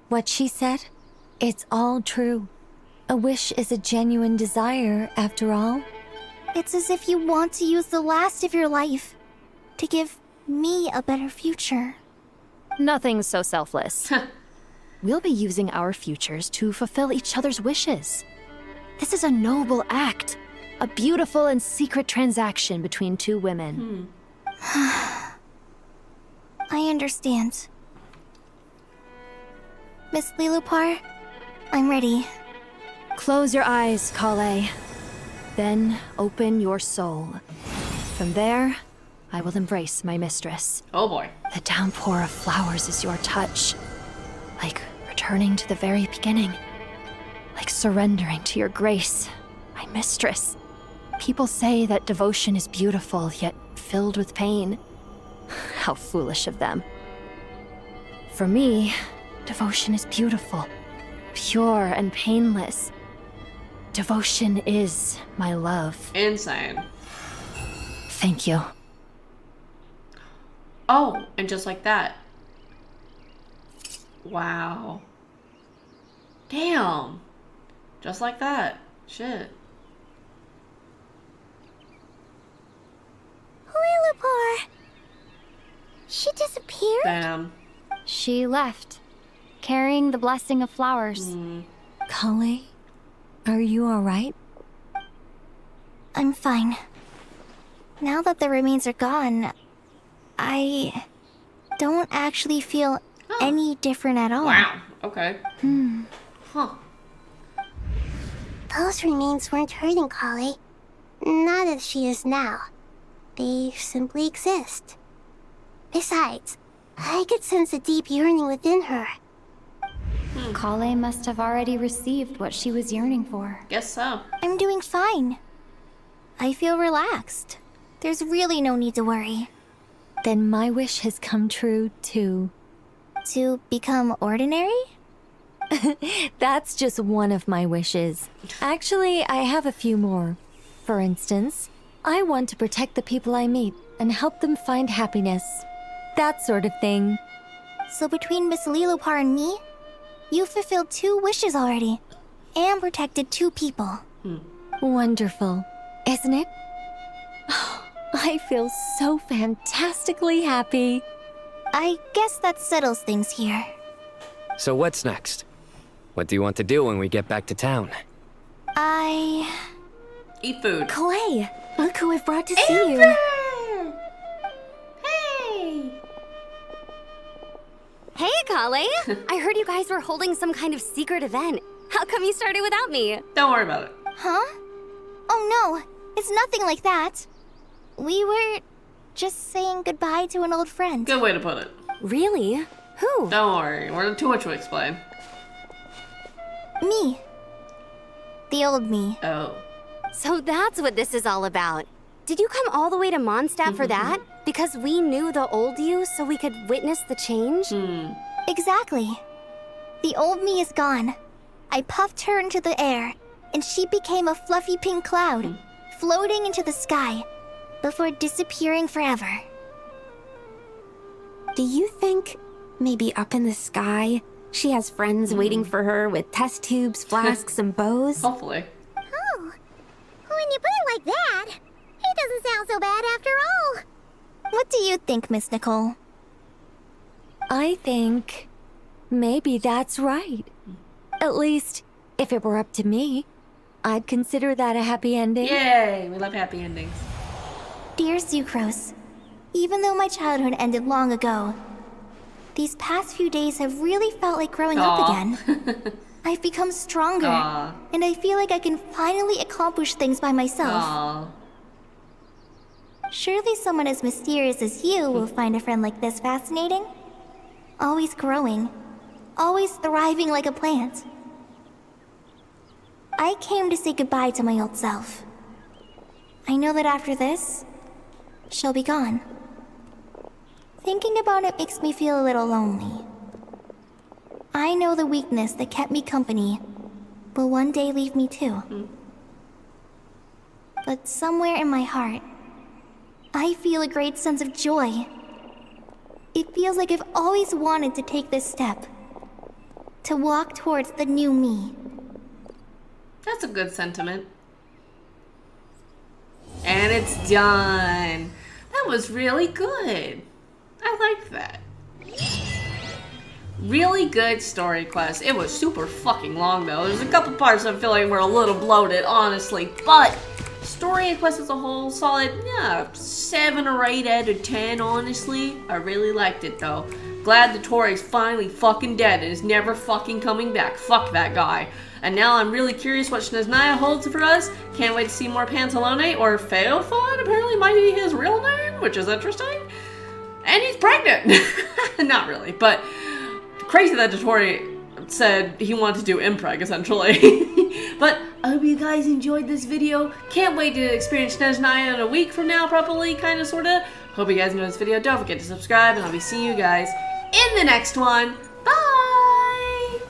What she said, it's all true. A wish is a genuine desire, after all. It's as if you want to use the last of your life to give me a better future. Nothing so selfless. We'll be using our futures to fulfill each other's wishes. This is a noble act. A beautiful and secret transaction between two women. I understand. Miss Lilupar, I'm ready. Close your eyes, Kale. Then open your soul. From there, I will embrace my mistress. Oh boy. The downpour of flowers is your touch. Like returning to the very beginning. Like surrendering to your grace, my mistress. People say that devotion is beautiful, yet filled with pain. How foolish of them. For me, devotion is beautiful, pure and painless. Devotion is my love. Insane. Thank you. Oh, and just like that. Wow. Damn. Just like that. Shit. Lilupar! She disappeared? Damn. She left, carrying the blessing of flowers. Kale, are you alright? I'm fine. Now that the remains are gone, I don't actually feel any different at all. Wow. Okay. Huh. Those remains weren't hurting Kale. Not as she is now. They simply exist. Besides, I could sense a deep yearning within her. Kale must have already received what she was yearning for. Guess so. I'm doing fine. I feel relaxed. There's really no need to worry. Then my wish has come true, too. To become ordinary? That's just one of my wishes. Actually, I have a few more. For instance, I want to protect the people I meet and help them find happiness. That sort of thing. So between Miss Lilupar and me, you fulfilled 2 wishes already. And protected 2 people. Wonderful, isn't it? I feel so fantastically happy. I guess that settles things here. So what's next? What do you want to do when we get back to town? Eat food. Clay, look who I've brought to see you. Hey! Hey, Kale! I heard you guys were holding some kind of secret event. How come you started without me? Don't worry about it. Huh? Oh no, it's nothing like that. We were just saying goodbye to an old friend. Good way to put it. Really? Who? Don't worry, we're too much to explain. Me. The old me. Oh. So that's what this is all about. Did you come all the way to Mondstadt for that? Because we knew the old you so we could witness the change? Exactly. The old me is gone. I puffed her into the air, and she became a fluffy pink cloud, floating into the sky, before disappearing forever. Do you think maybe up in the sky she has friends waiting for her with test tubes, flasks, and bows? Hopefully. Oh, when you put it like that, it doesn't sound so bad after all. What do you think, Miss Nicole? I think maybe that's right. At least, if it were up to me, I'd consider that a happy ending. Yay! We love happy endings. Dear Sucrose, even though my childhood ended long ago, these past few days have really felt like growing up again. I've become stronger, and I feel like I can finally accomplish things by myself. Surely someone as mysterious as you will find a friend like this fascinating. Always growing, always thriving like a plant. I came to say goodbye to my old self. I know that after this, she'll be gone. Thinking about it makes me feel a little lonely. I know the weakness that kept me company will one day leave me too. But somewhere in my heart, I feel a great sense of joy. It feels like I've always wanted to take this step. To walk towards the new me. That's a good sentiment. And it's done. That was really good. I liked that. Really good story quest. It was super fucking long though. There's a couple parts I feel like were a little bloated, honestly. But story quest as a whole, solid, yeah, 7 or 8 out of 10, honestly. I really liked it though. Glad the Tori's finally fucking dead and is never fucking coming back. Fuck that guy. And now I'm really curious what Snezhnaya holds for us. Can't wait to see more Pantalone, or Feofon apparently might be his real name, which is interesting. And he's pregnant. Not really, but crazy that Tori said he wanted to do impreg, essentially. But I hope you guys enjoyed this video. Can't wait to experience Snezhnaya in a week from now, probably, kinda, sorta. Hope you guys enjoyed this video. Don't forget to subscribe, and I'll be seeing you guys in the next one.